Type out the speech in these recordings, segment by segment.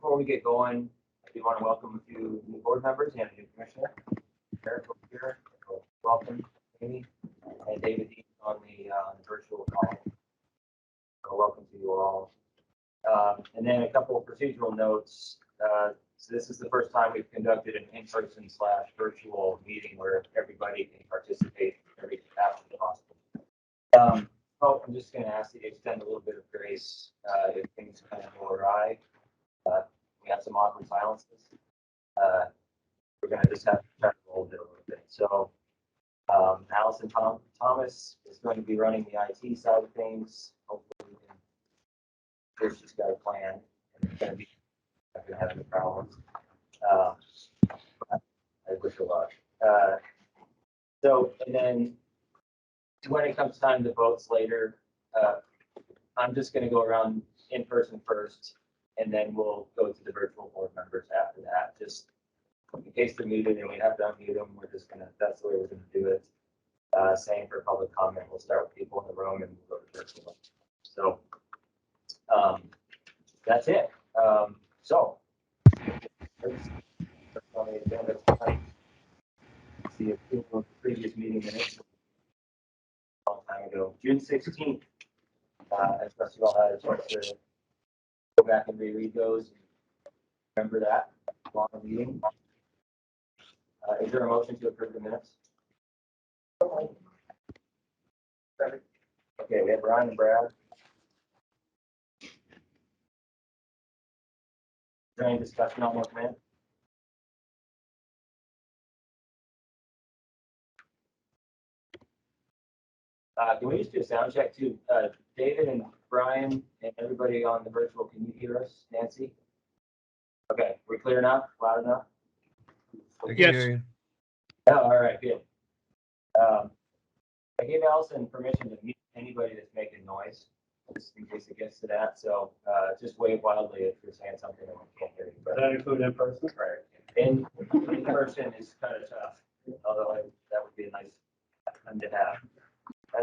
before we get going, I do want to welcome a few new board members and a new commissioner. Eric over here, welcome, Amy, and David Dean on the virtual call. So welcome to you all. And then a couple of procedural notes. So this is the first time we've conducted an in-person / virtual meeting where everybody can participate in every capacity possible. Oh, I'm just going to ask you to extend a little bit of grace if things kind of go awry. We have some awkward silences. We're going to just have to try to roll it a little bit. So Allison Thomas is going to be running the IT side of things. Hopefully, she's got a plan, and it's going to be not going to have any problems. I wish her luck. So, and then when it comes time to votes later, I'm just going to go around in person first, and then we'll go to the virtual board members after that. Just in case they're muted and we have to unmute them, we're just going to, that's the way we're going to do it. Same for public comment. We'll start with people in the room and we'll go to virtual. So that's it. So on the agenda tonight, see a few of the previous meeting minutes a long time ago, June 16th. As most of you all had a chance to go back and reread those. Remember that long meeting. Is there a motion to approve the minutes? Okay, we have Brian and Brad. Is there any discussion on those minutes? Can we just do a sound check too? David and Brian and everybody on the virtual, can you hear us? Nancy? Okay, we're clear enough? Loud enough? Yes. Oh, all right, good. I gave Allison permission to mute anybody that's making noise, just in case it gets to that. So just wave wildly if you're saying something that we can't hear you. But that include in person? Right. In person is kind of tough, although that would be a nice one to have.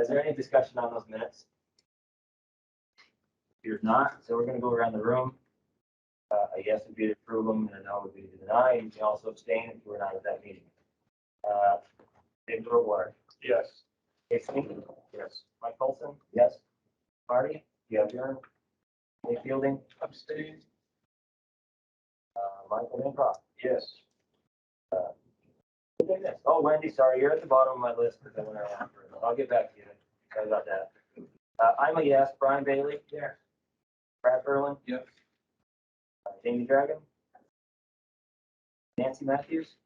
Is there any discussion on those minutes? If not, so we're going to go around the room. A yes would be to approve them, and a no would be to deny. You can also abstain if you were not at that meeting. David Robler. Yes. Casey? Yes. Mike Colson? Yes. Marty? You have your Nate Fielding? Abstain. Michael Bancroft? Yes. Oh, Wendy, sorry, you're at the bottom of my list because I went around. I'll get back to you. Sorry about that. I'm a yes. Brian Bailey? Yes. Brad Berlin? Yes. Jamie Dragon? Nancy Matthews?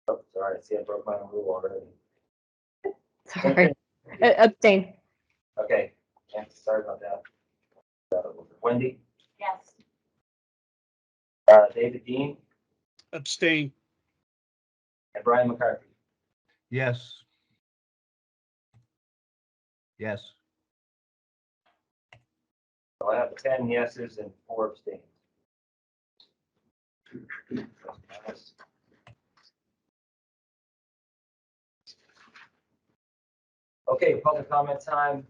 Oh, sorry, I see I broke my own rule already. Sorry. Abstain. Okay, yeah, sorry about that. Wendy? Yes. David Dean? Abstain. And Brian McCarthy? Yes. Yes. So I have 10 yeses and 4 abstains. Okay, public comment time.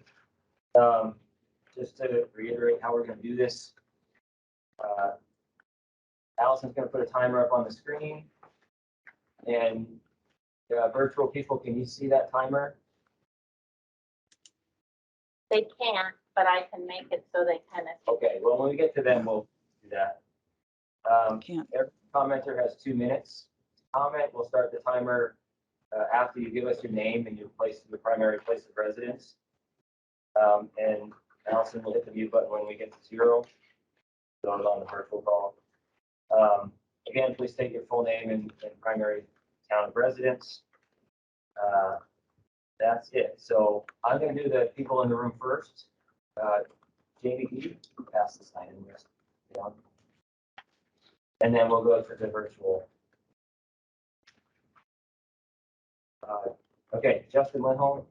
Just to reiterate how we're going to do this. Allison's going to put a timer up on the screen. And virtual people, can you see that timer? They can't, but I can make it so they can. Okay, well, when we get to them, we'll do that. Can't. Every commenter has 2 minutes. Comment, we'll start the timer after you give us your name and your primary place of residence. And Allison will hit the mute button when we get to 0. Those on the virtual call. Again, please state your full name and primary town of residence. That's it. So I'm going to do the people in the room first. Jamie, can you pass the sign in list? Yeah. And then we'll go to the virtual. Okay, Justin Lindholm.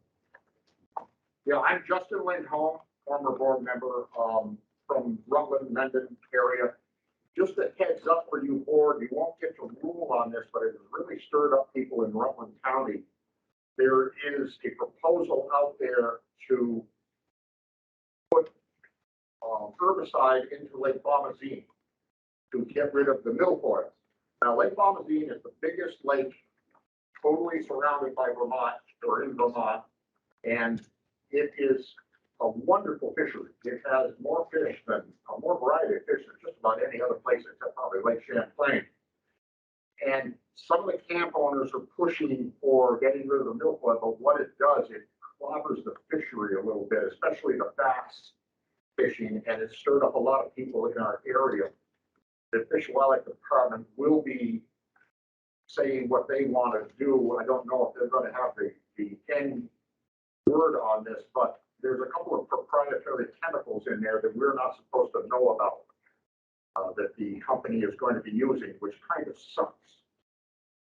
Yeah, I'm Justin Lindholm, former board member from Rutland, Mendon area. Just a heads up for you board, you won't get to rule on this, but it has really stirred up people in Rutland County. There is a proposal out there to put herbicide into Lake Bomazine. to get rid of the milfoils. Now, Lake Bombazine is the biggest lake totally surrounded by Vermont or in Vermont, and it is a wonderful fishery. It has more fish than, more variety of fish than just about any other place except probably Lake Champlain. And some of the camp owners are pushing for getting rid of the milfoil, but what it does, it clobbers the fishery a little bit, especially the bass fishing, and it stirred up a lot of people in our area. The Fish and Wildlife Department will be saying what they want to do. I don't know if they're going to have the end word on this, but there's a couple of proprietary chemicals in there that we're not supposed to know about that the company is going to be using, which kind of sucks.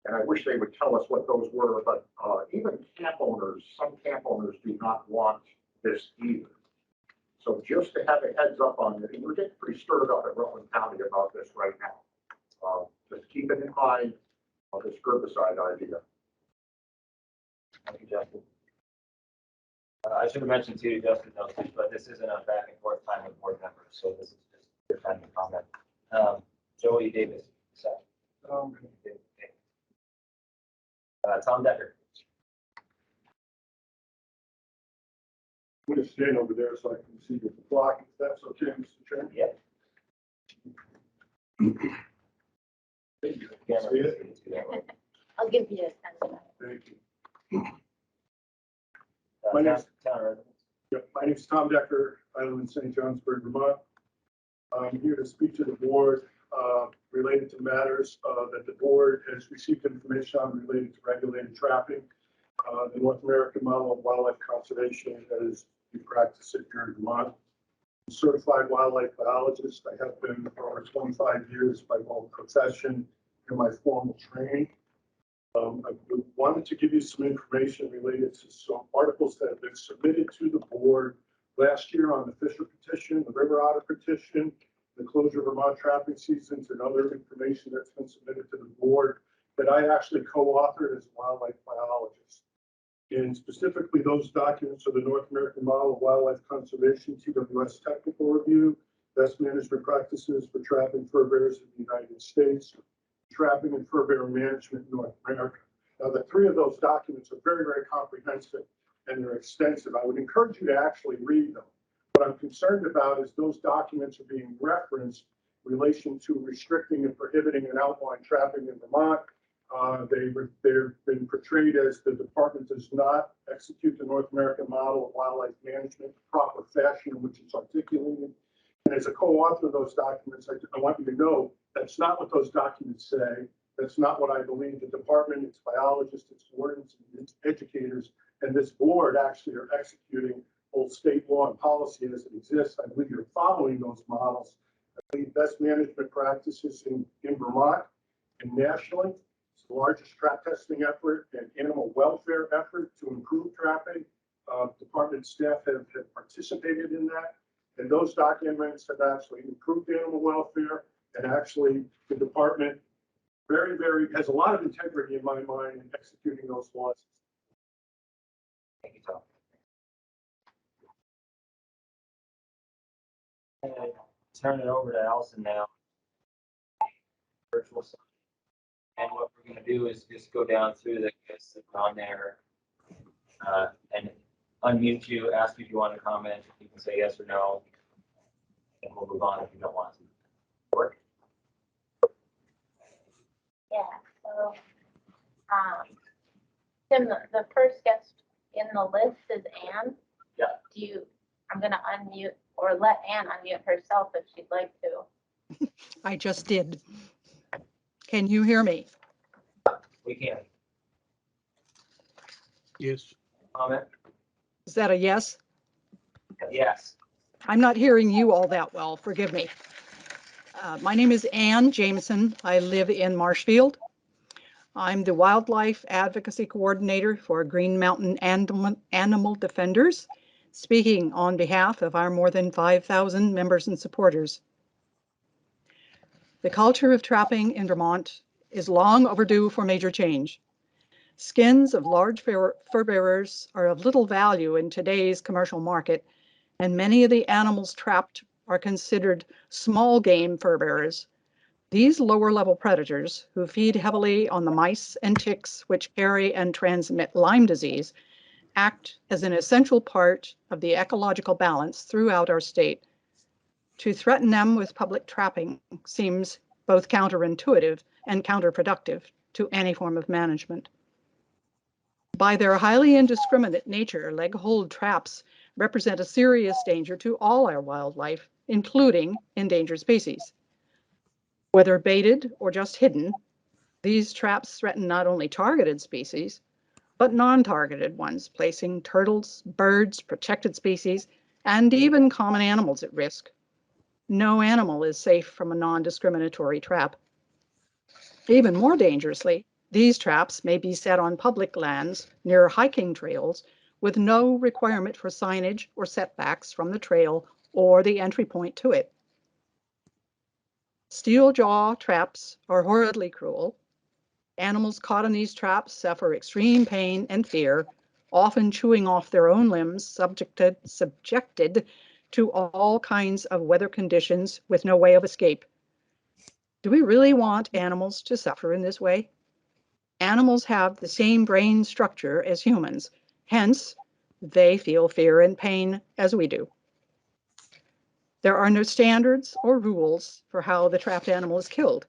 And I wish they would tell us what those were, but even camp owners, some camp owners do not want this either. So just to have a heads up on it, and we're getting pretty stirred up at Rutland County about this right now. Just keep it in mind of this herbicide idea. Thank you, Justin. I should have mentioned to you, Justin, knows this, but this isn't a back and forth time with board members, so this is just your time to comment. Joey Davis, Tom Decker. I'm going to stand over there so I can see the clock, if that's okay, Mr. Chairman. Yep. Thank you. Camera See can it? see it too that way. I'll give you a sense. Thank you. My Town name's- residents. Yep, my name's Tom Decker. I live in St. Johnsbury, Vermont. I'm here to speak to the board related to matters that the board has received information on related to regulated trapping. The North American model of wildlife conservation as we practice it here in Vermont. I'm a certified wildlife biologist. I have been for over 25 years by both profession and my formal training. I wanted to give you some information related to some articles that have been submitted to the board last year on the Fisher petition, the River Otter petition, the closure of Vermont trapping seasons, and other information that's been submitted to the board that I actually co-authored as a wildlife biologist. And specifically, those documents are the North American Model of Wildlife Conservation, TWS Technical Review, Best Management Practices for Trapping Fur Bearers in the United States, Trapping and Fur Bearer Management in North America. Now, the three of those documents are very, very comprehensive and they're extensive. I would encourage you to actually read them. What I'm concerned about is those documents are being referenced in relation to restricting and prohibiting and outlawing trapping in Vermont. They've been portrayed as the department does not execute the North American model of wildlife management in proper fashion in which it's articulated. And as a co-author of those documents, I want you to know that's not what those documents say. That's not what I believe the department, its biologists, its wardens, its educators, and this board actually are executing both state law and policy as it exists. I believe you're following those models. I believe best management practices in Vermont and nationally. It's the largest trap testing effort and animal welfare effort to improve trapping. Department staff have participated in that. And those documents have actually improved animal welfare, and actually the department has a lot of integrity in my mind in executing those laws. Thank you, Tom. And turn it over to Allison now. Virtual sign. And what we're going to do is just go down through the guests that are on there and unmute you, ask you if you want to comment. You can say yes or no, and we'll move on if you don't want to. Work? Yeah, so, Tim, the first guest in the list is Anne. Yeah. I'm gonna unmute or let Anne unmute herself if she'd like to. I just did. Can you hear me? We can. Yes. Comment? Is that a yes? Yes. I'm not hearing you all that well. Forgive me. My name is Ann Jameson. I live in Marshfield. I'm the Wildlife Advocacy Coordinator for Green Mountain Animal Defenders, speaking on behalf of our more than 5,000 members and supporters. The culture of trapping in Vermont is long overdue for major change. Skins of large fur bearers are of little value in today's commercial market, and many of the animals trapped are considered small game fur bearers, These lower level predators, who feed heavily on the mice and ticks which carry and transmit Lyme disease, act as an essential part of the ecological balance throughout our state. To threaten them with public trapping seems both counterintuitive and counterproductive to any form of management. By their highly indiscriminate nature, leg-hold traps represent a serious danger to all our wildlife, including endangered species. Whether baited or just hidden, these traps threaten not only targeted species, but non-targeted ones, placing turtles, birds, protected species, and even common animals at risk. No animal is safe from a non-discriminatory trap. Even more dangerously, these traps may be set on public lands near hiking trails with no requirement for signage or setbacks from the trail or the entry point to it. Steel jaw traps are horridly cruel. Animals caught in these traps suffer extreme pain and fear, often chewing off their own limbs, subjected to all kinds of weather conditions with no way of escape. Do we really want animals to suffer in this way? Animals have the same brain structure as humans, hence, they feel fear and pain as we do. There are no standards or rules for how the trapped animal is killed,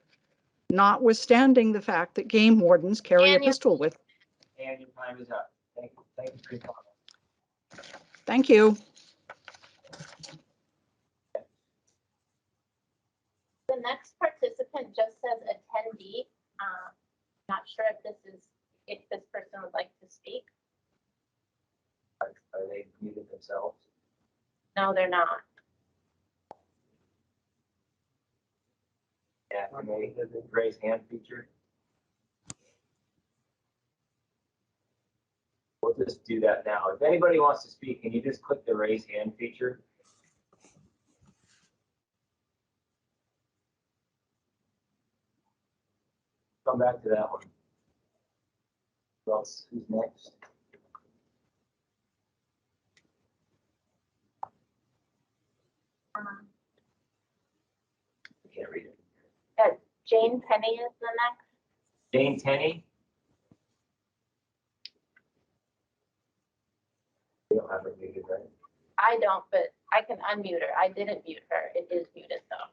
notwithstanding the fact that game wardens carry a pistol with. And your time is up. Thank you. Thank you for your comment. Thank you. The next participant just says attendee. Not sure if this person would like to speak. Are they muted themselves? No, they're not. Yeah, can they raise hand feature? We'll just do that now. If anybody wants to speak, can you just click the raise hand feature? Come back to that one. Who else? Who's next? I can't read it. Jane Penny is the next. Jane Tenney? You don't have her muted, right? I don't, but I can unmute her. I didn't mute her. It is muted though.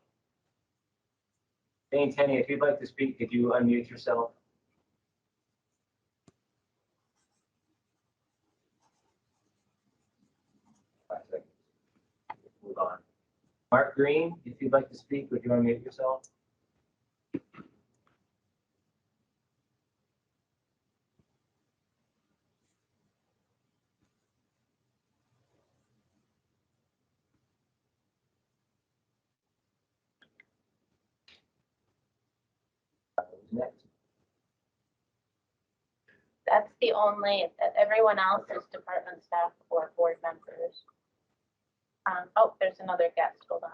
Jane Tenney, if you'd like to speak, could you unmute yourself? Move on. Mark Green, if you'd like to speak, would you unmute yourself? Who's next? That's the only, everyone else is department staff or board members. Oh, there's another guest. Hold on.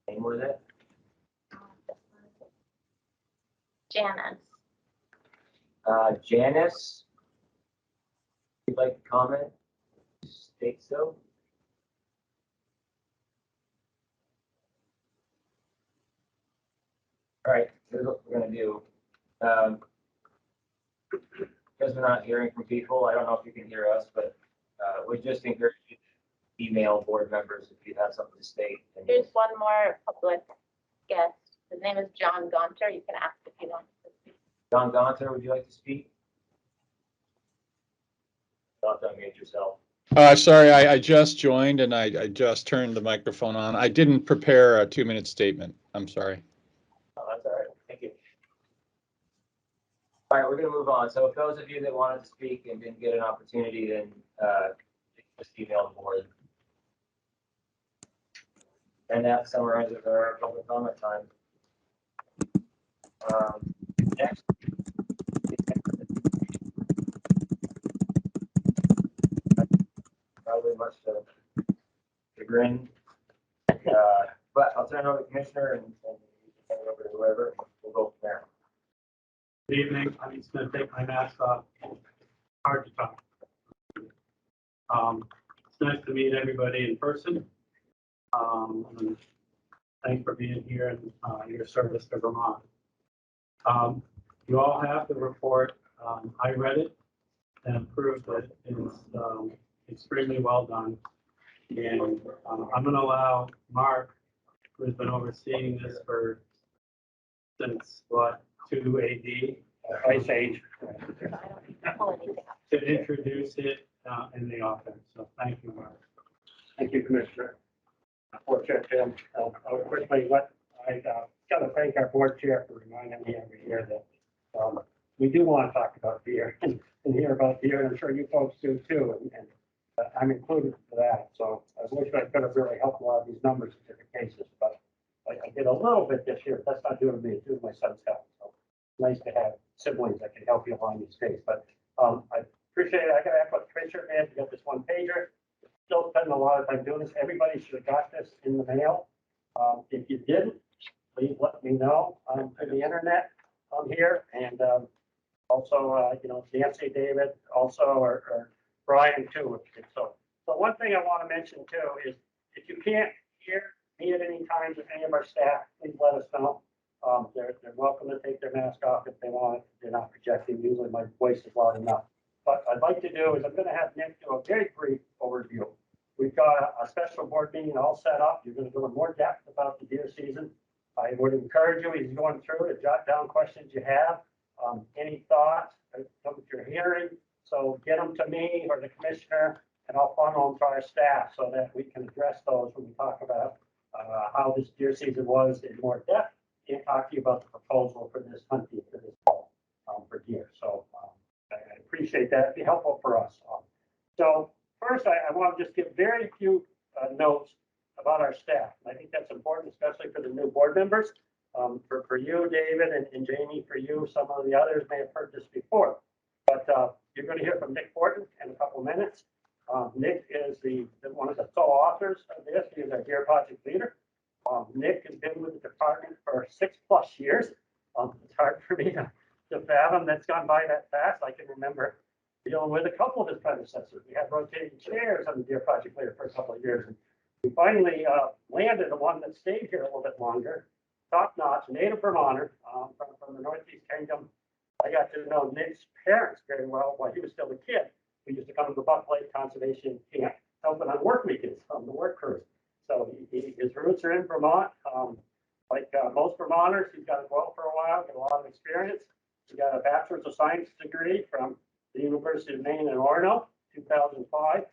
Name was it? Janice. Janice, if you'd like to comment, state so. All right, here's what we're going to do. Because we're not hearing from people, I don't know if you can hear us, but we just encourage you to email board members if you have something to state. And Here's one more public guest. His name is John Gonter. You can ask if you want to speak. John Gonter, would you like to speak? You'll have to unmute yourself. Sorry, I just joined and I just turned the microphone on. I didn't prepare a 2-minute statement. I'm sorry. Oh, that's all right. Thank you. All right, we're going to move on. So if those of you that wanted to speak and didn't get an opportunity, then just email the board. And that summarizes our public comment time. Next. Probably much to chagrin. But I'll turn it over to the commissioner and turn it over to whoever. We'll go from there. Good evening. I'm just going to take my mask off. Hard to talk. nice to meet everybody in person. And thanks for being here and your service to Vermont. You all have the report. I read it and approved it. It's extremely well done. And I'm going to allow Mark, who has been overseeing this since what, 2 AD? Ice Age. To introduce it in the office. So thank you, Mark. Thank you, Commissioner. Board Chair Tim, I would quickly I got to thank our board chair for reminding me every year that we do want to talk about deer and hear about deer, and I'm sure you folks do too, and I'm included for that. So I wish I could have really helped a lot of these numbers in different cases, but I did a little bit this year. That's not doing me, it's doing my son's health. So nice to have siblings that can help you along these days. But I appreciate it. I got to ask what the commissioner did to get this one pager. Still spending a lot of time doing this. Everybody should have got this in the mail. If you didn't, please let me know on the internet on here. And also, Nancy, David, also, or Brian too. So one thing I want to mention too is if you can't hear me at any time with any of our staff, please let us know. They're welcome to take their mask off if they want. They're not projecting. Usually my voice is loud enough. What I'd like to do is I'm going to have Nick do a very brief overview. We've got a special board meeting all set up. You're going to go in more depth about the deer season. I would encourage you, as you're going through to jot down questions you have, any thoughts, what you're hearing. So get them to me or the commissioner, and I'll funnel them to our staff so that we can address those when we talk about how this deer season was in more depth and talk to you about the proposal for this hunting for this fall for deer. So I appreciate that. It'd be helpful for us. So first, I want to just give very few notes about our staff. I think that's important, especially for the new board members. For you, David, and Jamie, for you, some of the others may have heard this before. But you're going to hear from Nick Fortin in a couple minutes. Nick is one of the co-authors of this. He is our Deer Project leader. Nick has been with the department for 6+ years. It's hard for me to fathom that's gone by that fast. I can remember dealing with a couple of his predecessors. We had rotating chairs on the Deer Project later for a couple of years. And we finally landed the one that stayed here a little bit longer. Top-notch, native Vermonter from the Northeast Kingdom. I got to know Nick's parents very well while he was still a kid. We used to come to the Buck Lake Conservation Camp, helping on work weekends on the work crews. So his roots are in Vermont. Like most Vermonters, he's got it well for a while, got a lot of experience. He got a Bachelor's of Science degree from the University of Maine in Orono, 2005.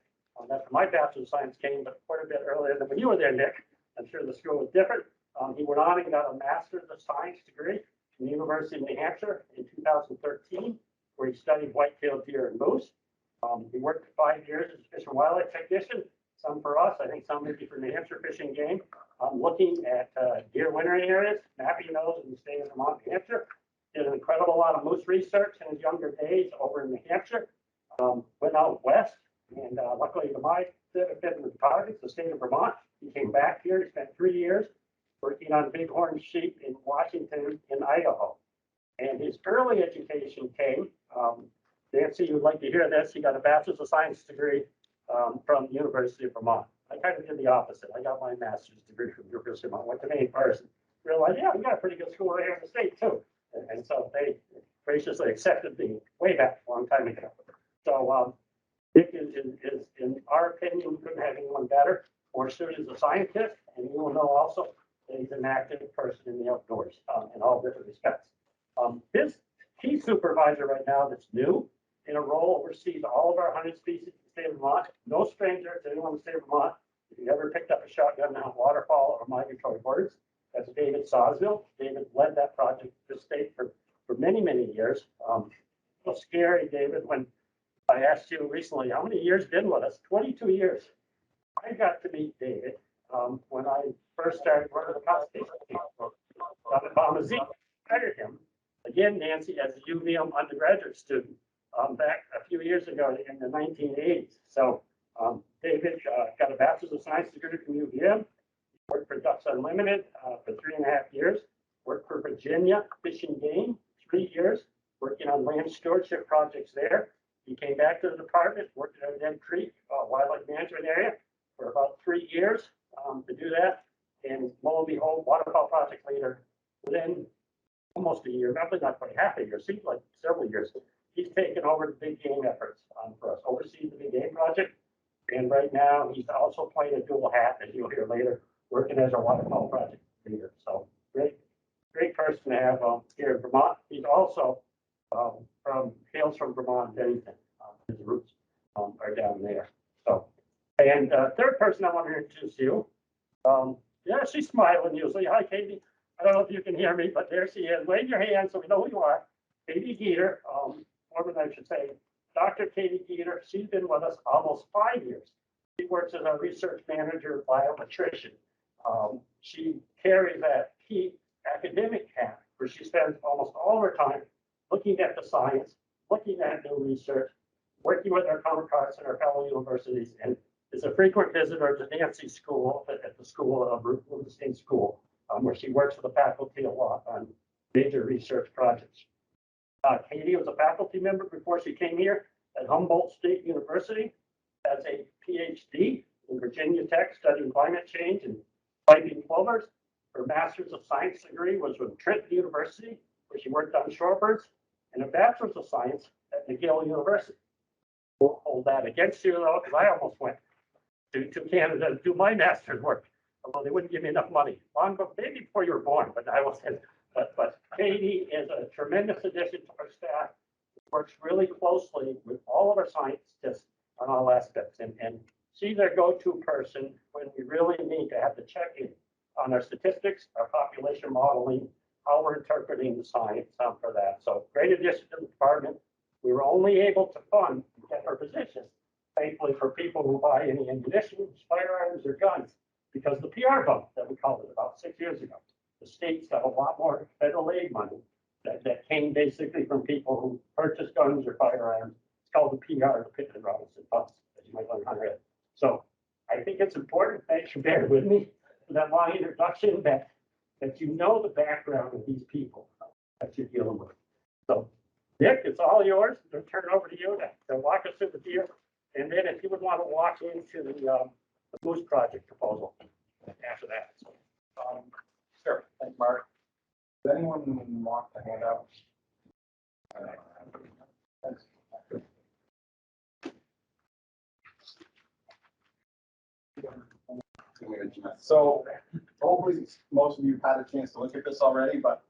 That's where my Bachelor's of Science came, but quite a bit earlier than when you were there, Nick. I'm sure the school was different. He went on and got a Master's of Science degree from the University of New Hampshire in 2013, where he studied white-tailed deer and moose. He worked for 5 years as a fish and wildlife technician, some for us, I think some maybe for New Hampshire Fish and Game, looking at deer wintering areas, mapping those in the state of Vermont, New Hampshire. Did an incredible lot of moose research in his younger days over in New Hampshire. Went out west, and luckily to my benefit in the department, the state of Vermont, he came back here. He spent 3 years working on bighorn sheep in Washington and Idaho. And his early education came, Nancy, you would like to hear this, he got a Bachelor's of Science degree from the University of Vermont. I kind of did the opposite. I got my master's degree from the University of Vermont, went to Maine first, and realized, yeah, we got a pretty good school right here in the state too. And so they graciously accepted me way back a long time ago. So Dick is, in our opinion, we couldn't have anyone better, more suited as a scientist, and you will know also that he's an active person in the outdoors in all different respects. His key supervisor right now that's new in a role oversees all of our hunting species in the state of Vermont. No stranger to anyone in the state of Vermont. If you ever picked up a shotgun to hunt waterfowl or migratory birds, that's David Sawsville. David led that project for the state for many, many years. A little scary, David, when I asked you recently, how many years been with us? 22 years. I got to meet David when I first started working with the conservation team down at Bombazine. I hired him, again, Nancy, as a UVM undergraduate student back a few years ago in the 1980s. So David got a Bachelor's of Science degree from UVM. Worked for Ducks Unlimited for 3.5 years. Worked for Virginia Fish and Game 3 years, working on land stewardship projects there. He came back to the department, worked at Dead Creek Wildlife Management management area for about 3 years to do that. And lo and behold, Waterfowl project leader within almost a year, probably not quite half a year, seems like several years. He's taken over the big game efforts for us, oversees the big game project. And right now, he's also playing a dual hat, as you'll hear later, working as our Waterfowl project leader. So great person to have here in Vermont. He's also hails from Vermont, Bennington. His roots are down there. So, and third person I want to introduce you. Yeah, she's smiling usually. Hi, Katie. I don't know if you can hear me, but there she is. Wave your hand so we know who you are. Katie Geeter, or I should say, Dr. Katie Geeter. She's been with us almost 5 years. She works as our research manager, biometrician. She carries that key academic hat where she spends almost all her time looking at the science, looking at new research, working with our counterparts at our fellow universities, and is a frequent visitor to Nancy's school at the school of Rubenstein School, where she works with the faculty a lot on major research projects. Katie was a faculty member before she came here at Humboldt State University as a PhD in Virginia Tech studying climate change and piping plovers. Her Master's of Science degree was from Trenton University, where she worked on shorebirds, and a Bachelor's of Science at McGill University. Won't hold that against you though, because I almost went to Canada to do my master's work, although they wouldn't give me enough money. Maybe before you were born, but I wasn't. But Katie is a tremendous addition to our staff. Works really closely with all of our scientists on all aspects, and she's our go-to person when we really need to have to check in on our statistics, our population modeling, how we're interpreting the science for that. So great addition to the department. We were only able to fund and get her position, thankfully, for people who buy any ammunition, firearms, or guns, because the PR bump that we called it about 6 years ago. The state's got a lot more federal aid money that came basically from people who purchase guns or firearms. It's called the PR, the Pittman Robinson Funds, as you might learn how to read. So I think it's important, thanks for bearing with me, that my introduction, that you know the background of these people that you're dealing with. So Nick, it's all yours. I'm going to turn it over to you to walk us through the deal. And then if you would want to walk into the Moose Project proposal after that. So, Sure, thanks, Mark. Does anyone want to hand out? So hopefully most of you have had a chance to look at this already, but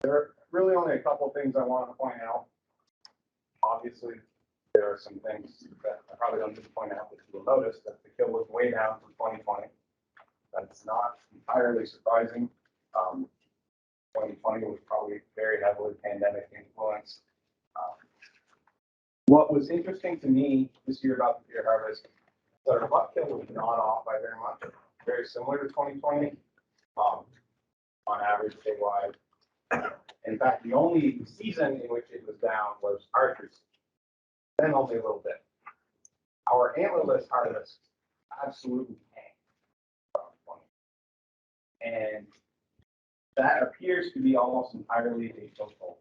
there are really only a couple of things I want to point out. Obviously, there are some things that I probably don't need to point out, but you will notice that the kill was way down from 2020. That's not entirely surprising. 2020 was probably very heavily pandemic influenced. What was interesting to me this year about the deer harvest, the buck kill was not off by very much, very similar to 2020, on average statewide. In fact, the only season in which it was down was archery season, then only a little bit. Our antlerless harvest absolutely tanked. And that appears to be almost entirely a social.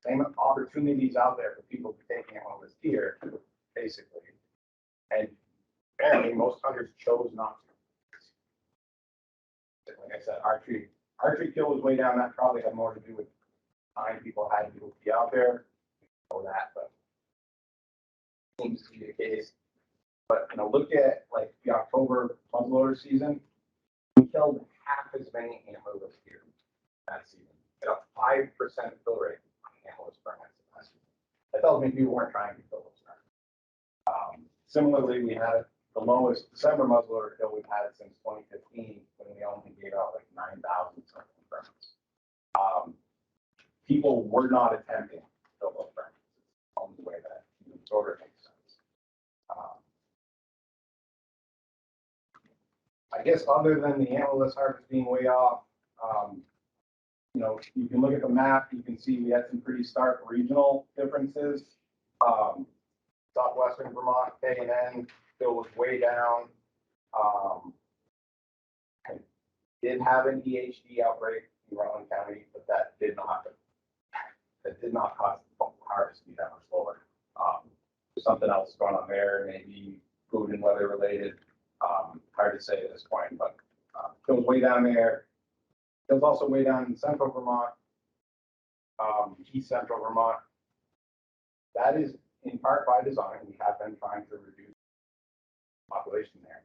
Same opportunities out there for people to take antlerless deer, basically. And apparently most hunters chose not to. Like I said, archery kill was way down. That probably had more to do with time people had to be out there. Know that, but seems to be the case. But look at like the October muzzleloader season. We killed half as many antlerless deer that season. At a 5% fill rate on antlerless permits last season. That tells me people weren't trying to kill those permits. Similarly, we had the lowest December muzzleloader kill we've had since 2015, when we only gave out like 9,000 something permits. People were not attempting to kill those permits. It's the only way that sort of makes sense. I guess other than the antlerless harvest being way off, you can look at the map, you can see we had some pretty stark regional differences. Southwestern Vermont, K&N, still was way down. Did have an EHD outbreak in Rutland County, but that did not cause the harvest to be that much lower. something else going on there, maybe food and weather related. Hard to say at this point, but kills way down there. Kills also way down in central Vermont, east central Vermont. That is in part by design. We have been trying to reduce population there.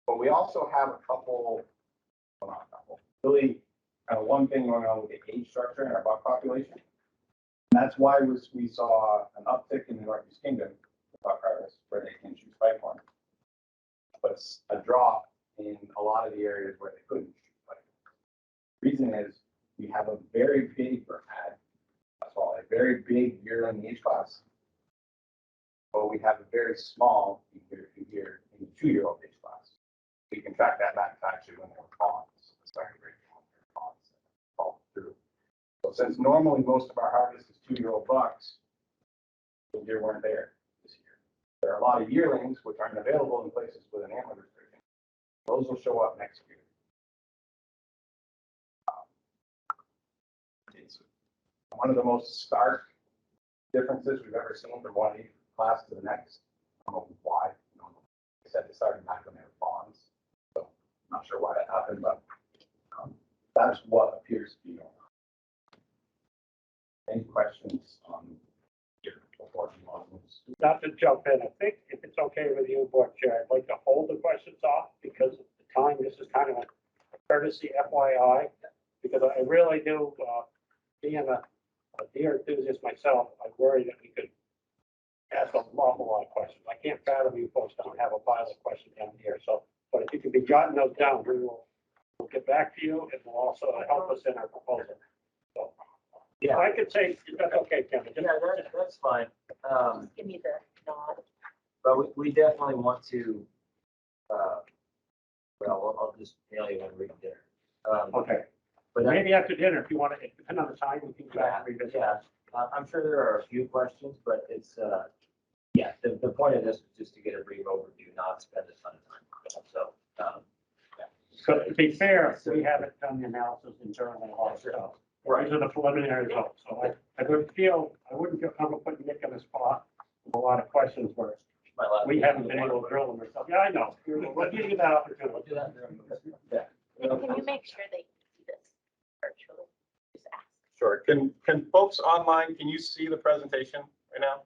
But we also have a couple, well, not a couple, really one thing going on with the age structure in our buck population. And that's why we saw an uptick in the Northeast Kingdom with buck harvest where they can shoot spike horn, but it's a drop in a lot of the areas where they couldn't shoot spike horn. Reason is we have a very big, that's all, a very big yearling age class, but we have a very small year in the 2-year-old age class. We can track that back to actually when they were fawns, the second grade fawns fall through. So since normally most of our harvest is 2-year-old bucks, the deer weren't there this year. There are a lot of yearlings which aren't available in places with an antler restriction. Those will show up next year. It's one of the most stark differences we've ever seen from one age class to the next. I don't know why. I said they started back when they were fawns, so I'm not sure why that happened, but that's what appears to be going on. Any questions on your before we move on? Not to jump in, I think if it's okay with you, Board Chair, I'd like to hold the questions off because of the time. This is kind of a courtesy FYI, because I really do, being a deer enthusiast myself, I worry that we could ask an awful lot of questions. I can't fathom you folks don't have a pile of questions down here. So, but if you could be jotting those down, we'll get back to you and will also help us in our proposal. So, yeah, I could say that's okay, Kevin. Yeah, that's fine. Just give me the nod. But we definitely want to, well, I'll just mail you when we get there. Okay. But Maybe after dinner, if you want to, depending on the time, we can go back and revisit. Yeah, I'm sure there are a few questions, but it's, yeah, the point of this is just to get a brief overview, not spend a ton of time on it. So, yeah. So to be fair, we haven't done the analysis internally also. Right. These are the preliminary results. So I wouldn't feel comfortable putting Nick on the spot with a lot of questions where we haven't been able to drill them or something. Yeah, I know. We'll give you that opportunity. We'll do that. Yeah. Can you make sure they see this virtually? Just ask. Sure. Can folks online, can you see the presentation right now?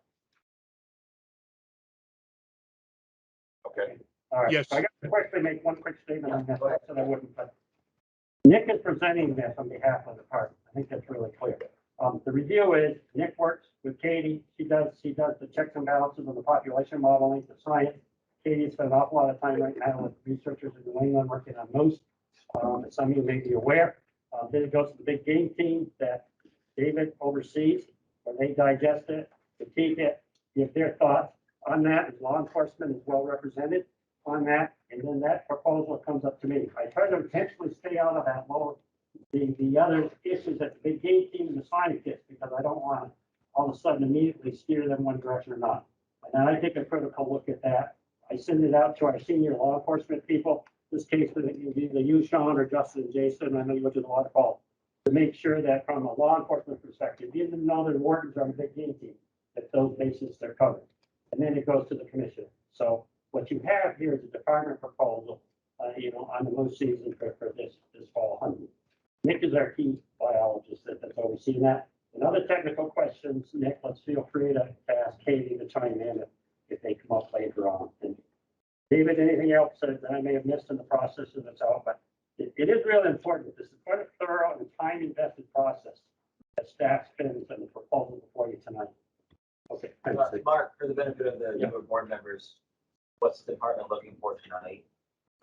Okay. All right. Yes. So I got to quickly make one quick statement on that, so I wouldn't, but Nick is presenting this on behalf of the department. I think that's really clear. The review is Nick works with Katie. She does the checks and balances of the population modeling, the science. Katie spent an awful lot of time right now with researchers in New England working on moose. As some of you may be aware. Then it goes to the big game team that David oversees, where they digest it, critique it, give their thoughts on that. As law enforcement is well represented on that, and then that proposal comes up to me. I try to intentionally stay out of that lower, the other issues that the big game team and the scientists, because I don't want to all of a sudden immediately steer them one direction or not. And then I take a critical look at that. I send it out to our senior law enforcement people. This case, either you, Sean, or Justin and Jason, I know you look at the Waterfowl, to make sure that from a law enforcement perspective, even though the wardens are on the big game team, that those bases are covered. And then it goes to the commission. So what you have here is a department proposal, on the moose season for this fall hunting. Nick is our key biologist that's overseeing that. And other technical questions, Nick, let's feel free to ask Katie to chime in if they come up later on. And David, anything else that I may have missed in the process of this out, but it is really important. This is quite a thorough and time invested process that staff spends on the proposal before you tonight. Okay. Mark, for the benefit of the newer board members, what's the department looking for tonight?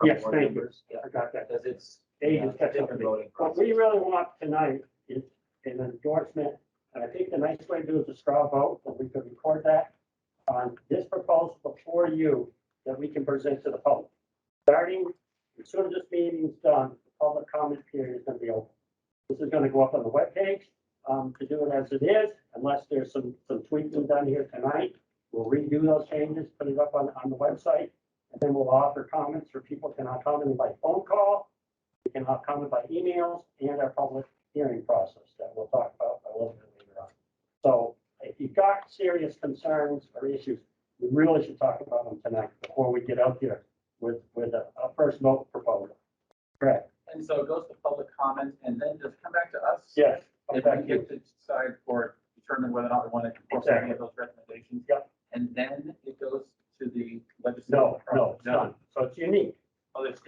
Yes, Board thank you. members? Yeah, I got that. because it's Different voting What process. we really want tonight is an endorsement, and I think the nice way to do is a straw vote, but we could record that on this proposal before you that we can present to the public. Starting as soon as this meeting is done, the public comment period is going to be open. This is going to go up on the webpage to do it as it is, unless there's some tweaking done here tonight. We'll redo those changes, put it up on the website, and then we'll offer comments, or people can comment by phone call, they can comment by emails, and our public hearing process that we'll talk about a little bit later on. So if you've got serious concerns or issues, we really should talk about them tonight before we get out here with a first vote proposal. Correct. And so it goes to public comment and then just come back to us. Yes. And we get to decide or determine whether or not we want to enforce any of those recommendations. Yep. And then it goes to the legislature. No, it's done. So it's unique. Oh, This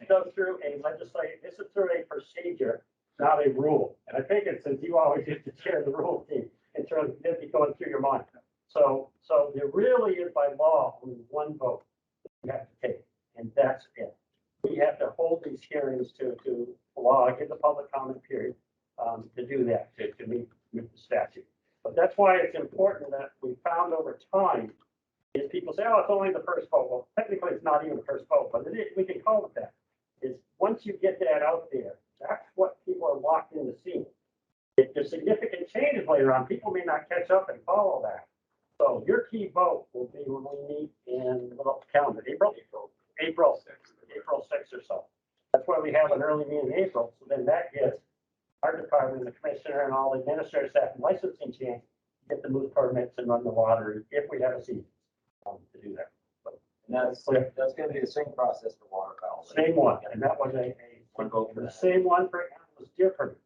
goes through a legislative, this is through a procedure, not a rule. And I think it says you always get to chair the rule team in terms of it going through your mind. So there really is by law only one vote that you have to take, and that's it. We have to hold these hearings to law, give the public comment period to do that, to meet with the statute. But that's why it's important that we found over time is people say, oh, it's only the first vote. Well, technically, it's not even the first vote, but it is, we can call it that. Is once you get that out there, that's what people are locked into seeing. If there's significant changes later on, people may not catch up and follow that. So your key vote will be when we meet in the calendar, April 6th or so. That's why we have an early meeting in April. So then that gives our department, the commissioner, and all the administrative staff and licensing chance to get the moose permits and run the lottery if we have a season to do that. And that's going to be the same process for waterfowl. Same one, and that was one vote for the that. same one for animals, deer permits.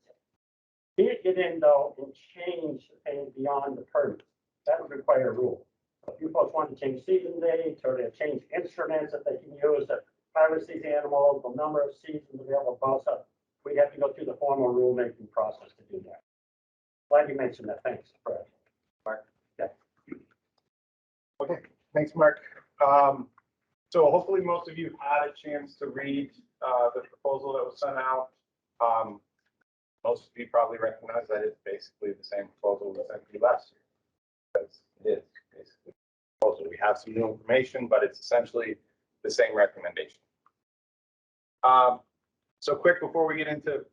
Can't get in though and change things beyond the permit. That would require a rule. If you folks want to change season dates or to change instruments that they can use to harvest these animals, the number of seasons available, both up, we have to go through the formal rulemaking process to do that. Glad you mentioned that. Thanks, Fred. Mark. Yeah. Okay, thanks, Mark. So hopefully most of you had a chance to read the proposal that was sent out. Most of you probably recognize that it's basically the same proposal we sent you last year. Because it is basically the proposal. We have some new information, but it's essentially the same recommendation. So quick before we get into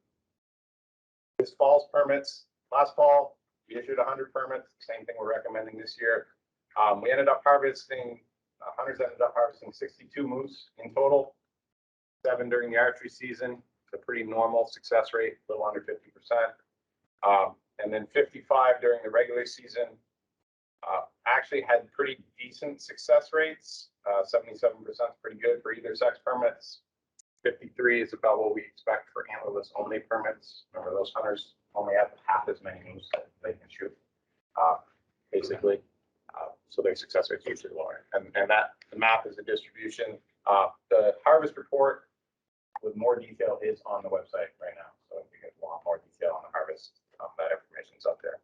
this fall's permits, last fall we issued 100 permits, same thing we're recommending this year. We ended up harvesting, hunters ended up harvesting 62 moose in total, 7 during the archery season. It's a pretty normal success rate, a little under 50%. And then 55 during the regular season. Actually had pretty decent success rates. 77% is pretty good for either sex permits. 53 is about what we expect for antlerless only permits. Remember, those hunters only have half as many moose that they can shoot, basically. So their success rates are usually lower. And that the map is a distribution. The harvest report with more detail is on the website right now. So if you guys want more detail on the harvest, that information is up there.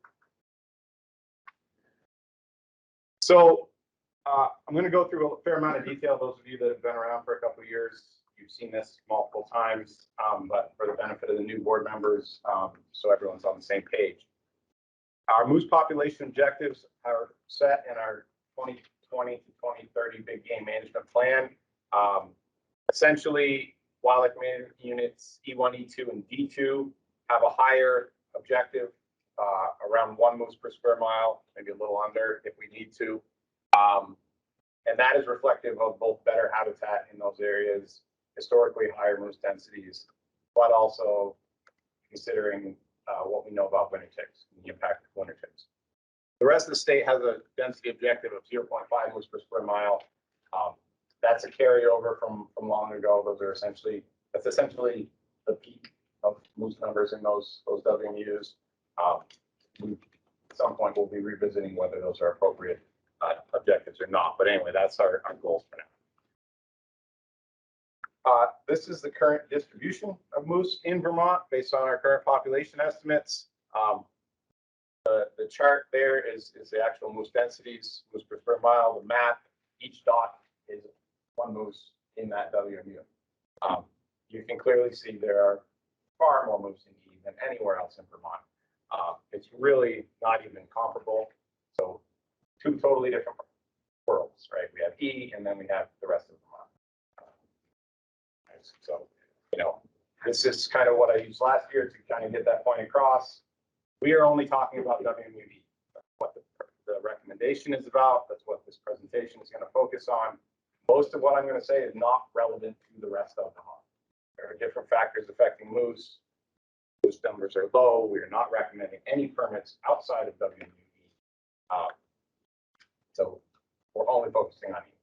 So I'm going to go through a fair amount of detail. Those of you that have been around for a couple of years, you've seen this multiple times, but for the benefit of the new board members, so everyone's on the same page. Our moose population objectives are set in our 2020 to 2030 big game management plan. Essentially, wildlife management units E1, E2, and D2 have a higher objective, around 1 moose per square mile, maybe a little under if we need to. And that is reflective of both better habitat in those areas, historically higher moose densities, but also considering what we know about winter ticks and the impact of winter ticks. The rest of the state has a density objective of 0.5 moose per square mile. That's a carryover from long ago. That's essentially the peak of moose numbers in those WMUs. At some point, we'll be revisiting whether those are appropriate objectives or not. But anyway, that's our goals for now. This is the current distribution of moose in Vermont based on our current population estimates. The chart there is the actual moose densities, moose per square mile. The map, each dot is 1 moose in that WMU. You can clearly see there are far more moose in E than anywhere else in Vermont. It's really not even comparable. So 2 totally different worlds, right? We have E and then we have the rest of Vermont. So, this is kind of what I used last year to kind of get that point across. We are only talking about WMUD. That's what the recommendation is about. That's what this presentation is going to focus on. Most of what I'm going to say is not relevant to the rest of the hunt. There are different factors affecting moose. Moose numbers are low. We are not recommending any permits outside of WMUD. focusing on E.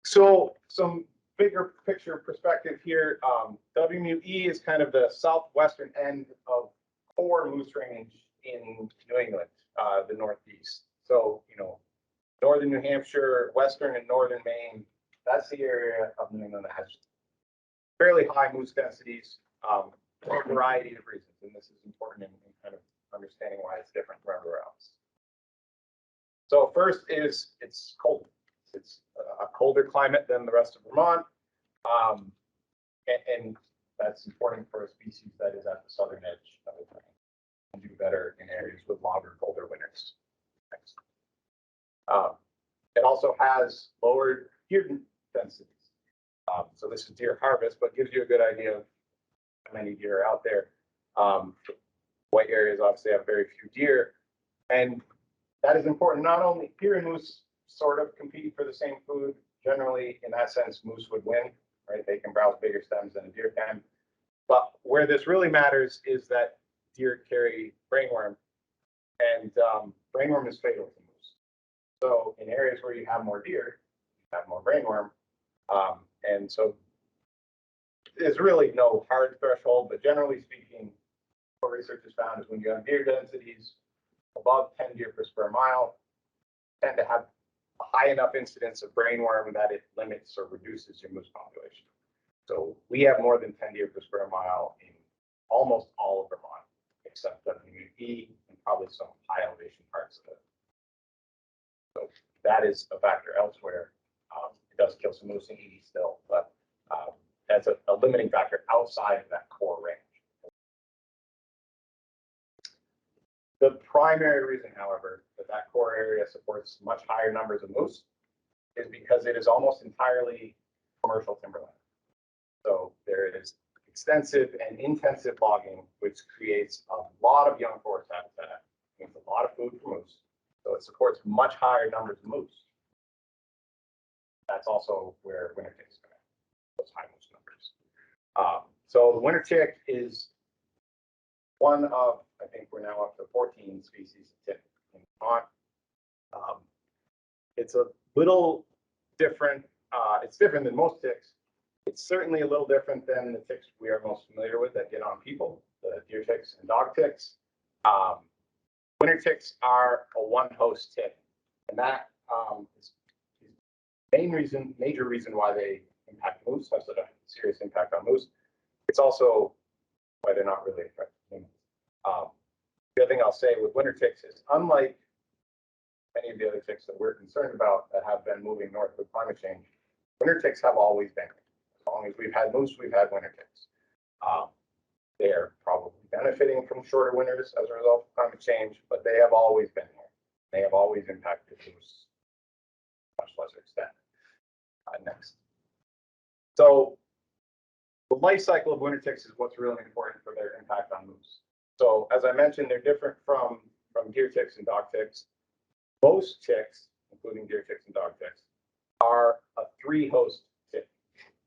So some bigger picture perspective here. WMU-E is kind of the southwestern end of core moose range in New England, the Northeast. So, you know, northern New Hampshire, western and northern Maine, that's the area of New England that has fairly high moose densities for a variety of reasons. And this is important in kind of understanding why it's different from everywhere else. So first is it's cold. It's a colder climate than the rest of Vermont. And that's important for a species that is at the southern edge of the terrain and do better in areas with longer, colder winters. Next. It also has lower deer densities. So this is deer harvest, but gives you a good idea of how many deer are out there. White areas obviously have very few deer, and that is important. Not only deer and moose sort of compete for the same food. Generally, in that sense, moose would win, right? They can browse bigger stems than a deer can. But where this really matters is that deer carry brainworm, and brainworm is fatal to moose. So in areas where you have more deer, you have more brainworm. And so there's really no hard threshold, but generally speaking, what research has found is when you have deer densities above 10 deer per square mile, tend to have a high enough incidence of brainworm that it limits or reduces your moose population. So we have more than 10 deer per square mile in almost all of Vermont, except WMU-E and probably some high elevation parts of it. So that is a factor elsewhere. It does kill some moose in E still, but that's a limiting factor outside of that core range. The primary reason, however, that core area supports much higher numbers of moose is because it is almost entirely commercial timberland. So there is extensive and intensive logging, which creates a lot of young forest habitat, means a lot of food for moose. So it supports much higher numbers of moose. That's also where winter ticks come in, those high moose numbers. So the winter tick is one of, I think we're now up to 14 species of tick in Vermont. It's a little different. It's different than most ticks. It's certainly a little different than the ticks we are most familiar with that get on people, the deer ticks and dog ticks. Winter ticks are a one-host tick, and that is the major reason why they impact moose, has such a serious impact on moose. It's also why they're not really affecting humans. The other thing I'll say with winter ticks is, unlike many of the other ticks that we're concerned about that have been moving north with climate change, winter ticks have always been here. As long as we've had moose, we've had winter ticks. They are probably benefiting from shorter winters as a result of climate change, but they have always been here. They have always impacted moose to a much lesser extent. Next. So the life cycle of winter ticks is what's really important for their impact on moose. So as I mentioned, they're different from deer ticks and dog ticks. Most ticks, including deer ticks and dog ticks, are a three-host tick.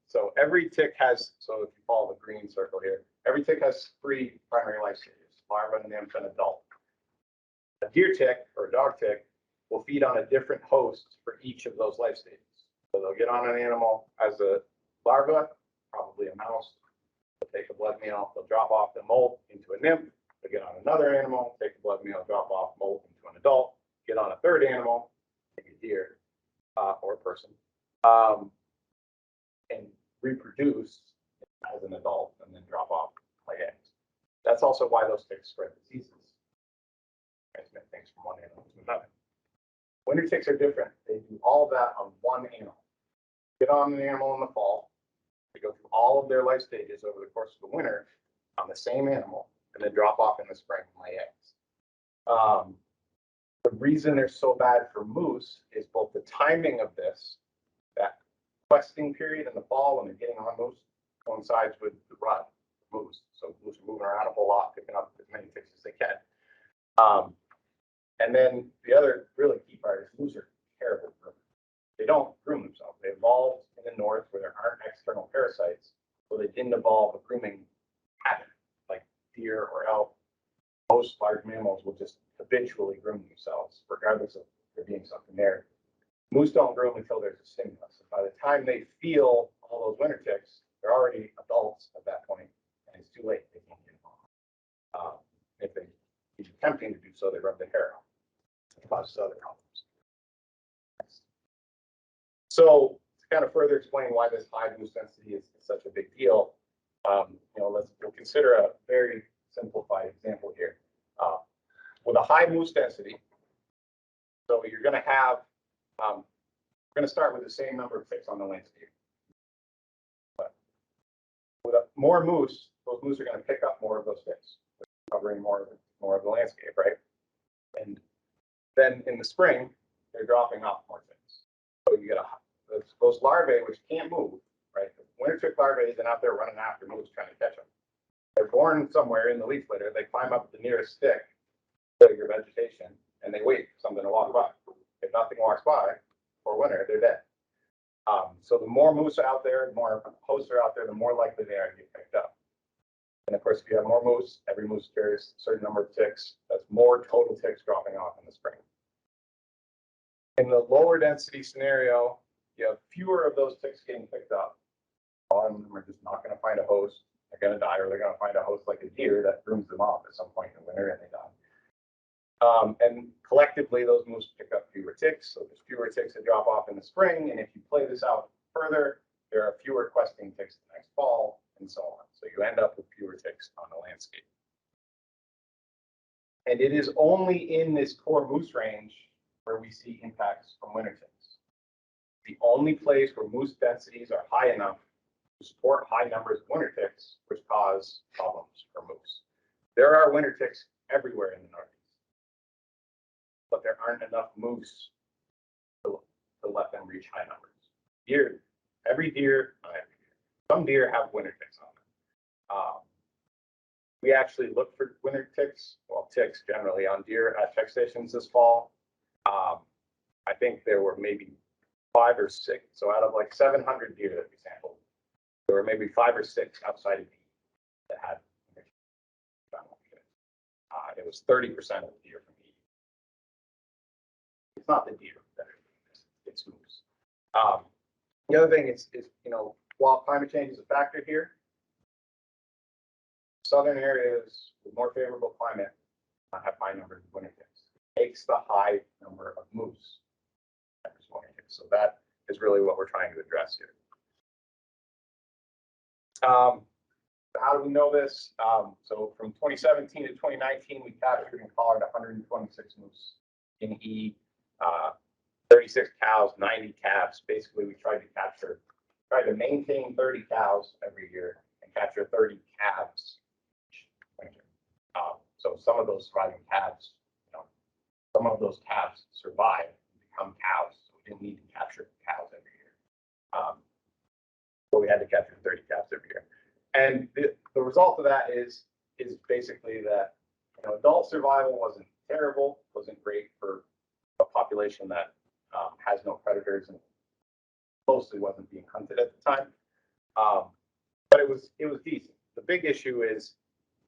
So every tick has, so if you follow the green circle here, every tick has three primary life stages: larva, nymph, and adult. A deer tick or a dog tick will feed on a different host for each of those life stages. So they'll get on an animal as a larva, probably a mouse. They'll take a blood meal, they'll drop off the molt into a nymph. They'll get on another animal, take a blood meal, drop off molt into an adult. Get on a third animal, like a deer or a person, and reproduce as an adult and then drop off like eggs. That's also why those ticks spread diseases, transmit things from one animal to another. Winter ticks are different. They do all of that on one animal. Get on an animal in the fall, they go through all of their life stages over the course of the winter on the same animal, and then drop off in the spring and lay eggs. The reason they're so bad for moose is both the timing of this, that questing period in the fall when they're getting on moose, coincides with the rut of moose. So moose are moving around a whole lot, picking up as many ticks as they can. And then the other really key part is moose are terrible groomers. They don't groom themselves. They evolved in the north where there aren't external parasites, so they didn't evolve a grooming habit like deer or elk. Most large mammals will just habitually groom themselves, regardless of the there being something there. Moose don't groom until there's a stimulus. And by the time they feel all those winter ticks, they're already adults at that point, and it's too late. They can't get involved. If they keep attempting to do so, they rub the hair out. It causes other problems. So to kind of further explain why this high moose density is such a big deal, we'll consider a very simplified example here. With a high moose density, so you're going to have, we're going to start with the same number of ticks on the landscape. But with more moose, those moose are going to pick up more of those ticks, covering more of the landscape, right? And then in the spring, they're dropping off more ticks. So you get those larvae, which can't move, right? The winter tick larvae isn't out there running after moose trying to catch them. They're born somewhere in the leaf litter. They climb up the nearest stick, your vegetation, and they wait for something to walk by. If nothing walks by for winter, they're dead. So the more moose are out there, the more hosts are out there, the more likely they are to get picked up. And of course, if you have more moose, every moose carries a certain number of ticks. That's more total ticks dropping off in the spring. In the lower density scenario, you have fewer of those ticks getting picked up. A lot of them are just not going to find a host. They're going to die, or they're going to find a host like a deer that grooms them off at some point in the winter, and they die. And collectively, those moose pick up fewer ticks, so there's fewer ticks that drop off in the spring. And if you play this out further, there are fewer questing ticks the next fall, and so on. So you end up with fewer ticks on the landscape. And it is only in this core moose range where we see impacts from winter ticks. The only place where moose densities are high enough to support high numbers of winter ticks, which cause problems for moose. There are winter ticks everywhere in the Northeast, but there aren't enough moose to let them reach high numbers. Every deer, some deer have winter ticks on them. We actually look for winter ticks, well, ticks generally on deer at check stations this fall. I think there were maybe 5 or 6. So out of like 700 deer that we sampled, there were maybe 5 or 6 outside of me that had winter ticks. It was 30% of the deer from me. It's not the deer that are doing this, it's moose. The other thing is, while climate change is a factor here, southern areas with more favorable climate have high numbers of winter ticks. It takes the high number of moose. So that is really what we're trying to address here. How do we know this? So from 2017 to 2019, we captured and collared 126 moose in E, 36 cows, 90 calves. Basically, we tried to maintain 30 cows every year and capture 30 calves each winter. So some of those surviving calves, some of those calves survive and become cows. So we didn't need to capture cows every year. But we had to capture 30 calves every year. And the result of that is basically that adult survival wasn't terrible, wasn't great for a population that has no predators and mostly wasn't being hunted at the time. But it was decent. The big issue is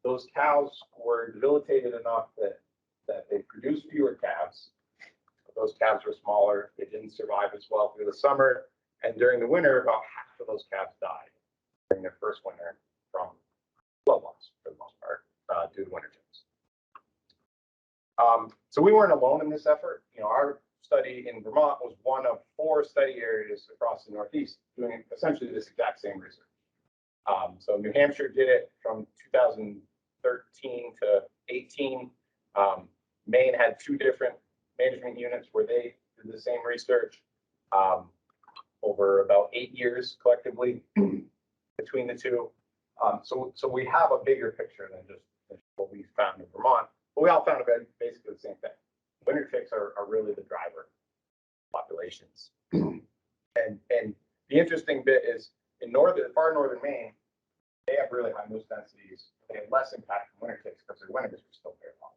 those cows were debilitated enough that they produced fewer calves. Those calves were smaller. They didn't survive as well through the summer. And during the winter, about half of those calves died during their first winter from blood loss, for the most part, due to winter ticks. So we weren't alone in this effort. Our study in Vermont was one of 4 study areas across the Northeast doing essentially this exact same research. So New Hampshire did it from 2013 to 18. Maine had 2 different management units where they did the same research over about 8 years collectively between the 2. So we have a bigger picture than just what we found in Vermont, but we all found basically the same thing. Winter ticks are really the driver of populations. And the interesting bit is in far northern Maine, they have really high moose densities. They have less impact from winter ticks because their winters are still very long.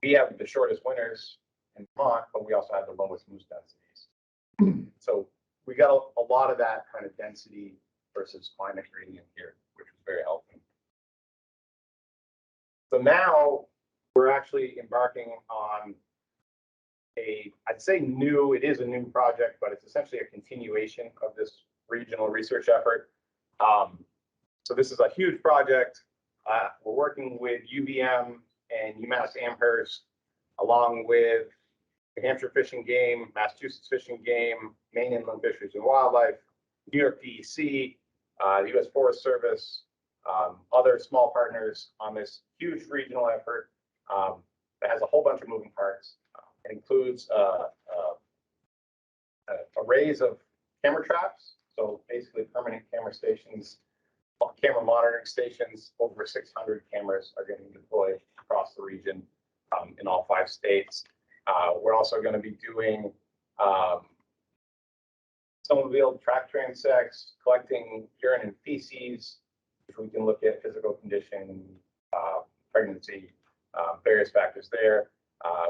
We have the shortest winters in Vermont, but we also have the lowest moose densities. So we got a lot of that kind of density versus climate gradient here, which was very helpful. So now we're actually embarking on I'd say new, it is a new project, but it's essentially a continuation of this regional research effort. So this is a huge project. We're working with UVM and UMass Amherst, along with New Hampshire Fish and Game, Massachusetts Fish and Game, Maine Inland Fisheries and Wildlife, New York DEC, the U.S. Forest Service, other small partners on this huge regional effort that has a whole bunch of moving parts. It includes arrays of camera traps, so basically permanent camera stations, camera monitoring stations. Over 600 cameras are getting deployed across the region in all 5 states. We're also going to be doing snowmobile track transects, collecting urine and feces, which we can look at physical condition, pregnancy, various factors there.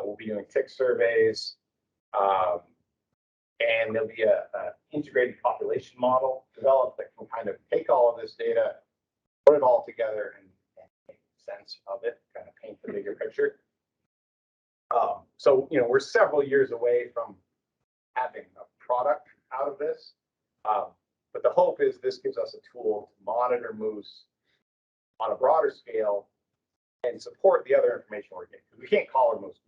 We'll be doing tick surveys, and there'll be a integrated population model developed that can kind of take all of this data, put it all together, and make sense of it, kind of paint the bigger picture. So, we're several years away from having a product out of this, but the hope is this gives us a tool to monitor moose on a broader scale and support the other information we're getting, because we can't collar moose.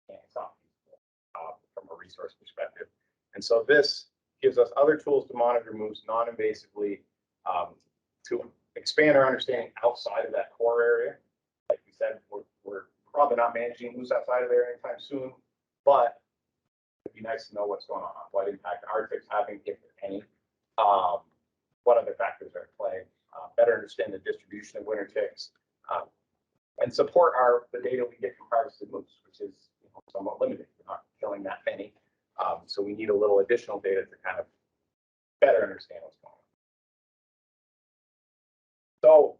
It's not feasible from a resource perspective. And so this gives us other tools to monitor moose non-invasively, to expand our understanding outside of that core area. Like we said, we're probably not managing moose outside of there anytime soon, but it'd be nice to know what's going on, what impact are ticks having, if any, what other factors are at play, better understand the distribution of winter ticks, and support the data we get from harvested moose, which is somewhat limited. We're not killing that many. So we need a little additional data to kind of better understand what's going on. So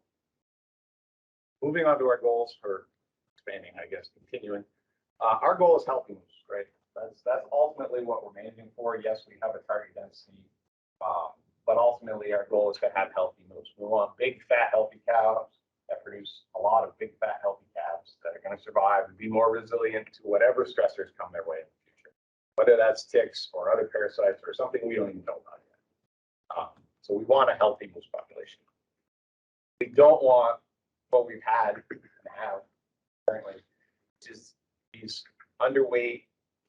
moving on to our goals for expanding, I guess, continuing. Our goal is healthy moose, right? That's ultimately what we're managing for. Yes, we have a target density, but ultimately our goal is to have healthy moose. We want big, fat, healthy cows that produce a lot of big, fat, healthy calves that are going to survive and be more resilient to whatever stressors come their way in the future, whether that's ticks or other parasites or something we don't even know about yet. So we want a healthy moose population. We don't want what we've had and have currently, which is these underweight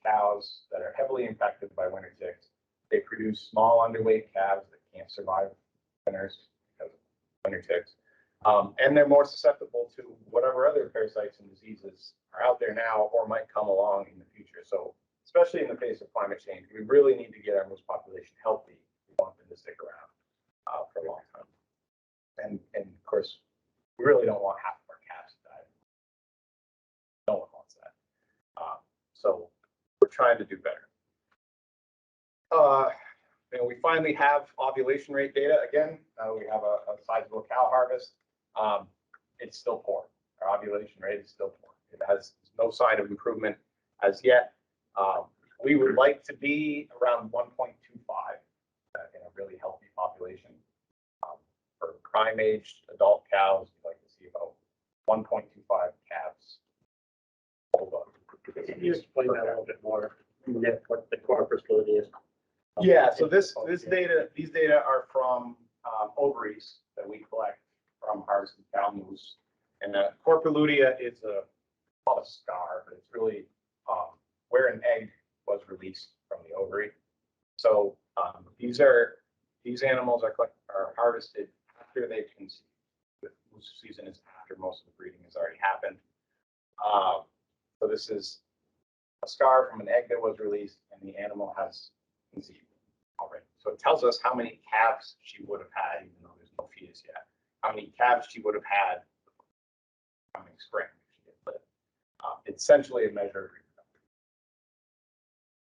cows that are heavily infected by winter ticks. They produce small underweight calves that can't survive winters because of winter ticks. And they're more susceptible to whatever other parasites and diseases are out there now or might come along in the future. So especially in the face of climate change, we really need to get our moose population healthy. We want them to stick around for a long time. And of course, we really don't want half of our calves to die. No one wants that. So we're trying to do better. We finally have ovulation rate data again. We have a sizable cow harvest. It's still poor. Our ovulation rate is still poor. It has no sign of improvement as yet. We would like to be around 1.25 in a really healthy population. For prime-aged adult cows, we'd like to see about 1.25 calves. Can you explain that a little bit more, Nick, what the core facility is? Yeah, so these data are from ovaries that we collect from harvested cow moose. And the corpora lutea is called a scar, but it's really where an egg was released from the ovary. So these animals are harvested after they've conceived. The moose season is after most of the breeding has already happened. So this is a scar from an egg that was released, and the animal has conceived already. So it tells us how many calves she would have had, even though there's no fetus yet. How many calves she would have had coming spring if she did live. It's essentially a measure of reproduction.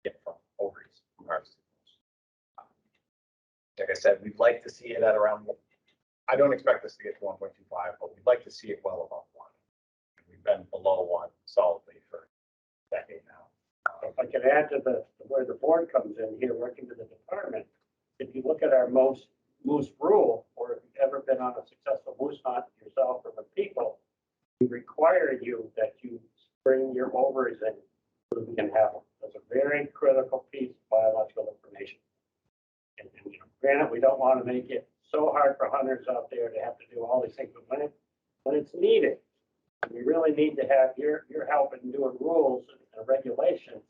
Get from ovaries, from harvested moose. Like I said, we'd like to see it at around. I don't expect us to get to 1.25, but we'd like to see it well above 1. We've been below 1 solidly for a decade now. If I could add to where the board comes in here, working with the department, if you look at our moose rule, or if you've ever been on a successful moose hunt yourself or the people, we require you that you bring your ovaries in so that we can have them. That's a very critical piece of biological information. And you know, granted, we don't want to make it so hard for hunters out there to have to do all these things, but when it's needed, we really need to have your help in doing rules and regulations.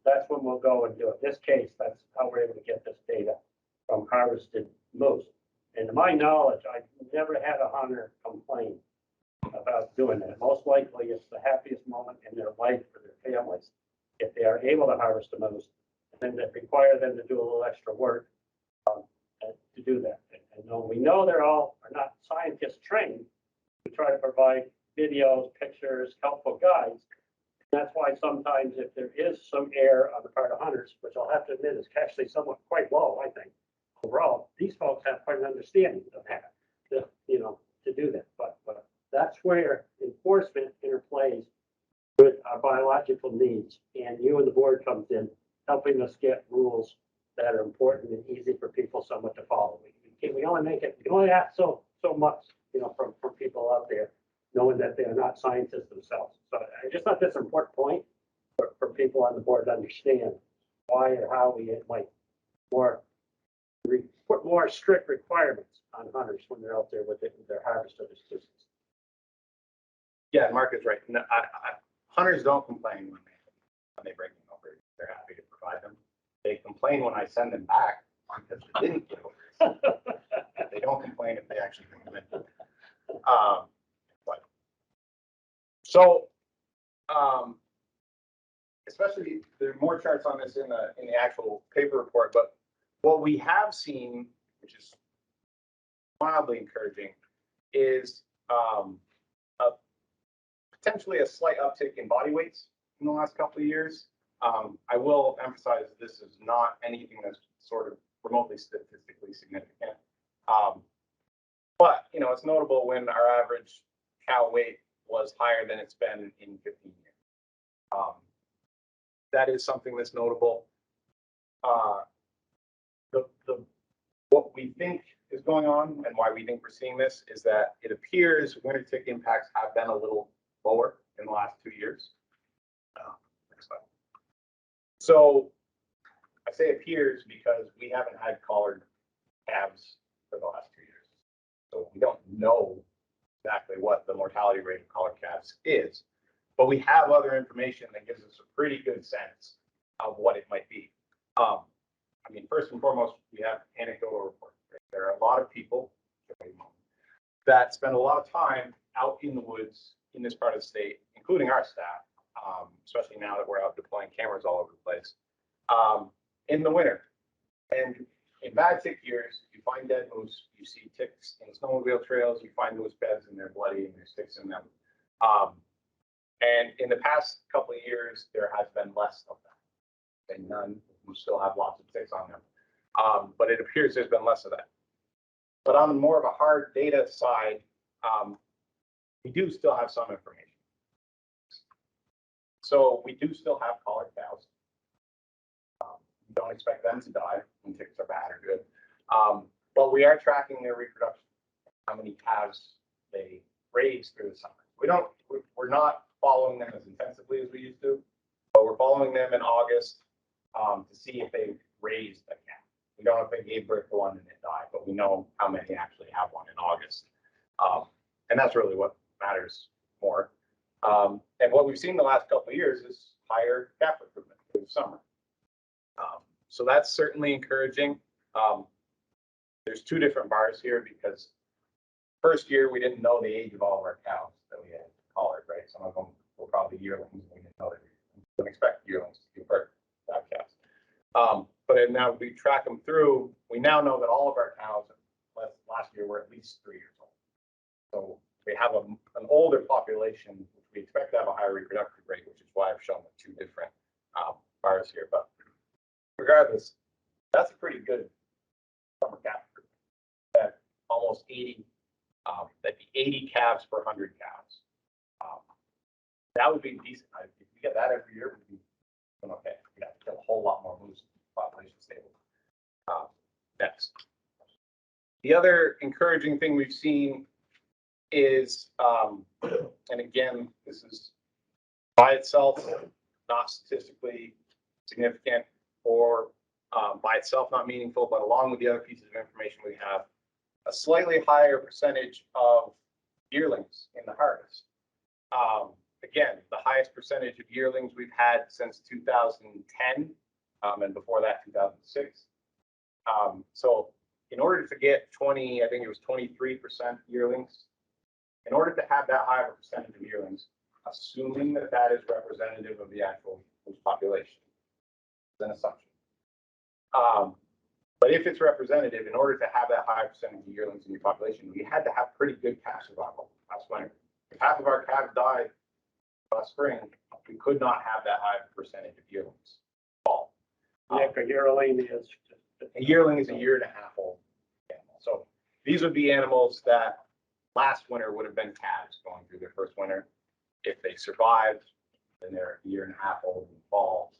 That's when we'll go and do it. In this case, that's how we're able to get this data from harvested moose. And to my knowledge, I've never had a hunter complain about doing that. Most likely, it's the happiest moment in their life for their families if they are able to harvest a moose, and then that require them to do a little extra work to do that. And we know they're not scientist trained. We try to provide videos, pictures, helpful guides. That's why sometimes if there is some error on the part of hunters, which I'll have to admit is actually somewhat quite low, I think, overall, these folks have quite an understanding of that, to do that. But that's where enforcement interplays with our biological needs, and you and the board comes in, helping us get rules that are important and easy for people somewhat to follow. We only ask so much, from people out there, knowing that they are not scientists themselves. So I just thought that's an important point for people on the board to understand why or how we might put more strict requirements on hunters when they're out there with their harvest of the species. Yeah, Mark is right. No, hunters don't complain when they bring them over. They're happy to provide them. They complain when I send them back because they didn't get over. They don't complain if they actually bring them in. Especially there are more charts on this in the actual paper report, but what we have seen, which is mildly encouraging, is potentially a slight uptick in body weights in the last couple of years. I will emphasize this is not anything that's sort of remotely statistically significant. But it's notable when our average cow weight was higher than it's been in 15 years. That is something that's notable. What we think is going on and why we think we're seeing this is that it appears winter tick impacts have been a little lower in the last 2 years. Next slide. So I say appears because we haven't had collared calves for the last 2 years. So we don't know exactly what the mortality rate of collared calves is, but we have other information that gives us a pretty good sense of what it might be. First and foremost, we have anecdotal reports. Right? There are a lot of people that spend a lot of time out in the woods in this part of the state, including our staff, especially now that we're out deploying cameras all over the place, in the winter. And in bad tick years, you find dead moose, you see ticks in snowmobile trails, you find moose beds and they're bloody and there's ticks in them. And in the past couple of years, there has been less of that. And none, we still have lots of ticks on them. But it appears there's been less of that. But on more of a hard data side, we do still have some information. So we do still have collared cows. We don't expect them to die when ticks are bad or good. But we are tracking their reproduction, how many calves they raise through the summer. We're not following them as intensively as we used to, but we're following them in August to see if they raised a calf. We don't know if they gave birth to one and it died, but we know how many actually have one in August. And that's really what matters more. And what we've seen the last couple of years is higher calf recruitment through the summer. So that's certainly encouraging. There's two different bars here because first year we didn't know the age of all of our cows that we had collared, right? Some of them were probably yearlings. We didn't know that. We don't expect yearlings to give birth to that calves. But now we track them through. We now know that all of our cows last year were at least 3 years old. So we have an older population, which we expect to have a higher reproductive rate, which is why I've shown the two different bars here. But regardless, that's a pretty good summer calf group. That almost 80, that'd be 80 calves per 100 cows. That would be decent. If we get that every year, we'd be doing okay. We'd have to kill a whole lot more moose. Population stable. Next. The other encouraging thing we've seen is, and again, this is by itself not statistically significant or by itself not meaningful, but along with the other pieces of information we have, a slightly higher percentage of yearlings in the harvest. Again, the highest percentage of yearlings we've had since 2010, and before that, 2006. So in order to get 20, I think it was 23% yearlings, in order to have that high of a percentage of yearlings, assuming that that is representative of the actual moose population, it's an assumption. But if it's representative, in order to have that high percentage of yearlings in your population, we had to have pretty good calf survival last winter. If half of our calves died last spring, we could not have that high percentage of yearlings. Nick, a yearling is. A yearling is a year and a half old animal. So these would be animals that last winter would have been calves going through their first winter. If they survived, then they're a year and a half old in the fall.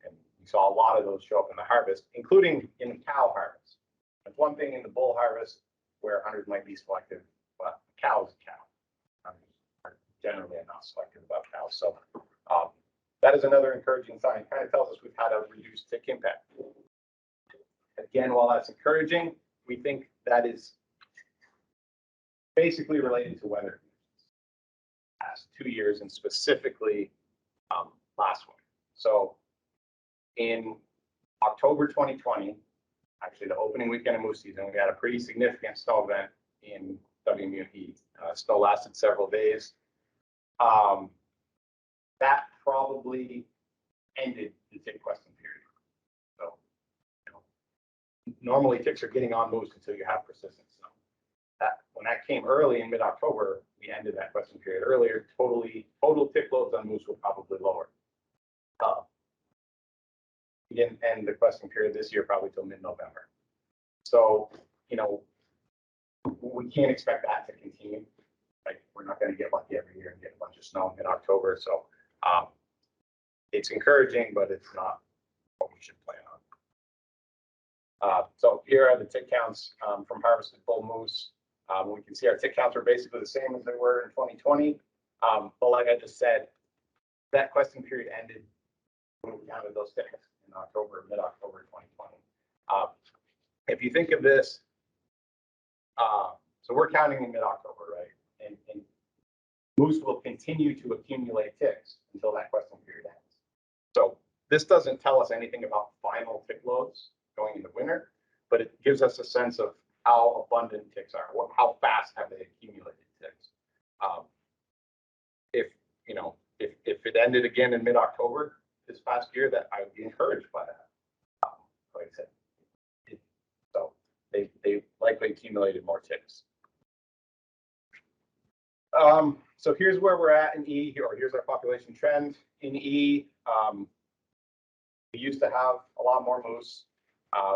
And we saw a lot of those show up in the harvest, including in the cow harvest. It's one thing in the bull harvest where hunters might be selective, but a cow is a cow. Hunters are generally not selective about cows. So that is another encouraging sign. It kind of tells us we've had a reduced tick impact. Again, while that's encouraging, we think that is basically related to weather conditions. Past 2 years and specifically last winter. So in October 2020, actually the opening weekend of moose season, we had a pretty significant snow event in WMUE. Snow lasted several days. That probably ended the tick questing period. So, normally ticks are getting on moose until you have persistent snow. When that came early in mid-October, we ended that questing period earlier. Total tick loads on moose were probably lower. We didn't end the questing period this year probably till mid-November. So, we can't expect that to continue. Like, we're not going to get lucky every year and get a bunch of snow in mid-October. So it's encouraging, but it's not what we should plan on. So here are the tick counts from harvested bull moose. We can see our tick counts are basically the same as they were in 2020. But like I just said, that questing period ended when we counted those ticks in October, mid-October 2020. If you think of this, so we're counting in mid-October, right? And moose will continue to accumulate ticks until that questing period ends. So this doesn't tell us anything about final tick loads going into winter, but it gives us a sense of how abundant ticks are, how fast have they accumulated ticks. If it ended again in mid-October this past year, that I would be encouraged by that. Like I said, so they likely accumulated more ticks. So here's where we're at in E, or here's our population trend. In E, we used to have a lot more moose.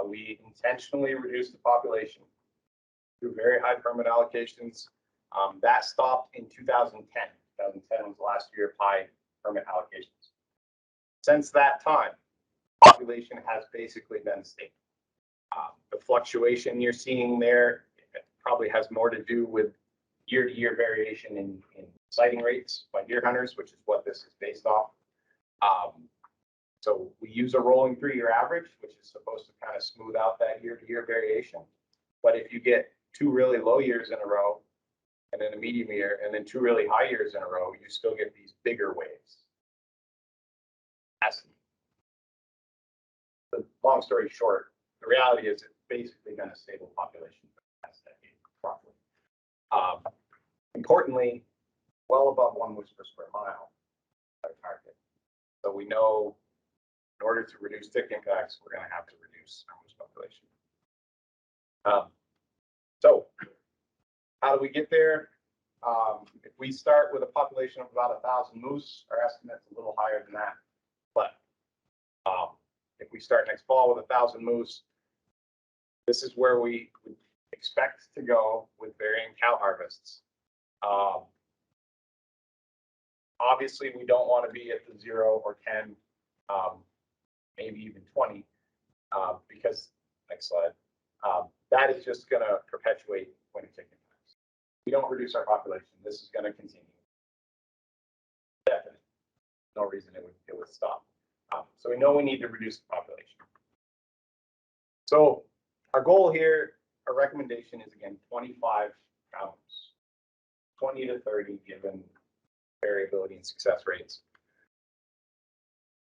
We intentionally reduced the population through very high permit allocations. That stopped in 2010. 2010 was the last year of high permit allocations. Since that time, population has basically been stable. The fluctuation you're seeing there probably has more to do with year-to-year variation in sighting rates by deer hunters, which is what this is based off. So we use a rolling 3-year average, which is supposed to kind of smooth out that year-to-year variation. But if you get 2 really low years in a row, and then a medium year, and then 2 really high years in a row, you still get these bigger waves. The long story short, the reality is it's basically been a stable population for the past decade, roughly. Importantly, well above 1 moose per square mile at a target. So we know in order to reduce tick impacts, we're going to have to reduce our moose population. So how do we get there? If we start with a population of about 1,000 moose, our estimate's a little higher than that. But if we start next fall with 1,000 moose, this is where we would expect to go with varying cow harvests. Obviously, we don't want to be at the 0 or 10, maybe even 20, because, next slide, that is just going to perpetuate winter tick impacts. We don't reduce our population. This is going to continue. Definitely. no reason it would stop. So we know we need to reduce the population. So our goal here, our recommendation is again 25 cows, 20 to 30 given variability in success rates.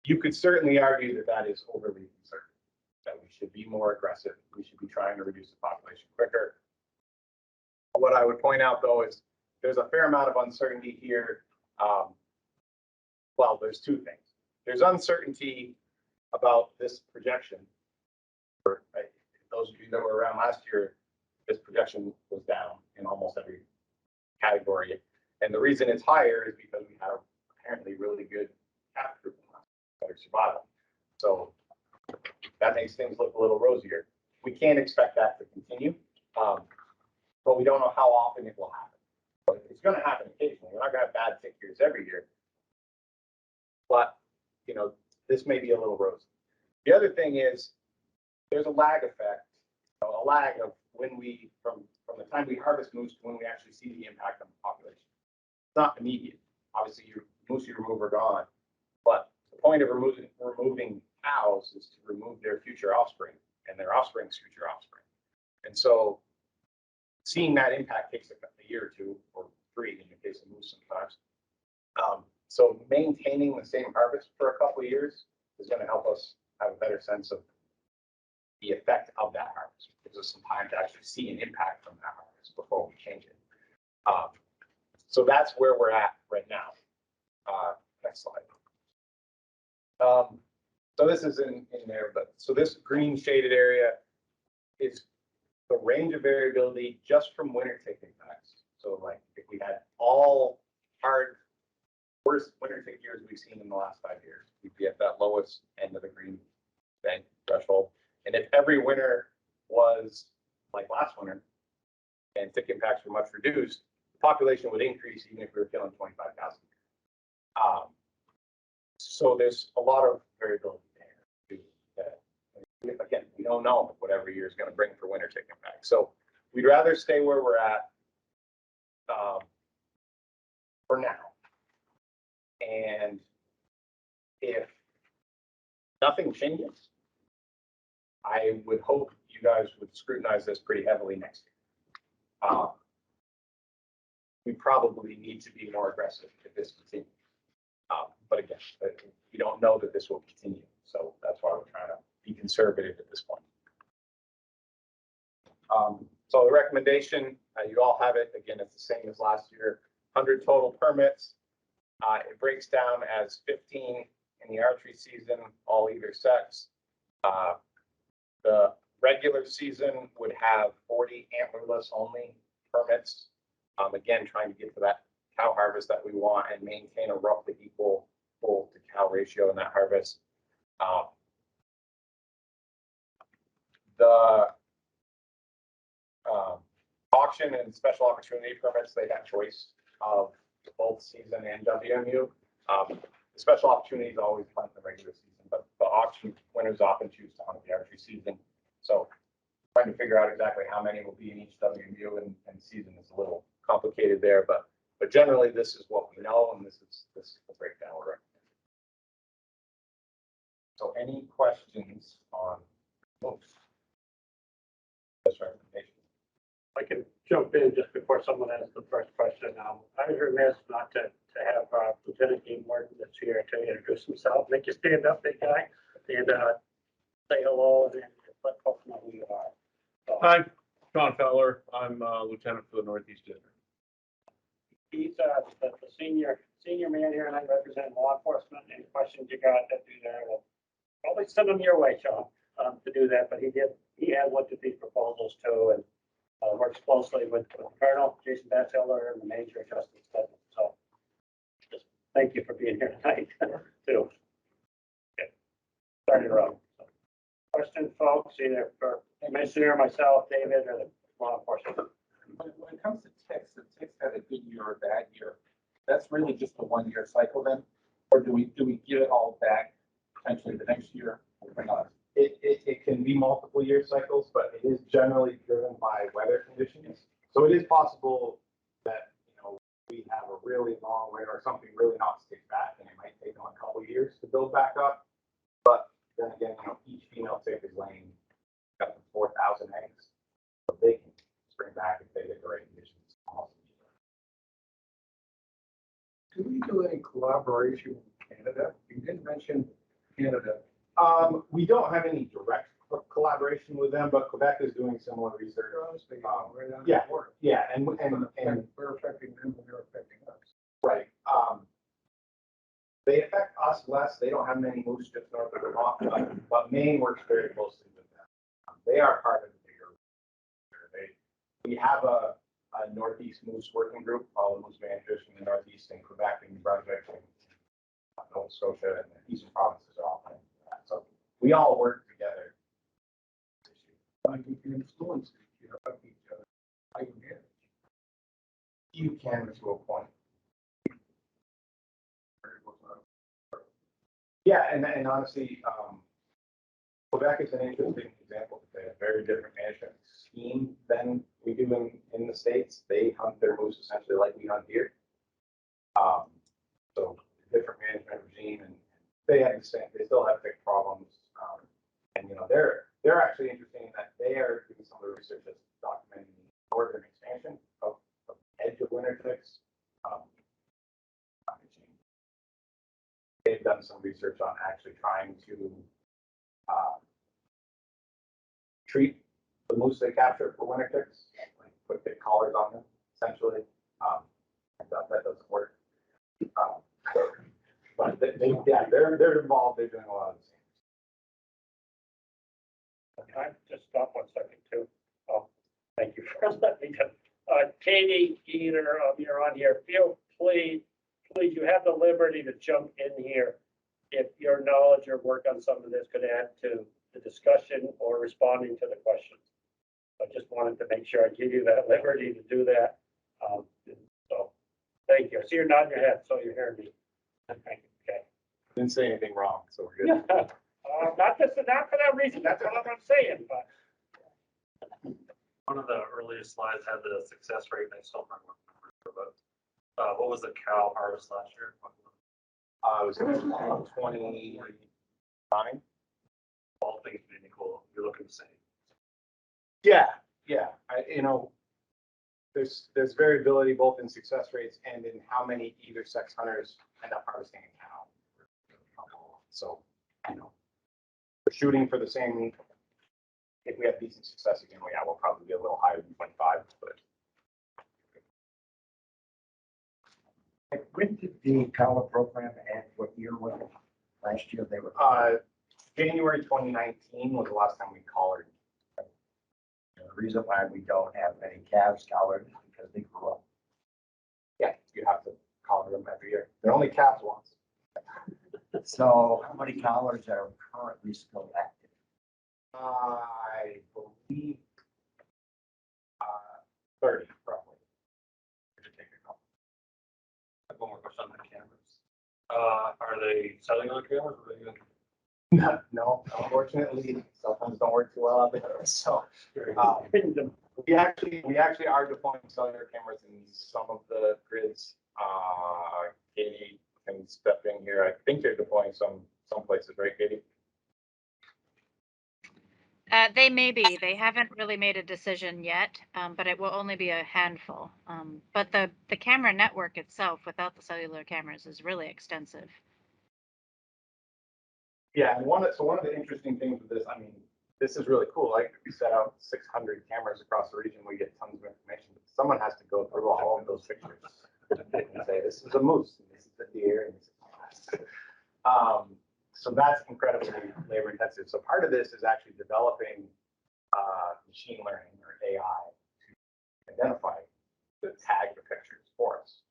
You could certainly argue that that is overly conservative, that we should be more aggressive. We should be trying to reduce the population quicker. What I would point out though is there's a fair amount of uncertainty here. Well, there's two things. There's uncertainty about this projection. For those of you that were around last year, this projection was down in almost every category. And the reason it's higher is because we have apparently really good calf group, better survival. So that makes things look a little rosier. We can't expect that to continue, but we don't know how often it will happen. But it's going to happen occasionally. We're not going to have bad tick years every year. But, you know, this may be a little rosy. The other thing is there's a lag effect, a lag of when we, from the time we harvest moose to when we actually see the impact on the population. It's not immediate. Obviously, your moose you remove are gone. But the point of removing cows is to remove their future offspring and their offspring's future offspring. And so seeing that impact takes a year or two or three in the case of moose sometimes. So maintaining the same harvest for a couple of years is going to help us have a better sense of the effect of that harvest. It gives us some time to actually see an impact from that harvest before we change it. So that's where we're at right now. Next slide. So this is in there, but so this green shaded area is the range of variability just from winter tick impacts. So like if we had all hard, worst winter tick years we've seen in the last 5 years, we'd be at that lowest end of the green bank threshold. And if every winter was like last winter and tick impacts were much reduced, the population would increase even if we were killing 25,000. So there's a lot of variability there. Again, we don't know what every year is going to bring for winter tick impact. So we'd rather stay where we're at for now. And if nothing changes, I would hope you guys would scrutinize this pretty heavily next year. We probably need to be more aggressive if this continues. But again, we don't know that this will continue. So that's why we're trying to be conservative at this point. So the recommendation, you all have it. Again, it's the same as last year. 100 total permits. It breaks down as 15 in the archery season, all either sex. The regular season would have 40 antlerless only permits. Again, trying to get to that cow harvest that we want and maintain a roughly equal bull to cow ratio in that harvest. The auction and special opportunity permits, they have choice of both season and WMU. The special opportunities always hunt the regular season, but the auction winners often choose to hunt the archery season. So trying to figure out exactly how many will be in each WMU and season is a little complicated there, but generally this is what we know, and this is the breakdown we're recommending. So any questions on most this recommendation? I can jump in just before someone asks the first question. I was remiss not to have Lieutenant Dean Martin that's here to introduce himself. Make you stand up, big guy, and say hello and let folks know who you are. So, Hi, Sean Feller. I'm lieutenant for the Northeast District. he's the senior man here, and I represent law enforcement. Any questions you got that do there, we'll probably send them your way, Sean, to do that. But he has looked at these proposals too, and works closely with Colonel Jason Batchelor and the Major Justin Stedman. So just thank you for being here tonight too. Okay. Starting around. So, questions, folks, either for Commissioner, myself, David, or the law enforcement. When it comes to ticks, the ticks had a good year or a bad year. That's really just a 1 year cycle then, or do we get it all back potentially the next year? Or not? It can be multiple year cycles, but it is generally driven by weather conditions. So it is possible that we have a really long way or something really not stick back, and it might take them a couple years to build back up. But then again, you know, each female tick is laying up to 4,000 eggs, so they can spring back if they get the right conditions. Do we do any collaboration with Canada? You didn't mention Canada. We don't have any direct collaboration with them, but Quebec is doing similar research. Yeah, yeah, and We're affecting them, and they're affecting us. right. They affect us less. They don't have many moose just north of Vermont, but Maine works very closely with them. They are part of the bigger. We have a Northeast Moose Working Group, all the moose managers from the Northeast and Quebec and New Brunswick and Nova Scotia and the eastern provinces are all part of that. So we all work together. Like you can influence it, you affect each other. I can manage. You can to a point. Yeah, and honestly, Quebec is an interesting example. They have very different management scheme than we do in the States. They hunt their moose essentially like we hunt deer. So different management regime, and they have the same. They still have big problems, and you know they're actually interesting in that they are doing some of the research that's documenting the northern expansion of the edge of winter ticks. They've done some research on actually trying to treat the moose they capture for winter ticks, like put big collars on them, essentially. That doesn't work. But they're involved. They're doing a lot of the same. Can I just stop 1 second too? Oh, thank you for letting me go. Katie, either of you are on here, feel please, you have the liberty to jump in here if your knowledge or work on some of this could add to the discussion or responding to the questions. I just wanted to make sure I give you that liberty to do that. So thank you. I see you're nodding your head, so you're hearing me. Thank you. Okay. Didn't say anything wrong, so we're good. Not for that reason. That's what I'm saying, but. One of the earlier slides had the success rate, and I still don't remember, but what was the cow harvest last year? It was 29. All things being equal, you're looking the same. Yeah. You know, there's variability both in success rates and in how many either sex hunters end up harvesting a cow. So, you know, we're shooting for the same. If we have decent success again, we'll probably be a little higher than 25, but. When did the collar program end? What year was it? Last year they were. January 2019 was the last time we collared. The reason why we don't have many calves collared is because they grew up. Yeah, you have to collar them every year. They're only calves once. So how many collars are currently still active? I believe 30 roughly. One more question on the cameras. Are they selling on cameras? Or are they No, unfortunately, cell phones don't work too well out there. So we actually are deploying cellular cameras in some of the grids. Katie can step in here. I think they're deploying some places, right, Katie? They may be. They haven't really made a decision yet, but it will only be a handful. But the camera network itself, without the cellular cameras, is really extensive. Yeah, and one of the interesting things with this, I mean, this is really cool. Like we set out 600 cameras across the region, we get tons of information. But someone has to go through all of those pictures and say this is a moose, and this is a deer, and this is so that's incredibly labor intensive. So part of this is actually developing machine learning or AI to identify the tag the pictures for us.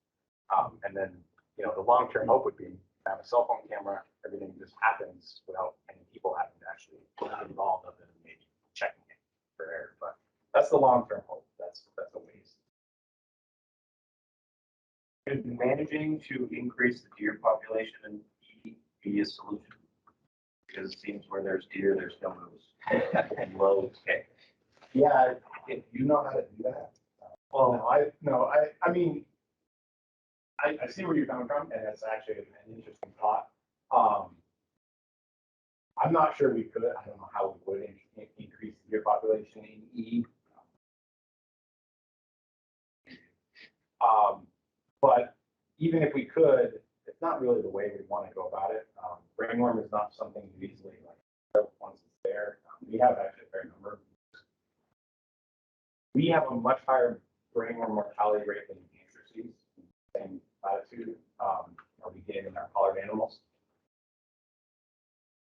And then, you know, the long-term hope would be to have a cell phone camera, everything just happens without any people having to actually get involved other than maybe checking it for error. But that's the long-term hope. That's a ways. Could managing to increase the deer population and be a solution? Because it seems where there's deer, there's no moose and loads. Okay. Yeah, if you know how to do that. Well, I mean, I see where you're coming from, and that's actually an interesting thought. I'm not sure we could, I don't know how we would increase the deer population in E. But even if we could, it's not really the way we want to go about it. Ringworm is not something you easily like once it's there. We have actually a fair number. We have a much higher ringworm mortality rate than New Hampshire sees, same latitude, we get in our collared animals.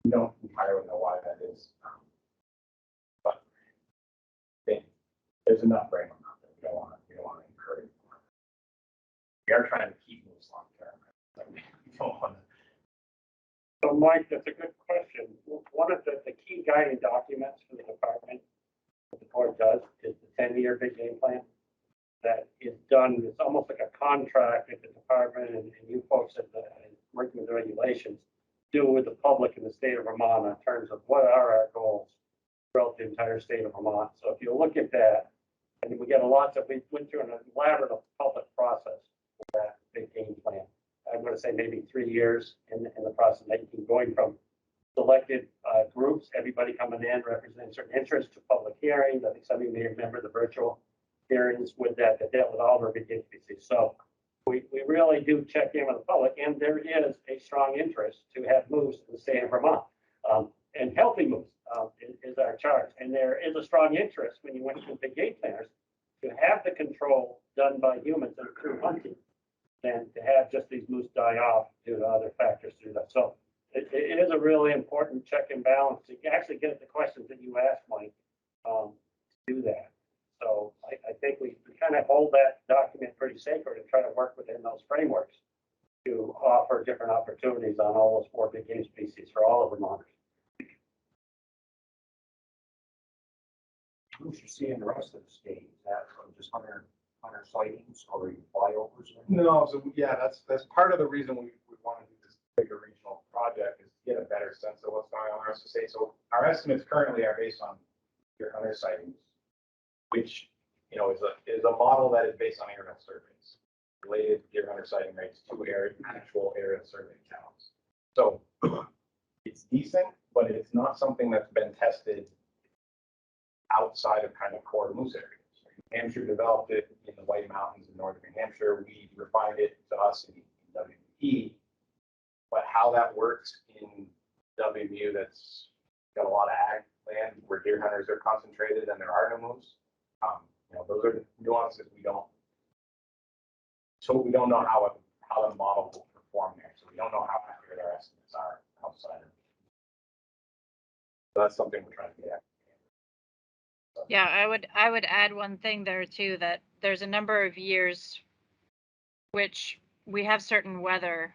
We don't entirely know why that is, but there's enough ringworm out there. We don't want to encourage more. We are trying to keep those long term. We don't want to. So Mike, that's a good question. One of the key guiding documents for the department, what the board does, is the 10-year big game plan that is done. It's almost like a contract that the department and you folks at the working with the regulations do with the public in the state of Vermont in terms of what are our goals throughout the entire state of Vermont. So if you look at that, and we get a lot that we went through an elaborate public process for that big game plan. I'm going to say maybe 3 years in the process of making, going from selected groups, everybody coming in representing certain interests, to public hearings. I think some of you may remember the virtual hearings with that dealt with all of our big game species. So we really do check in with the public, and there is a strong interest to have moose in the state of Vermont. And healthy moose is our charge. And there is a strong interest when you went to big game planners to have the control done by humans that are through hunting, than to have just these moose die off due to other factors through that. So it is a really important check and balance to actually get at the questions that you asked, Mike, to do that. So I think we kind of hold that document pretty sacred and try to work within those frameworks to offer different opportunities on all those 4 big game species for all of Vermonters. What you see in the rest of the state, is that from just hunter sightings or flyovers? No, so yeah, that's part of the reason we want to do this bigger regional project, is to get a better sense of what's going on in the rest of the state. So our estimates currently are based on deer hunter sightings, which is a model that is based on aerial surveys, related deer hunter sighting rates to actual aerial survey counts. So it's decent, but it's not something that's been tested outside of kind of core moose areas. New Hampshire developed it in the White Mountains in northern New Hampshire. We refined it to us in WMU. But how that works in WMU, that's got a lot of ag land where deer hunters are concentrated and there are no moose. Those are nuances we don't know how the model will perform there. So we don't know how accurate our estimates are outside of it. So that's something we're trying to get at. Yeah, I would add one thing there too, that there's a number of years which we have certain weather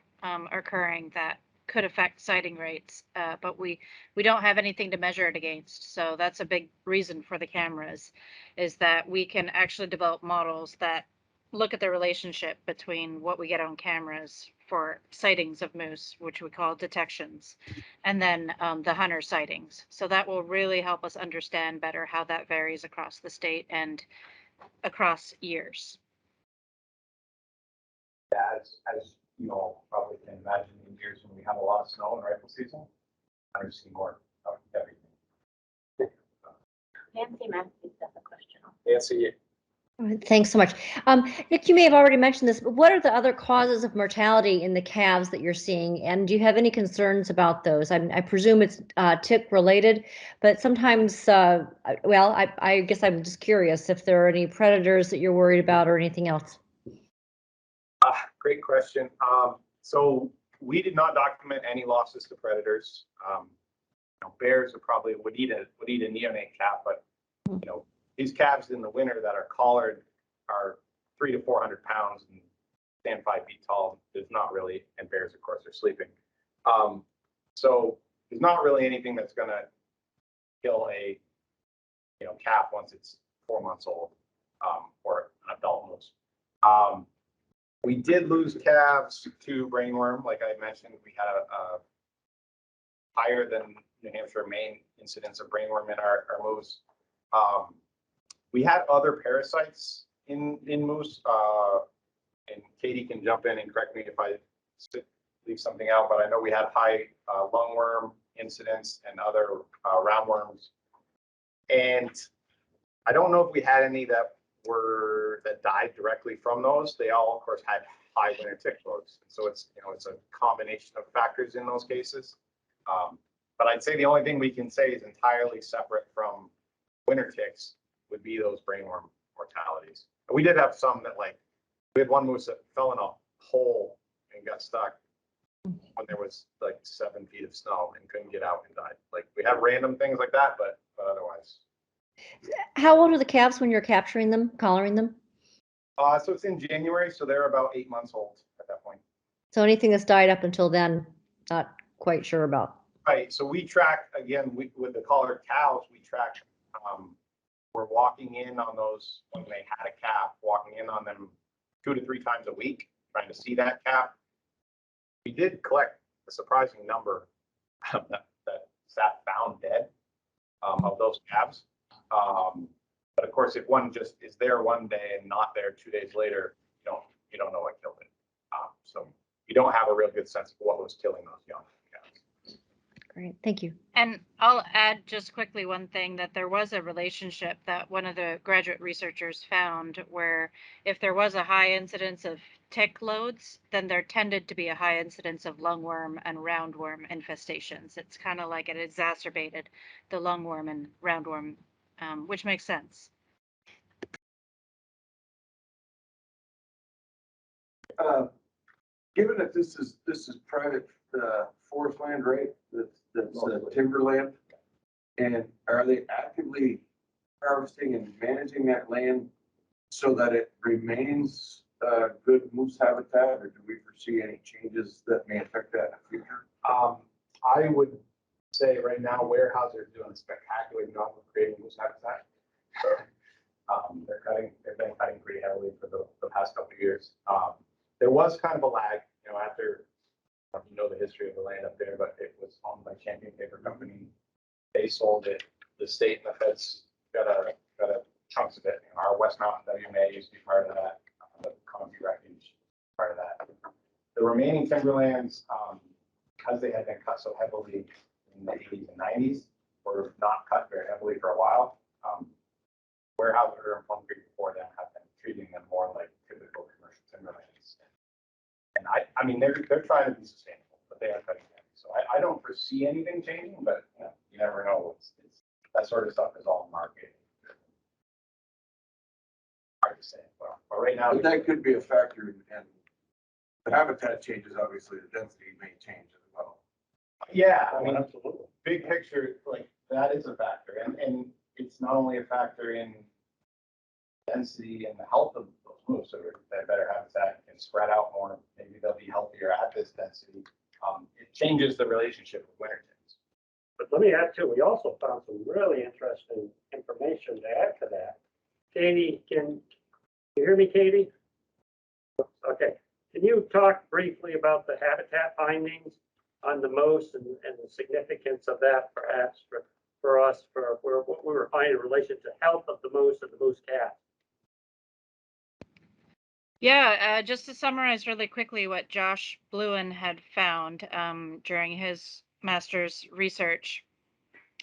occurring that could affect sighting rates, but we don't have anything to measure it against. So that's a big reason for the cameras, is that we can actually develop models that look at the relationship between what we get on cameras for sightings of moose, which we call detections, and then the hunter sightings. So that will really help us understand better how that varies across the state and across years. As you all probably can imagine, in years when we have a lot of snow in rifle season, I see more of everything. Nancy Matthews has a question. Nancy. Thanks so much. Nick, you may have already mentioned this, but what are the other causes of mortality in the calves that you're seeing? And do you have any concerns about those? I presume it's tick related, but sometimes, I guess I'm just curious if there are any predators that you're worried about or anything else. Great question. So we did not document any losses to predators. Bears would eat a neonate calf, but these calves in the winter that are collared are 300 to 400 pounds and stand 5 feet tall. There's not really, and bears, of course, are sleeping. So there's not really anything that's going to kill a calf once it's 4 months old, or an adult moose. We did lose calves to brainworm, like I mentioned. We had a higher than New Hampshire, Maine incidence of brainworm in our moose. We had other parasites in moose, and Katie can jump in and correct me if I leave something out, but I know we had high lungworm incidents and other roundworms. And I don't know if we had any that died directly from those. They all, of course, had high winter tick loads. So it's, it's a combination of factors in those cases. But I'd say the only thing we can say is entirely separate from winter ticks would be those brainworm mortalities. And we did have some that, like, we had one moose that fell in a hole and got stuck when there was like 7 feet of snow and couldn't get out and died. Like, we have random things like that, but otherwise. How old are the calves when you're capturing them, collaring them? So it's in January, so they're about 8 months old at that point. So anything that's died up until then, not quite sure about. Right. So we track, again, with the collared cows, we track, we're walking in on those when they had a calf, walking in on them 2 to 3 times a week, trying to see that calf. We did collect a surprising number that sat found dead of those calves. But of course, if one just is there one day and not there 2 days later, you don't know what killed it. So you don't have a real good sense of what was killing those young calves. Great, thank you. And I'll add just quickly one thing, that there was a relationship that one of the graduate researchers found where if there was a high incidence of tick loads, then there tended to be a high incidence of lungworm and roundworm infestations. It's kind of like it exacerbated the lungworm and roundworm, which makes sense. Given that this is private forest land, right? That's timberland, and are they actively harvesting and managing that land so that it remains good moose habitat, or do we foresee any changes that may affect that in the future? I would say right now, Weyerhaeuser is doing a spectacular job of creating moose habitat. They've been cutting pretty heavily for the past couple of years. There was kind of a lag, after, the history of the land up there, but it was owned by Champion Paper Company. They sold it. The state and the feds got a chunks of it. Our West Mountain WMA used to be part of that. The County Refuge part of that. The remaining timberlands, because they had been cut so heavily in the 80s and 90s, were not cut very heavily for a while. Weyerhaeuser and Plum Creek before them have been treating them more like typical commercial timberlands. And I mean, they're trying to be sustainable, but they are cutting down. So I don't foresee anything changing, but you never know. It's that sort of stuff is all market. Hard to say. But right now, But that could be a factor, and the habitat changes, obviously, the density may change as well. Yeah, I mean, Absolutely. big picture, like, that is a factor, and it's not only a factor in density and the health of those moose, so that better habitat can spread out more. Maybe they'll be healthier at this density. It changes the relationship with winter ticks. But let me add too, we also found some really interesting information to add to that. Katie, can you hear me, Katie? Okay, can you talk briefly about the habitat findings on the moose and the significance of that perhaps for us, for what we were finding in relation to health of the moose and the moose calf? Yeah, just to summarize really quickly what Josh Bluen had found during his master's research.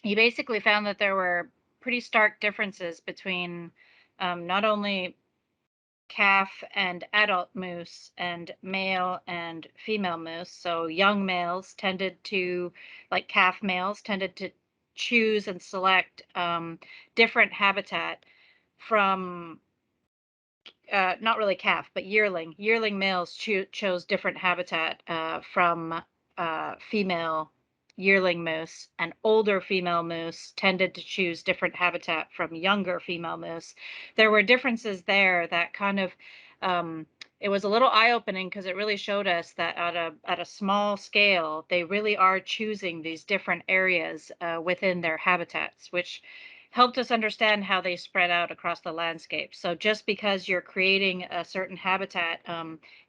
He basically found that there were pretty stark differences between not only calf and adult moose and male and female moose. So young males tended to, like calf males, tended to choose and select different habitat from not really calf, but yearling. Yearling males chose different habitat from female yearling moose, and older female moose tended to choose different habitat from younger female moose. There were differences there that kind of it was a little eye-opening because it really showed us that at a small scale, they really are choosing these different areas within their habitats, which helped us understand how they spread out across the landscape. So just because you're creating a certain habitat,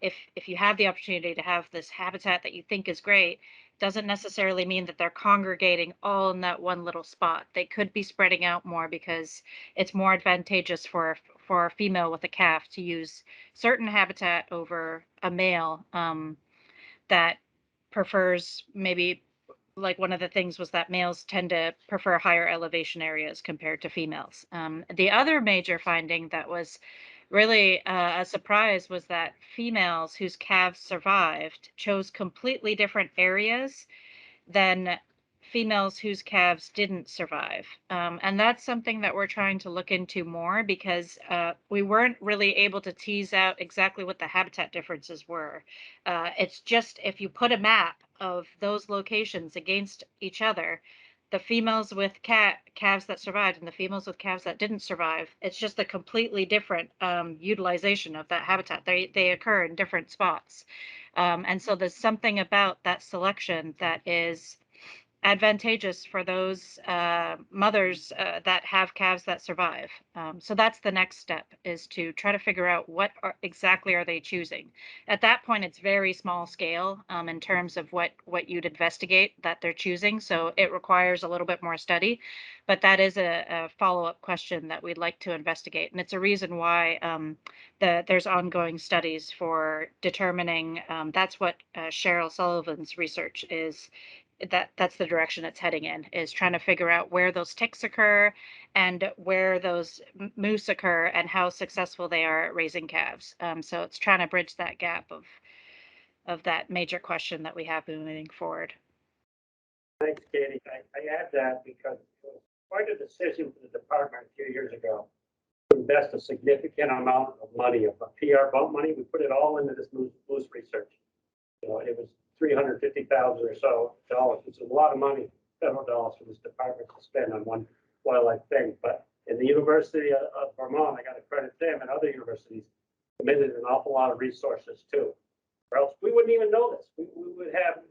if you have the opportunity to have this habitat that you think is great, doesn't necessarily mean that they're congregating all in that one little spot. They could be spreading out more because it's more advantageous for for a female with a calf to use certain habitat over a male that prefers maybe, like one of the things was that males tend to prefer higher elevation areas compared to females. The other major finding that was really a surprise was that females whose calves survived chose completely different areas than females whose calves didn't survive. And that's something that we're trying to look into more because we weren't really able to tease out exactly what the habitat differences were. It's just if you put a map of those locations against each other, the females with calves that survived and the females with calves that didn't survive, it's just a completely different utilization of that habitat. They occur in different spots. And so there's something about that selection that is advantageous for those mothers that have calves that survive. So that's the next step, is to try to figure out exactly are they choosing. At that point, it's very small scale in terms of what you'd investigate that they're choosing. So it requires a little bit more study, but that is a follow-up question that we'd like to investigate. And it's a reason why there's ongoing studies for determining, that's what Cheryl Sullivan's research is, that's the direction it's heading in, is trying to figure out where those ticks occur and where those moose occur and how successful they are at raising calves. So it's trying to bridge that gap of that major question that we have moving forward. Thanks, Katie. I add that because it was quite a decision for the department a few years ago to invest a significant amount of money, of PR bump money. We put it all into this moose research. You know, it was $350,000 or so dollars, which is a lot of money, federal dollars for this department to spend on one wildlife thing. But in the University of Vermont, I got to credit them, and other universities committed an awful lot of resources too. Or else we wouldn't even know this. We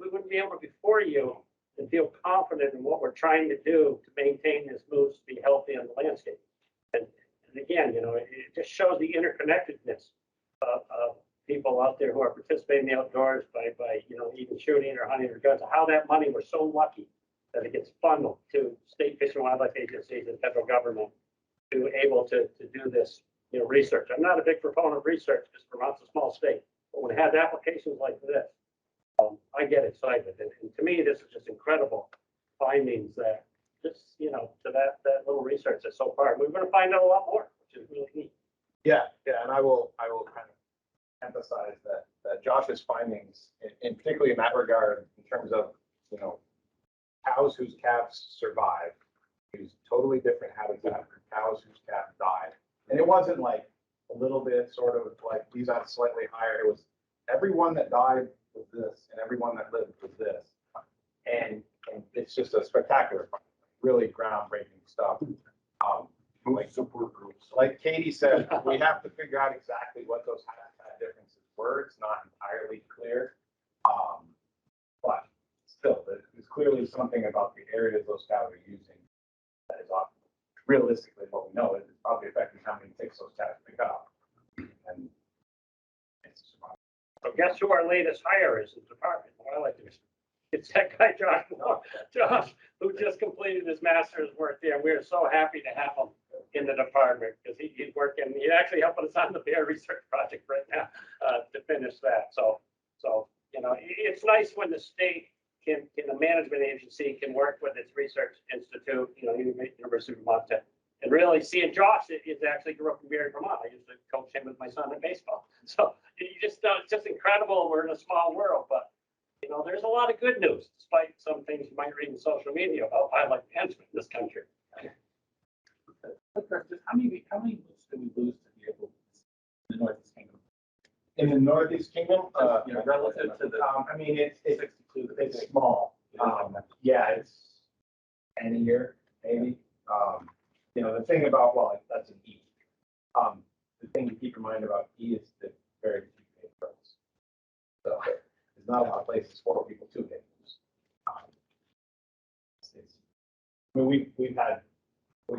wouldn't be able to be before you and feel confident in what we're trying to do to maintain this moose to be healthy on the landscape. And again, you know, it just shows the interconnectedness of people out there who are participating in the outdoors by you know, even shooting or hunting or guns, how that money, we're so lucky that it gets funneled to state fish and wildlife agencies and federal government to able to do this, you know, research. I'm not a big proponent of research because Vermont's a small state, but when it has applications like this, I get excited. And to me, this is just incredible findings that just, you know, to that little research that's so far. We're going to find out a lot more, which is really neat. Yeah, and I will kind of emphasize that Josh's findings, in particularly in that regard, in terms of, you know, cows whose calves survive, use totally different habitat from cows whose calves died. And it wasn't like a little bit sort of like these are slightly higher. It was everyone that died was this and everyone that lived was this. And it's just a spectacular, really groundbreaking stuff. Like super groups. Like Katie said, we have to figure out exactly what those habitat differences were. It's not entirely clear. But still, there's clearly something about the areas those cows are using that is often, realistically what we know is it's probably affecting how many ticks those cows pick up. And it's so guess who our latest hire is in the department? Well, I like to. It's that guy, Josh, who just completed his master's work there. We're so happy to have him in the department because he's working. He's actually helping us on the bear research project right now to finish that. So you know, it's nice when the state can the management agency can work with its research institute, you know, University of Vermont, and really seeing Josh is actually grew up in Barrie, Vermont. I used to coach him with my son in baseball. So you just it's just incredible. We're in a small world, but you know, there's a lot of good news, despite some things you might read in social media about wildlife management in this country. How many moose do we lose to the the Northeast Kingdom? in the Northeast Kingdom, You know, relative to the I mean, it's 62. it's small. Yeah, it's 10 a year, maybe. You know, the thing about, well, that's an E. The thing to keep in mind about E is that very few paid birds. So there's not a lot of places for people to get moose. I mean, we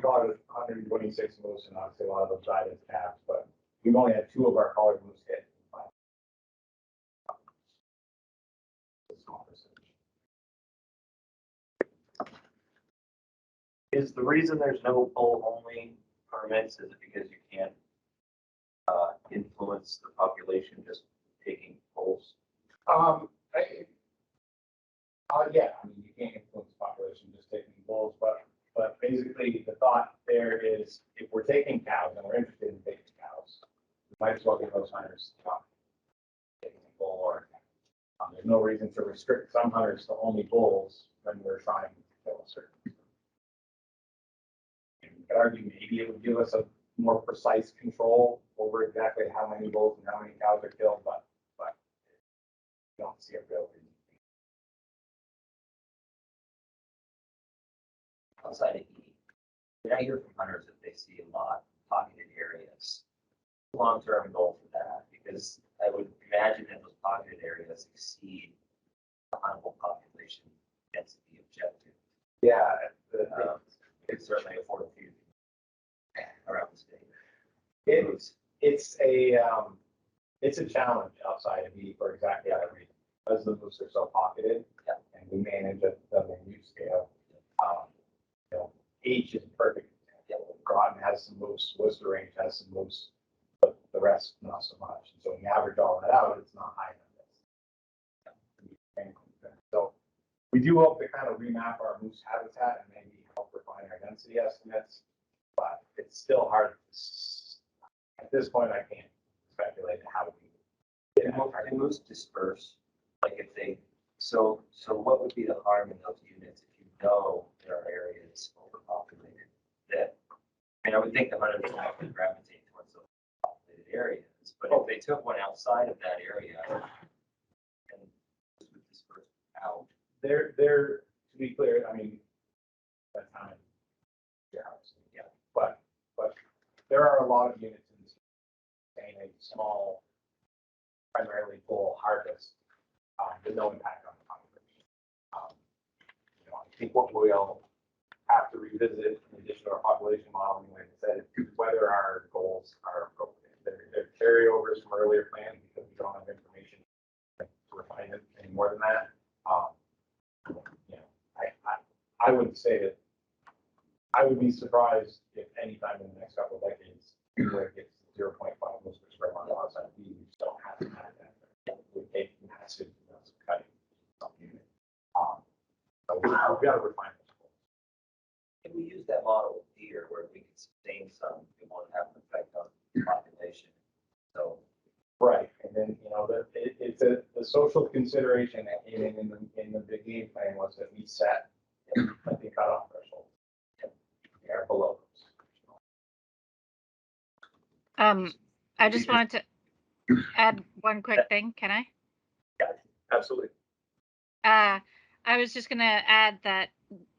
caught 126 moose, and obviously a lot of those died as calves, but we've only had 2 of our collared moose hit. Is the reason there's no poll only permits, is it because you can't influence the population just taking polls? Yeah, I mean, you can't influence the population just taking bulls, but basically the thought there is if we're taking cows and we're interested in taking cows, we might as well get those hunters taking a bull or there's no reason to restrict some hunters to only bulls when we're trying to kill a certain. And you could argue maybe it would give us a more precise control over exactly how many bulls and how many cows are killed, but you don't see a real reason. Outside of eating, I hear from hunters that they see a lot of pocketed areas. Long-term goal for that, because I would imagine that those pocketed areas exceed the huntable population density objective. Yeah, It's certainly a fortitude around the state. It's a challenge outside of E for exactly that reason, because the moose are so pocketed, and we manage at the menu scale. H is perfect. Groton has some moose, Worcester Range has some moose, but the rest not so much. And so when you average all that out, it's not high enough. So we do hope to kind of remap our moose habitat and maybe help refine our density estimates, but it's still hard. At this point, I can't speculate how we get it. Are moose disperse? Like if they, so what would be the harm in those units if you know there are areas overpopulated? That, I mean, I would think the hunters would have to gravitate towards those populated areas, but if they took one outside of that area and would disperse out. They're to be clear, I mean, that time, yeah, but there are a lot of units in a small, primarily bull harvest, with no impact on the population. I think what we'll have to revisit in addition to our population modeling, like I said, is whether our goals are appropriate. They're carryovers from earlier plans because we don't have information to refine it any more than that. I would say that I would be surprised if anytime in the next couple of decades where it gets 0.5 moose per square mile outside of we just don't have to have that. It would take massive amounts of cutting some unit. So we've got to refine those goals. Can we use that model with deer where we can sustain some, we won't have an effect on the population? So right, and then it's the social consideration that came in the big game plan was that we set the cutoff threshold. They are below those. I just wanted to add one quick thing. Can I? Yeah, absolutely. I was just going to add that,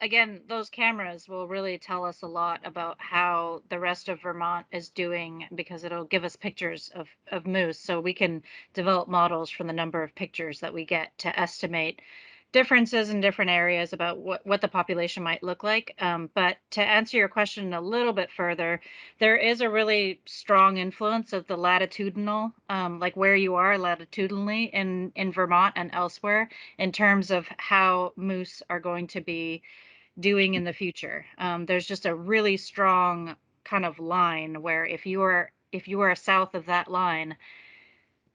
again, those cameras will really tell us a lot about how the rest of Vermont is doing because it'll give us pictures of moose. So we can develop models from the number of pictures that we get to estimate differences in different areas about what the population might look like. But to answer your question a little bit further, there is a really strong influence of the latitudinal, like where you are latitudinally in Vermont and elsewhere in terms of how moose are going to be doing in the future. There's just a really strong kind of line where if you are south of that line,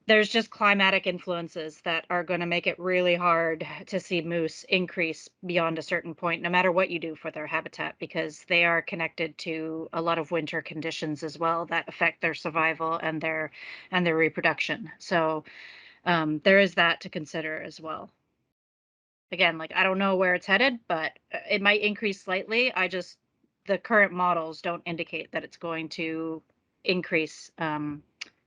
there's just climatic influences that are going to make it really hard to see moose increase beyond a certain point, no matter what you do for their habitat, because they are connected to a lot of winter conditions as well that affect their survival and their reproduction. So there is that to consider as well. Again, like, I don't know where it's headed, but it might increase slightly. The current models don't indicate that it's going to increase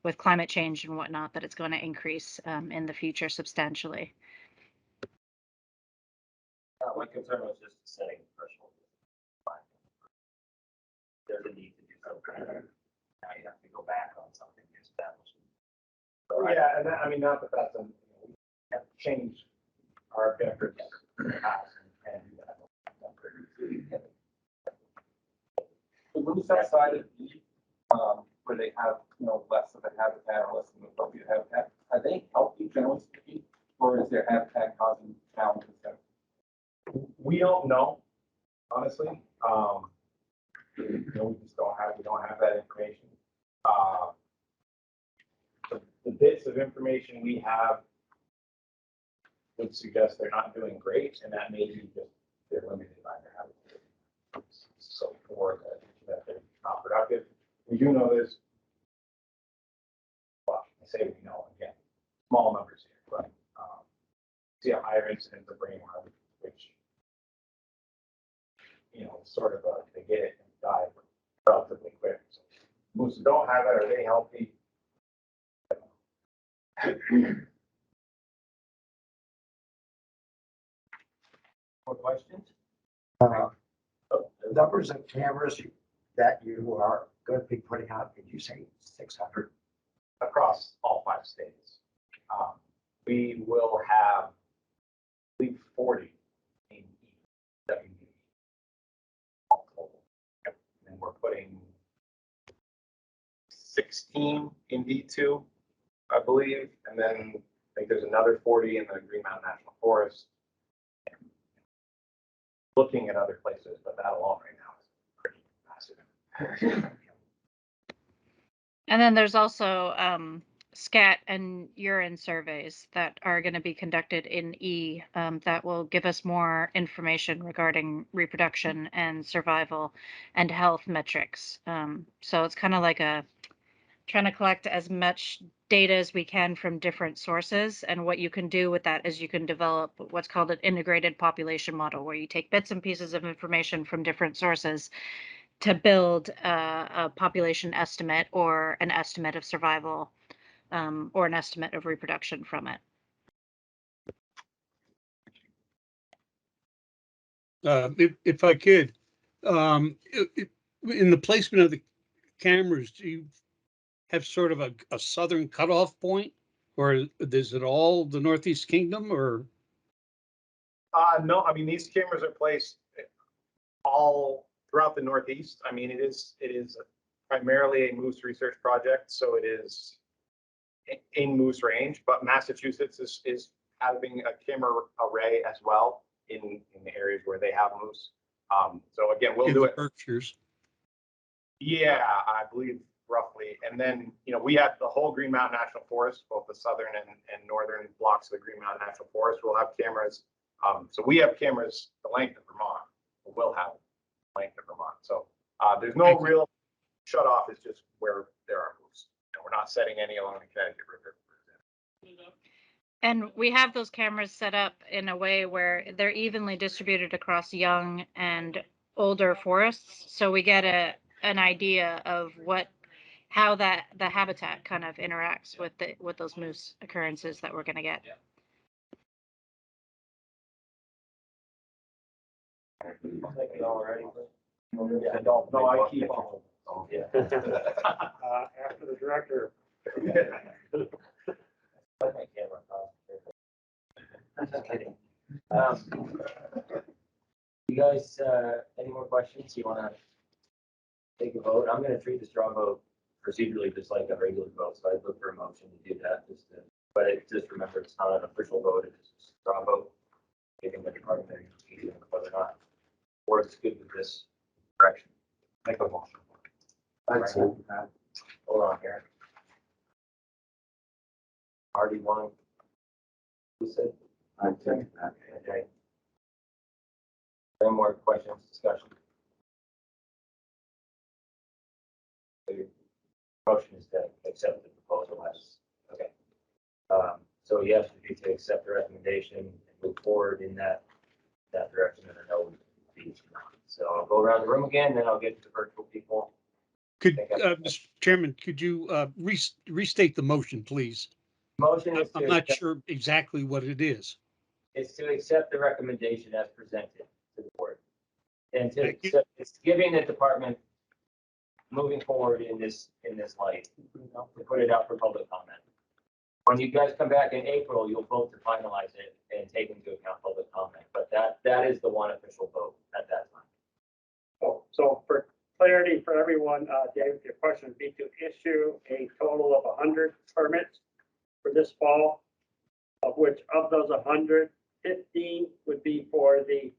with climate change and whatnot, that it's going to increase in the future substantially. my concern was just setting the threshold. There's a need to do something. Now you have to go back on something established. So yeah, and I mean, not that that's we have to change our objectives in the past and do that. The moose outside of E, where they have, less of a habitat or less of an appropriate habitat, are they healthy generally speaking, or is their habitat causing challenges? We don't know, honestly. We just don't have that information. the bits of information we have would suggest they're not doing great, and that may be just they're limited by their habitat. So for that they're not productive. We do know this. Well, I say we know again, small numbers here, but see a higher incidence of brain harm, which sort of they get it and die relatively quick. So moose who don't have it, are they healthy? More questions? The numbers of cameras that you are going to be putting out, did you say 600? Across all 5 states. We will have, I believe, 40 in WD. And we're putting 16 in D2, I believe, and then I think there's another 40 in the Green Mountain National Forest. Looking at other places, but that alone right now is pretty massive. And then there's also scat and urine surveys that are going to be conducted in E that will give us more information regarding reproduction and survival and health metrics. So it's kind of like trying to collect as much data as we can from different sources. And what you can do with that is you can develop what's called an integrated population model, where you take bits and pieces of information from different sources to build a population estimate or an estimate of survival or an estimate of reproduction from it. If I could, in the placement of the cameras, do you have sort of a southern cutoff point, or is it all the Northeast Kingdom, or? No, I mean, these cameras are placed all throughout the Northeast. I mean, it is primarily a moose research project, so it is in moose range, but Massachusetts is having a camera array as well in the areas where they have moose. So again, we'll do it. Berkshires. Yeah, I believe roughly. And then, we have the whole Green Mountain National Forest, both the southern and northern blocks of the Green Mountain National Forest will have cameras. So we have cameras the length of Vermont. We'll have the length of Vermont. So there's no real shut off. It's just where there are moose. And we're not setting any along the Connecticut River. And we have those cameras set up in a way where they're evenly distributed across young and older forests. So we get an idea of how the habitat kind of interacts with those moose occurrences that we're going to get. Yeah, no, I keep on. Yeah. After the director. Just kidding. You guys, any more questions? You want to take a vote? I'm going to treat the straw vote procedurally just like a regular vote, so I'd look for a motion to do that. But just remember, it's not an official vote; it's just a straw vote, giving the department whether or not or it's good with this direction. Make a motion. I'd say that. Hold on here. Already won. Who said? I'd say that. Okay. Any more questions, discussion? The motion is to accept the proposal as, okay. So yes, would be to accept the recommendation and move forward in that direction, and I know we be not. So I'll go around the room again, then I'll get to the virtual people. Mr. Chairman, could you restate the motion, please? Motion is I'm not sure exactly what it is. It's to accept the recommendation as presented to the board. And it's giving the department moving forward in this light, to put it out for public comment. When you guys come back in April, you'll vote to finalize it and take into account public comment. But that is the one official vote at that time. So for clarity for everyone, David, your question would be to issue a total of 100 permits for this fall, of which of those 100, 15 would be for the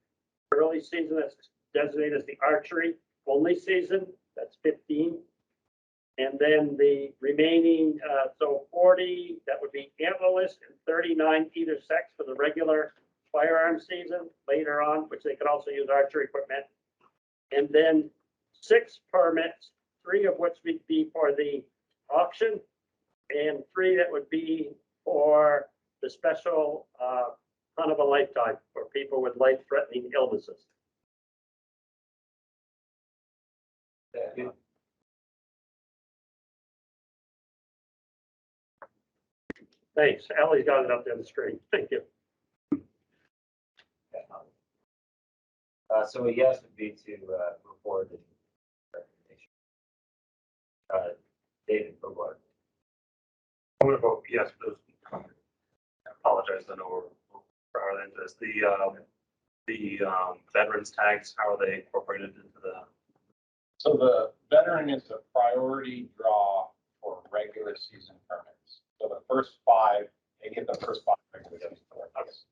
early season that's designated as the archery only season. That's 15. And then the remaining, so 40, that would be antlerless, and 39 either sex for the regular firearm season later on, which they could also use archery equipment. And then 6 permits, 3 of which would be for the auction, and 3 that would be for the special hunt of a lifetime for people with life-threatening illnesses. Thanks. Ally's got it up there on the screen. Thank you. So a yes would be to record the recommendation. David, Bogart. I'm gonna vote yes, because I apologize, I know we're far into this. The veterans tags, how are they incorporated into the? So the veteran is a priority draw for regular season permits. So the first 5, they get the first 5 regular season permits.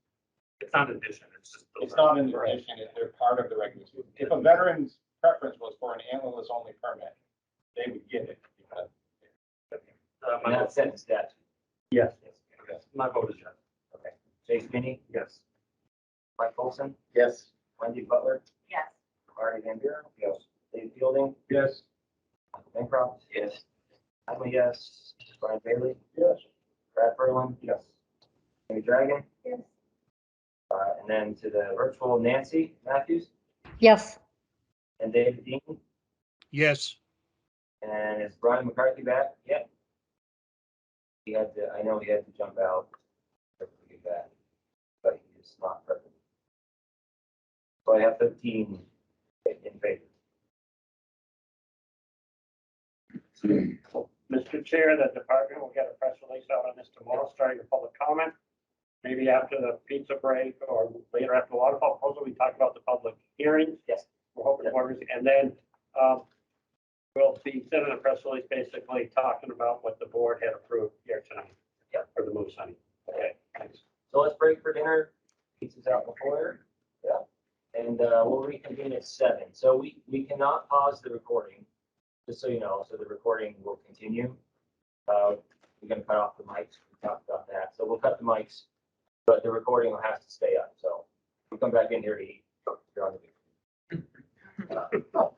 It's not an addition, it's just. It's not an addition, they're part of the regular season. If a veteran's preference was for an antlerless only permit, they would get it. Because And that's set in statute. Yes. Yes, my vote is yes. Okay. Chase Finney, Yes. Mike Colson, Yes. Wendy Butler, Yes. Marty Van Buren, yes. Dave Fielding, Yes. Michael Bancroft, Yes. I'm a yes. Brian Bailey, Yes. Brad Berlin, Yes. Amy Dragon, Yes. and then to the virtual Nancy Matthews Yes. and David Dean, Yes. and is Brian McCarthy back? Yep. He had to, I know he had to jump out to get back, but he's not present. So I have 13 in favor. Mr. Chair, the department will get a press release out on this tomorrow, starting with public comment. Maybe after the pizza break or later after the waterfall proposal, we talk about the public hearings. Yes. We're hoping for, and then we'll be sending a press release basically talking about what the board had approved here tonight. Yep. For the moose hunting. Okay, thanks. So let's break for dinner. Pizza's out in the foyer. Yeah. And we'll reconvene at 7. So we cannot pause the recording, just so you know. So the recording will continue. We're going to cut off the mics. We talked about that. So we'll cut the mics, but the recording will have to stay up. So we'll come back in here to eat. You're on the video.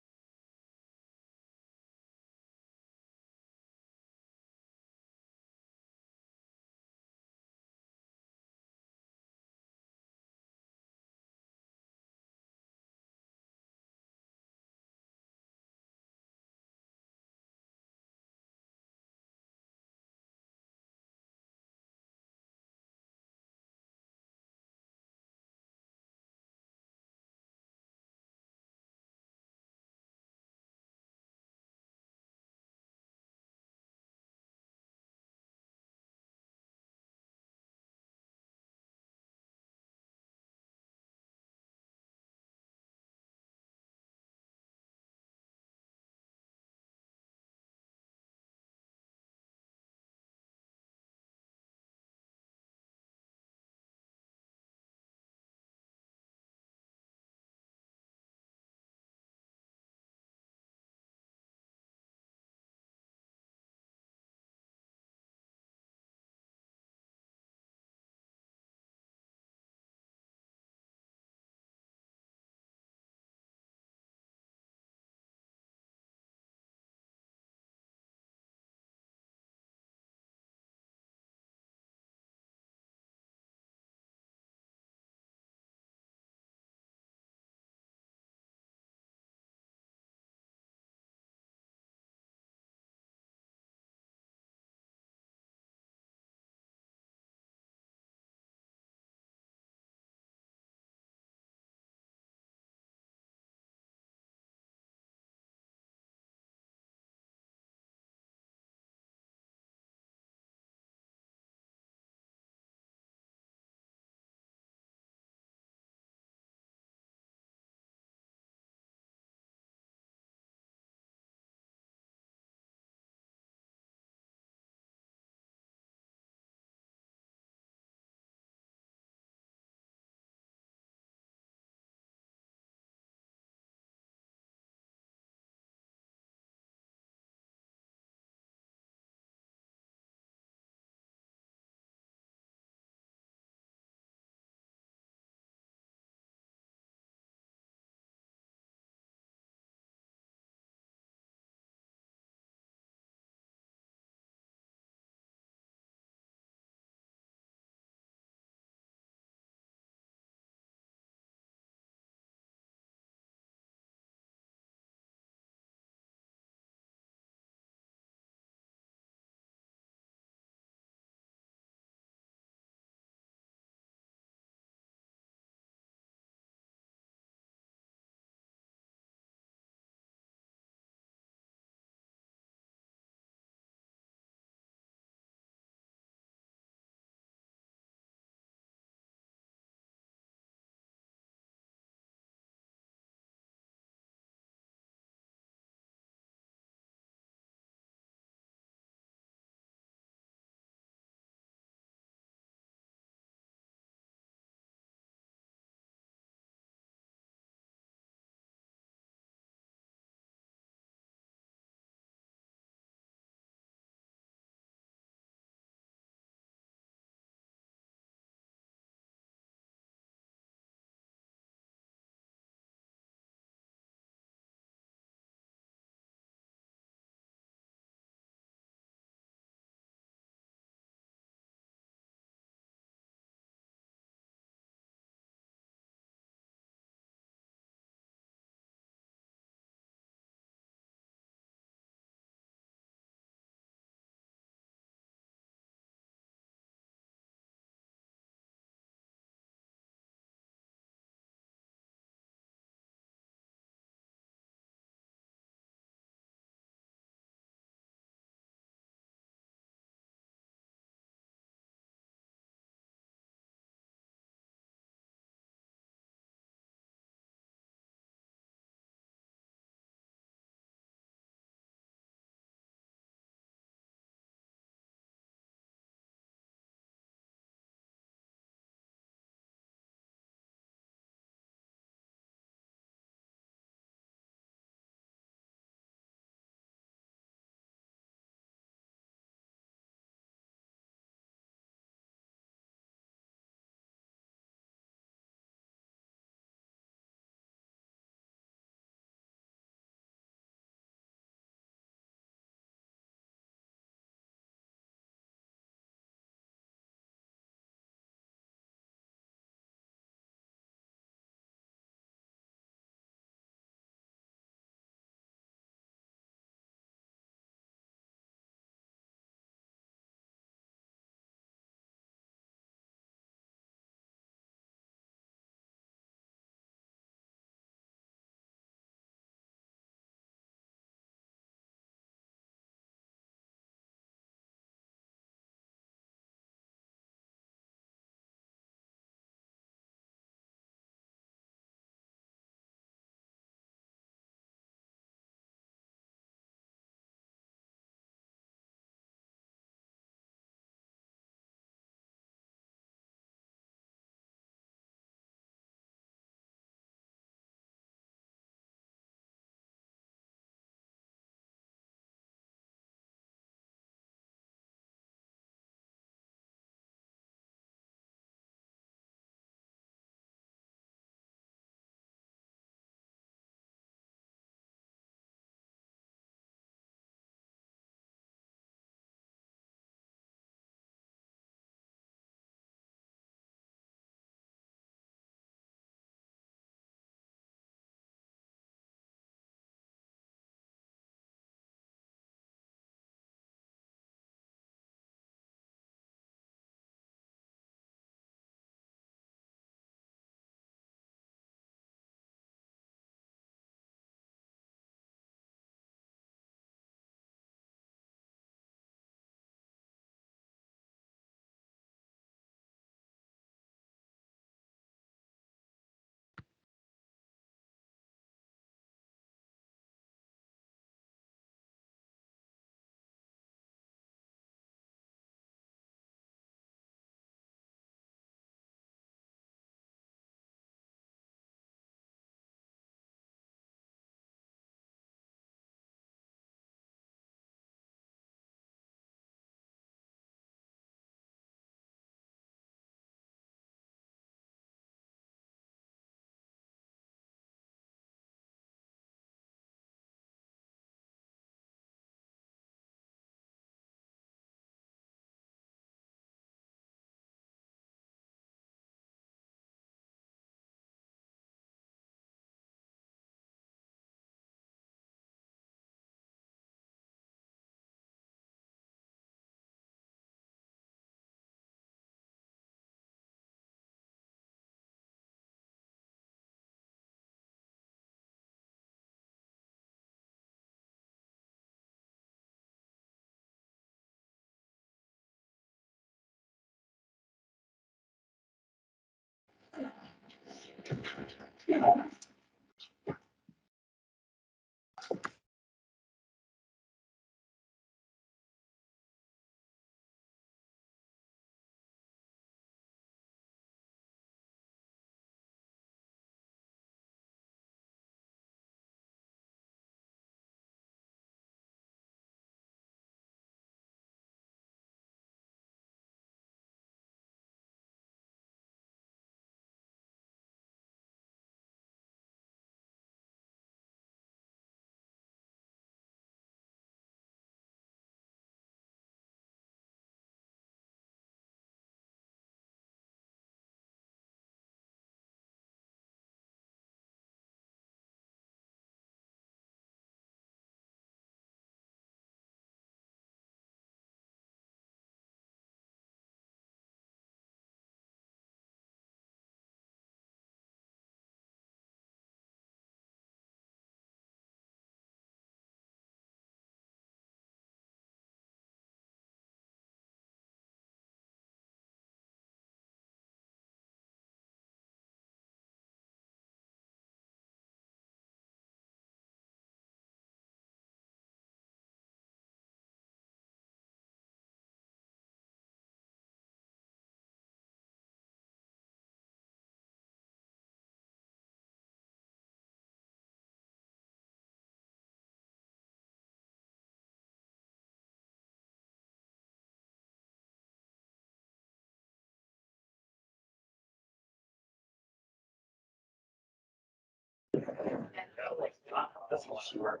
That's for sure.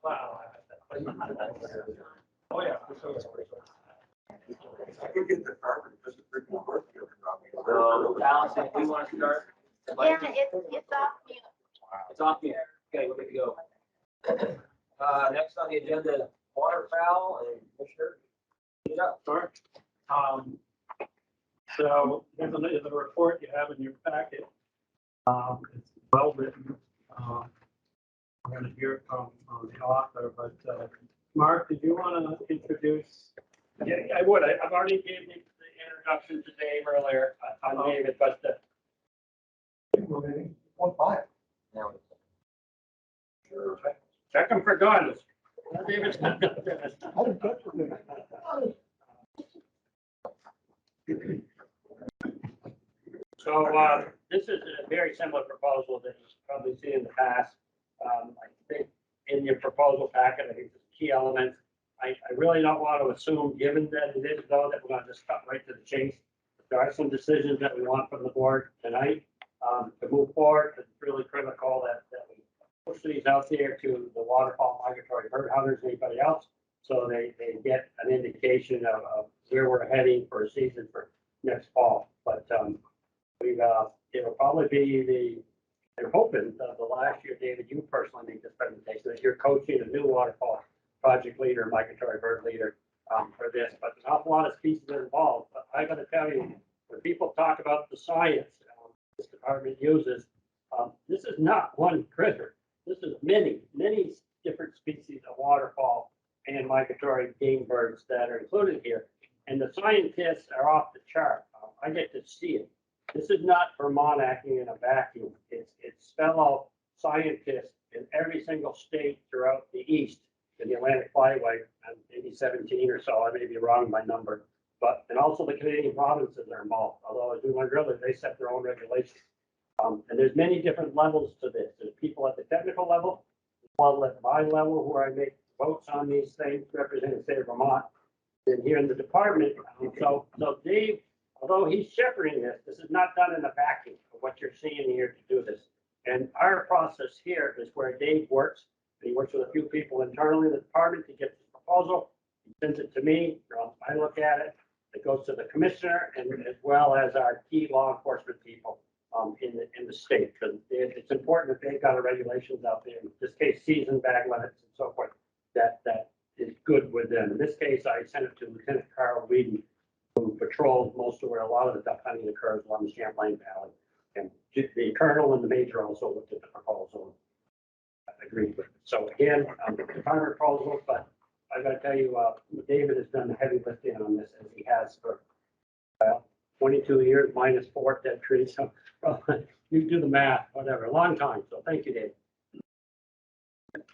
Wow. Oh, yeah. I could get the carpet, just to bring more work here. So, Allison, if we want to start. Yeah, it's off mute. It's off here. Okay, we're good to go. Next on the agenda is Waterfowl and Commissioner. Get it up. Sorry. So there's a report you have in your packet. It's well written. I'm going to hear from the author, but Mark, did you want to introduce? Yeah, I would. I've already given you the introduction to Dave earlier. I'm David, but check him for guns. David's not done this. So this is a very similar proposal that you've probably seen in the past. I think in your proposal packet, I think the key elements. I really don't want to assume, given that it is though, that we're going to just cut right to the chase. There are some decisions that we want from the board tonight to move forward. It's really critical that we push these out there to the waterfowl migratory bird hunters, anybody else, so they get an indication of where we're heading for a season for next fall. But it'll probably be they're hoping the last year, David, you personally make this presentation, that you're coaching a new waterfowl project leader, migratory bird leader for this, but there's an awful lot of species involved. But I got to tell you, when people talk about the science this department uses, this is not one critter. This is many different species of waterfowl and migratory game birds that are included here. And the scientists are off the chart. I get to see it. This is not Vermont acting in a vacuum. It's fellow scientists in every single state throughout the East, in the Atlantic Flyway, and maybe 17 or so. I may be wrong in my number, but and also the Canadian provinces are involved. Although as we learned earlier, they set their own regulations. And there's many different levels to this. There's people at the technical level, well at my level, where I make votes on these things, representing the state of Vermont, and here in the department. So Dave, although he's shepherding this is not done in a vacuum of what you're seeing here to do this. And our process here is where Dave works. He works with a few people internally in the department to get this proposal. He sends it to me. I look at it. It goes to the commissioner and as well as our key law enforcement people in the state, because it's important that they've got the regulations out there. In this case, season bag limits and so forth. That is good with them. In this case, I sent it to Lieutenant Carl Whedon, who patrols most of where a lot of the duck hunting occurs along the Champlain Valley. And the colonel and the major also looked at the proposal. Agreed with it. So again, the department proposal, but I got to tell you, David has done the heavy lifting on this as he has has for, 22 years minus 4 dead trees, so you do the math, whatever, a long time, so thank you, Dave.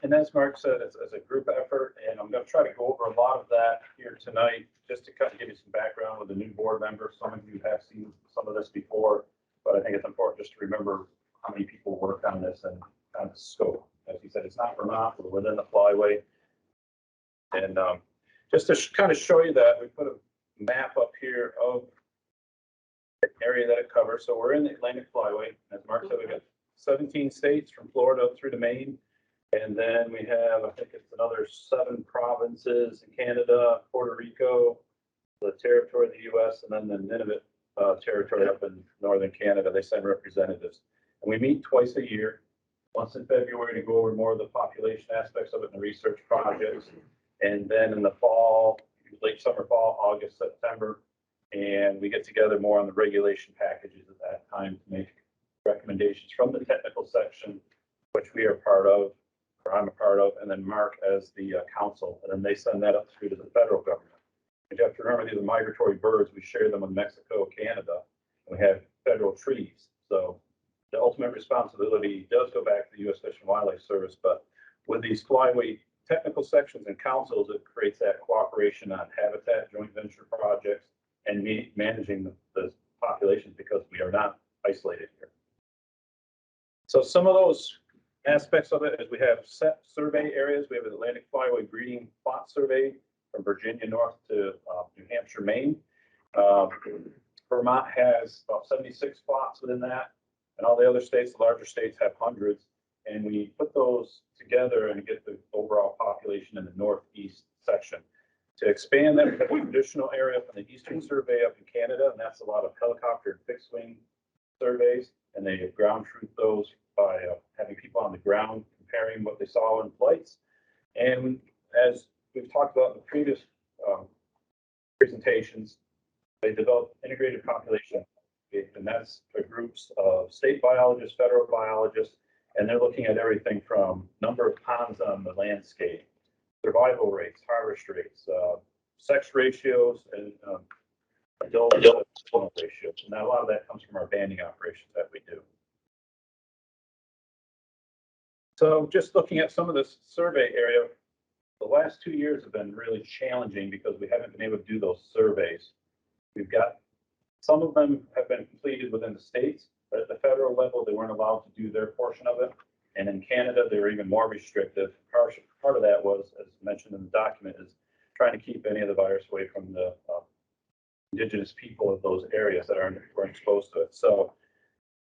And as Mark said, it's a group effort, and I'm gonna try to go over a lot of that here tonight, just to kind of give you some background with the new board members. Some of you have seen some of this before, but I think it's important just to remember how many people work on this and kind of the scope. As you said, it's not Vermont, we're within the flyway. And just to kind of show you that, we put a map up here of the area that it covers. So we're in the Atlantic Flyway. As Mark said, we've got 17 states from Florida up through to Maine. And then we have, I think it's another 7 provinces in Canada, Puerto Rico, the territory of the US, and then the Nunavut territory up in northern Canada. They send representatives. And we meet twice a year, once in February to go over more of the population aspects of it and the research projects. And then in the fall, late summer, fall, August, September, and we get together more on the regulation packages at that time to make recommendations from the technical section, which we are part of, or I'm a part of, and then Mark as the council, and then they send that up through to the federal government. And you have to remember, these are migratory birds. We share them with Mexico, Canada, and we have federal treaties. So the ultimate responsibility does go back to the U.S. Fish and Wildlife Service, but with these flyway technical sections and councils, it creates that cooperation on habitat joint venture projects and managing the populations, because we are not isolated here. So some of those aspects of it is we have set survey areas. We have an Atlantic Flyway breeding plot survey from Virginia north to New Hampshire, Maine. Vermont has about 76 plots within that, and all the other states, the larger states, have hundreds. And we put those together and get the overall population in the northeast section. To expand that, we have a traditional area from the Eastern Survey up in Canada, and that's a lot of helicopter and fixed wing surveys, and they ground truth those by having people on the ground comparing what they saw in flights. And as we've talked about in the previous presentations, they developed integrated population, and that's for groups of state biologists, federal biologists, and they're looking at everything from number of ponds on the landscape, survival rates, harvest rates, sex ratios, and adult ratios. And a lot of that comes from our banding operations that we do. So just looking at some of this survey area, the last 2 years have been really challenging because we haven't been able to do those surveys. We've got, some of them have been completed within the states, but at the federal level, they weren't allowed to do their portion of it. And in Canada, they were even more restrictive. Part of that was, as mentioned in the document, is trying to keep any of the virus away from the indigenous people of those areas that weren't exposed to it. So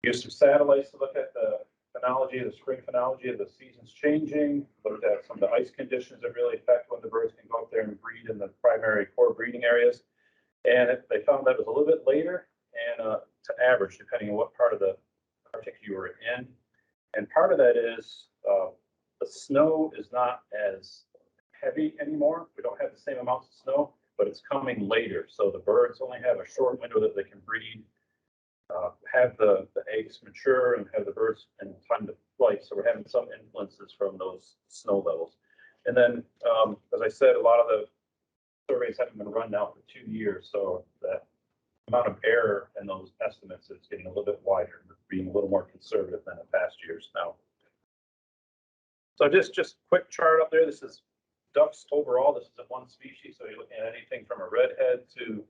used some satellites to look at the phenology, the spring phenology of the seasons changing, looked at some of the ice conditions that really affect when the birds can go up there and breed in the primary core breeding areas. And they found that was a little bit later and to average, depending on what part of the Arctic you were in. And part of that is the snow is not as heavy anymore. We don't have the same amounts of snow, but it's coming later. So the birds only have a short window that they can breed, have the eggs mature, and have the birds in time to flight. So we're having some influences from those snow levels. And then, as I said, a lot of the surveys haven't been run now for 2 years. So that amount of error in those estimates is getting a little bit wider, being a little more conservative than in past years now. So just quick chart up there. This is ducks overall. This is one species. So you're looking at anything from a redhead to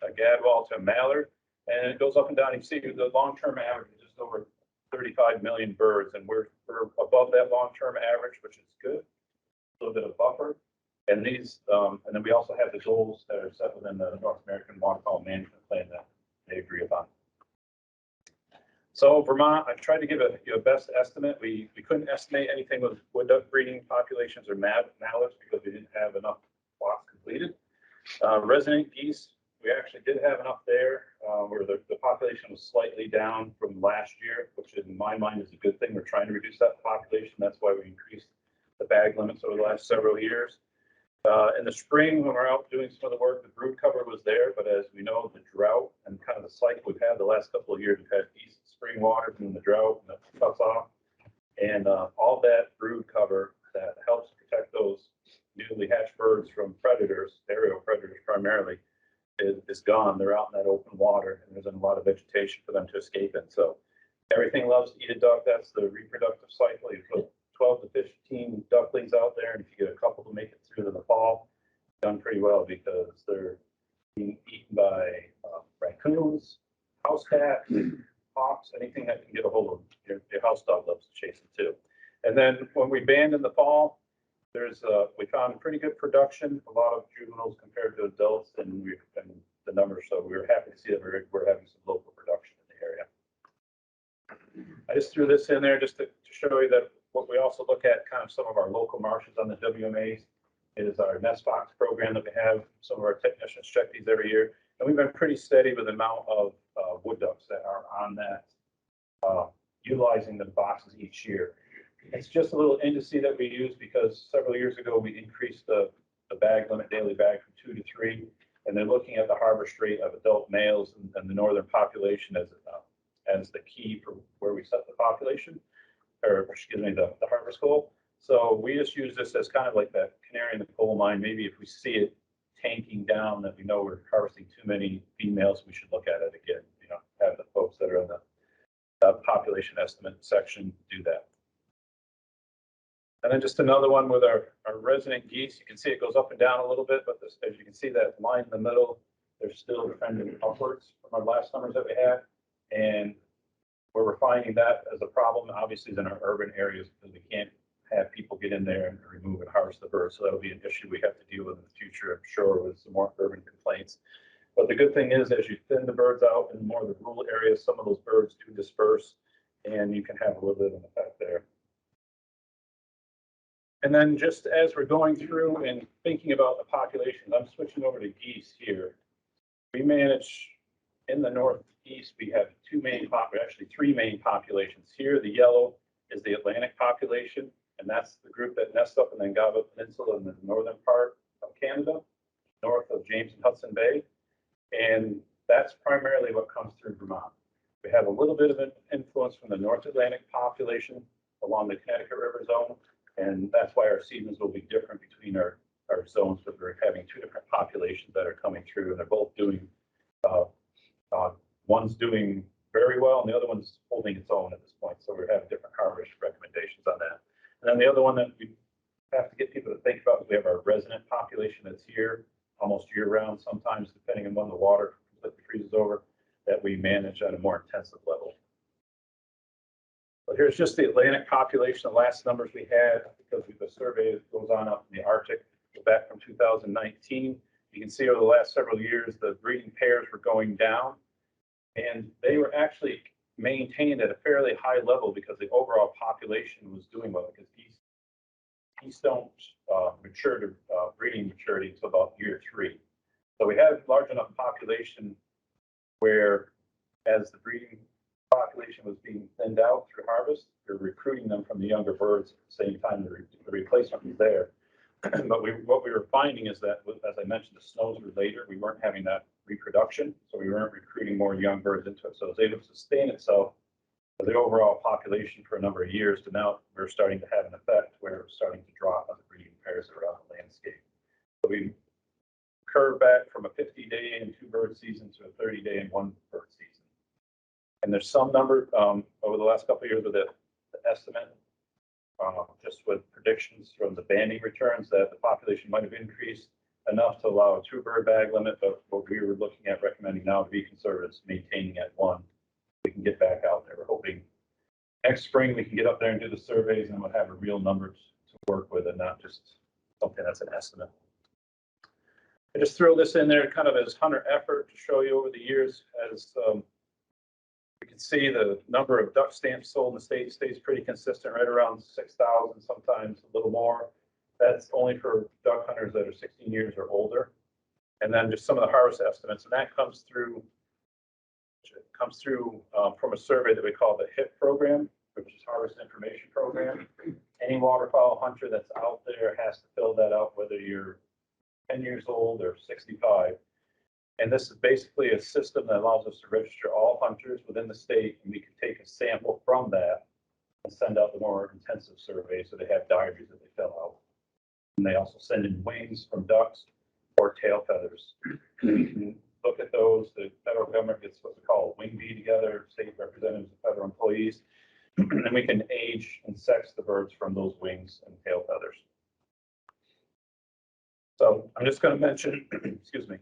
a gadwall to a mallard. And it goes up and down. You see the long-term average is just over 35 million birds. And we're above that long-term average, which is good. A little bit of buffer. And these, and then we also have the goals that are set within the North American Waterfowl Management Plan that they agree upon. So Vermont, I've tried to give you a best estimate. We couldn't estimate anything with wood duck breeding populations or mallards because we didn't have enough plots completed. Resident geese, we actually did have enough there where the population was slightly down from last year, which in my mind is a good thing. We're trying to reduce that population. That's why we increased the bag limits over the last several years. In the spring, when we're out doing some of the work, the brood cover was there, but as we know, the drought and kind of the cycle we've had the last couple of years, we've had decent spring waters and the drought and the cuts off, and all that brood cover that helps protect those newly hatched birds from predators, aerial predators primarily, is gone. They're out in that open water, and there's a lot of vegetation for them to escape in. So everything loves to eat a duck. That's the reproductive cycle. You put 12 to 15 ducklings out there, and if you get a couple to make it through to the fall, done pretty well, because they're being eaten by raccoons, house cats, hawks, anything that can get a hold of them. Your house dog loves to chase them too. And then when we band in the fall, we found pretty good production, a lot of juveniles compared to adults, and the numbers. So we were happy to see that we're having some local production in the area. I just threw this in there just to show you that what we also look at, kind of some of our local marshes on the WMAs, is our nest box program that we have. Some of our technicians check these every year, and we've been pretty steady with the amount of wood ducks that are on that, utilizing the boxes each year. It's just a little indice that we use because several years ago we increased the bag limit, daily bag, from 2 to 3, and they're looking at the harvest rate of adult males and the northern population as the key for where we set the population, or excuse me, the harvest goal. So we just use this as kind of like that canary in the coal mine. Maybe if we see it tanking down, that we know we're harvesting too many females, we should look at it again. You know, have the folks that are in the population estimate section do that. And then just another one with our resident geese. You can see it goes up and down a little bit, but as you can see, that line in the middle, they're still trending upwards from our last numbers that we had. And where we're finding that as a problem, obviously, is in our urban areas, because we can't have people get in there and remove and harvest the birds. So that'll be an issue we have to deal with in the future, I'm sure, with some more urban complaints. But the good thing is, as you thin the birds out in more of the rural areas, some of those birds do disperse, and you can have a little bit of an effect there. And then just as we're going through and thinking about the populations, I'm switching over to geese here. We manage in the northeast, we have actually three main populations. Here, the yellow is the Atlantic population, and that's the group that nests up in the Ngaba Peninsula in the northern part of Canada, north of James and Hudson Bay. And that's primarily what comes through Vermont. We have a little bit of an influence from the North Atlantic population along the Connecticut River zone. And that's why our seasons will be different between our zones, because we're having two different populations that are coming through, and they're both doing, one's doing very well and the other one's holding its own at this point. So we're having different harvest recommendations on that. And then the other one that we have to get people to think about is we have our resident population that's here almost year round, sometimes depending on when the water completely freezes over, that we manage at a more intensive level. But here's just the Atlantic population, the last numbers we had, because the survey goes on up in the Arctic, back from 2019. You can see over the last several years, the breeding pairs were going down, and they were actually maintained at a fairly high level because the overall population was doing well, because geese don't mature to breeding maturity until about year 3. So we had large enough population where, as the breeding population was being thinned out through harvest, we're recruiting them from the younger birds at the same time. The replacement was there. But what we were finding is that, as I mentioned, the snows were later. We weren't having that reproduction, so we weren't recruiting more young birds into it. So it was able to sustain itself for the overall population for a number of years. To now we're starting to have an effect where it was starting to drop on the breeding pairs around the landscape. So we curved back from a 50-day and 2-bird season to a 30-day and 1-bird season. And there's some number over the last couple of years with the estimate, just with predictions from the banding returns, that the population might have increased enough to allow a 2-bird bag limit. But what we were looking at recommending now to be conservative is maintaining at 1. We can get back out there. We're hoping next spring we can get up there and do the surveys, and we'll have a real number to work with, and not just something that's an estimate. I just throw this in there kind of as hunter effort to show you over the years. As you can see, the number of duck stamps sold in the state stays pretty consistent, right around 6,000, sometimes a little more. That's only for duck hunters that are 16 years or older. And then just some of the harvest estimates, and that comes through from a survey that we call the HIP program, which is Harvest Information Program. Any waterfowl hunter that's out there has to fill that out, whether you're 10 years old or 65. And this is basically a system that allows us to register all hunters within the state, and we can take a sample from that and send out the more intensive survey, so they have diaries that they fill out. And they also send in wings from ducks or tail feathers. We can goes, the federal government gets what we call a wing bee together, state representatives of federal employees, and we can age and sex the birds from those wings and tail feathers. So I'm just going to mention, excuse me,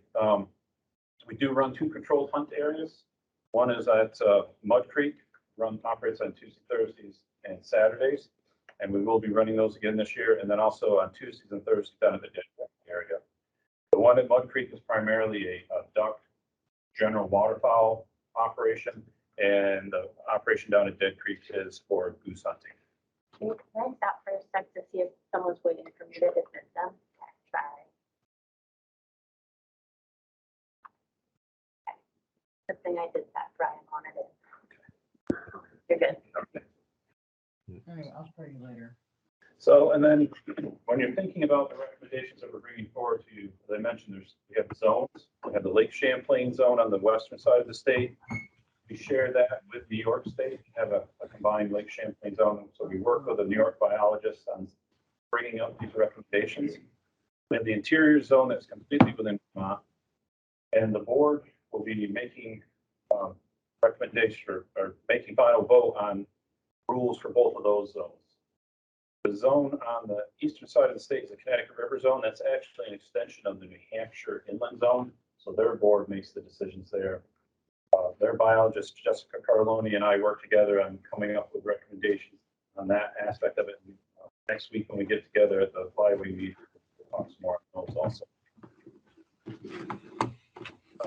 we do run 2 controlled hunt areas. One is at Mud Creek, operates on Tuesdays, Thursdays, and Saturdays, and we will be running those again this year. And then also on Tuesdays and Thursdays down at the Dead Creek area. The one at Mud Creek is primarily a duck general waterfowl operation, and the operation down at Dead Creek is for goose hunting. Can I stop for a sec to see if someone's waiting for me to dismiss them? Try. Good thing I did that, Brian wanted it. You're good. Okay. All right, I'll spray you later. So, and then when you're thinking about the recommendations that we're bringing forward to you, as I mentioned, we have zones. We have the Lake Champlain zone on the western side of the state. We share that with New York State, have a combined Lake Champlain zone. So we work with a New York biologist on bringing up these recommendations. We have the interior zone that's completely within Vermont, and the board will be making recommendation or making final vote on rules for both of those zones. The zone on the eastern side of the state is the Connecticut River zone. That's actually an extension of the New Hampshire inland zone. So their board makes the decisions there. Their biologist, Jessica Carloni, and I work together on coming up with recommendations on that aspect of it. Next week when we get together at the flyway meeting, we'll talk some more on those also.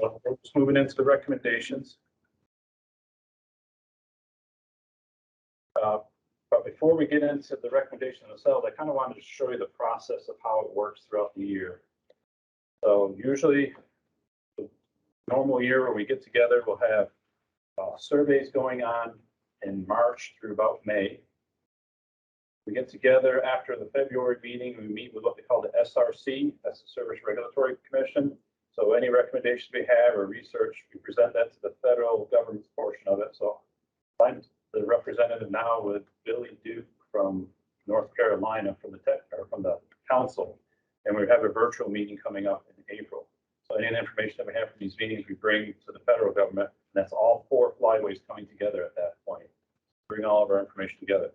We're just moving into the recommendations. But before we get into the recommendation themselves, I kind of wanted to show you the process of how it works throughout the year. So usually, the normal year where we get together, we'll have surveys going on in March through about May. We get together after the February meeting, we meet with what they call the SRC, that's the Service Regulatory Commission. So any recommendations we have or research, we present that to the federal government's portion of it. So I'm the representative now with Billy Duke from North Carolina from the council, and we have a virtual meeting coming up in April. So any information that we have from these meetings, we bring to the federal government, and that's all 4 flyways coming together at that point. Bring all of our information together.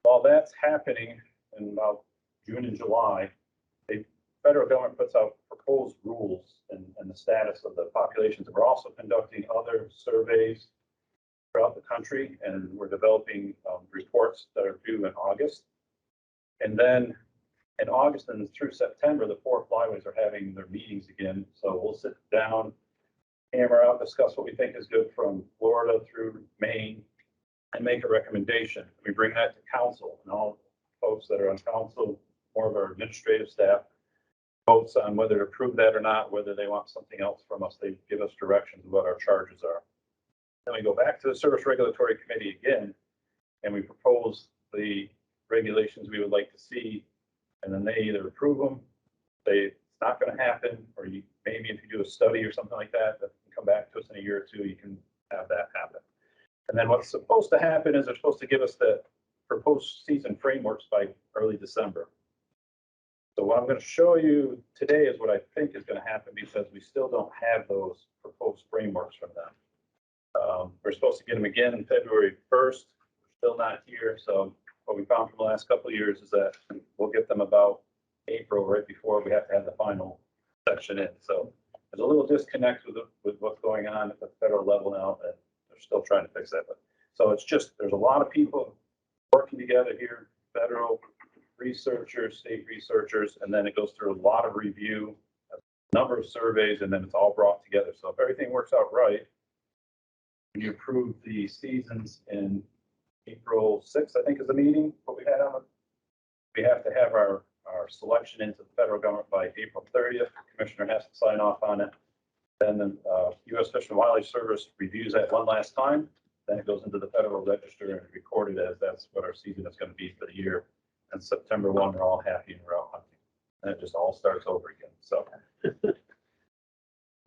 While that's happening in about June and July, the federal government puts out proposed rules and the status of the populations. And we're also conducting other surveys throughout the country, and we're developing reports that are due in August. And then in August and through September, the 4 flyways are having their meetings again. So we'll sit down, hammer out, discuss what we think is good from Florida through Maine, and make a recommendation. We bring that to council, and all folks that are on council, more of our administrative staff, votes on whether to approve that or not, whether they want something else from us. They give us directions of what our charges are. Then we go back to the Service Regulatory Committee again, and we propose the regulations we would like to see, and then they either approve them, say it's not going to happen, or maybe if you do a study or something like that, that can come back to us in a year or 2, you can have that happen. And then what's supposed to happen is they're supposed to give us the proposed season frameworks by early December. So what I'm going to show you today is what I think is going to happen, because we still don't have those proposed frameworks from them. We're supposed to get them again in February 1st. We're still not here. So what we found from the last couple of years is that we'll get them about April, right before we have to have the final section in. So there's a little disconnect with what's going on at the federal level now, and they're still trying to fix that. But so it's just, there's a lot of people working together here, federal researchers, state researchers, and then it goes through a lot of review, a number of surveys, and then it's all brought together. So if everything works out right, when you approve the seasons in April 6th, I think is the meeting, what we had on it. We have to have our selection into the federal government by April 30th. The commissioner has to sign off on it. Then the U.S. Fish and Wildlife Service reviews that one last time. Then it goes into the Federal Register and recorded as that's what our season is going to be for the year. And September 1, we're all happy and we're out hunting. And it just all starts over again.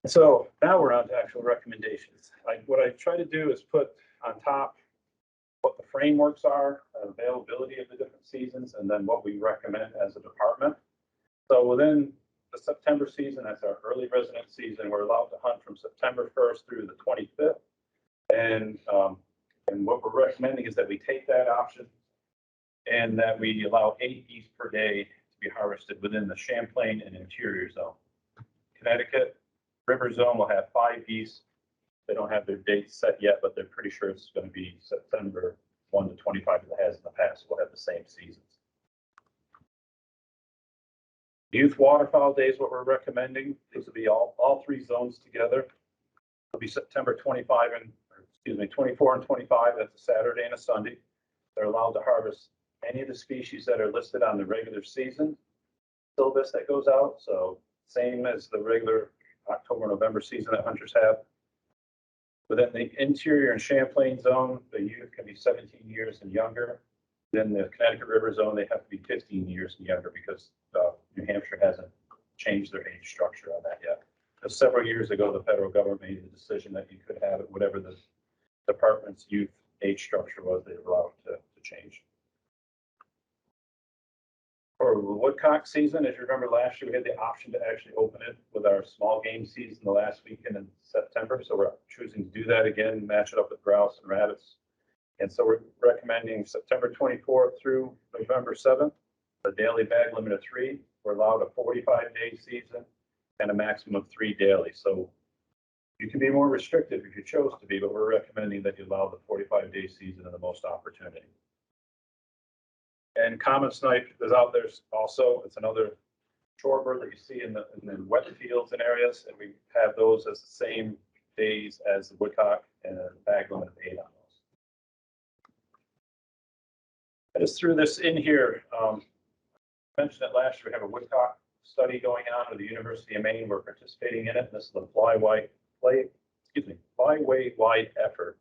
So now we're on to actual recommendations. What I try to do is put on top what the frameworks are, availability of the different seasons, and then what we recommend as a department. So within the September season, that's our early resident season. We're allowed to hunt from September 1st through the 25th. And what we're recommending is that we take that option and that we allow 8 geese per day to be harvested within the Champlain and interior zone. Connecticut River Zone will have 5 geese. They don't have their dates set yet, but they're pretty sure it's going to be September 1 to 25 as it has in the past. We'll have the same seasons. Youth waterfowl days, what we're recommending, these will be all 3 zones together. It'll be September 24 and 25. That's a Saturday and a Sunday. They're allowed to harvest any of the species that are listed on the regular season syllabus that goes out. So same as the regular October, November season that hunters have. Within the interior and Champlain zone, the youth can be 17 years and younger. Then the Connecticut River zone, they have to be 15 years and younger because New Hampshire hasn't changed their age structure on that yet. Several years ago, the federal government made the decision that you could have it, whatever the department's youth age structure was, they were allowed to change. For the Woodcock season, as you remember last year, we had the option to actually open it with our small game season the last weekend in September. So we're choosing to do that again, match it up with grouse and rabbits. And so we're recommending September 24th through November 7th, a daily bag limit of 3. We're allowed a 45-day season and a maximum of 3 daily. So you can be more restrictive if you chose to be, but we're recommending that you allow the 45-day season and the most opportunity. And common snipe is out there also. It's another shorebird that you see in the wet fields and areas, and we have those as the same days as the woodcock and a bag limit of 8 on those. I just threw this in here. I mentioned it last year. We have a woodcock study going on with the University of Maine. We're participating in it. This is the flyway wide effort.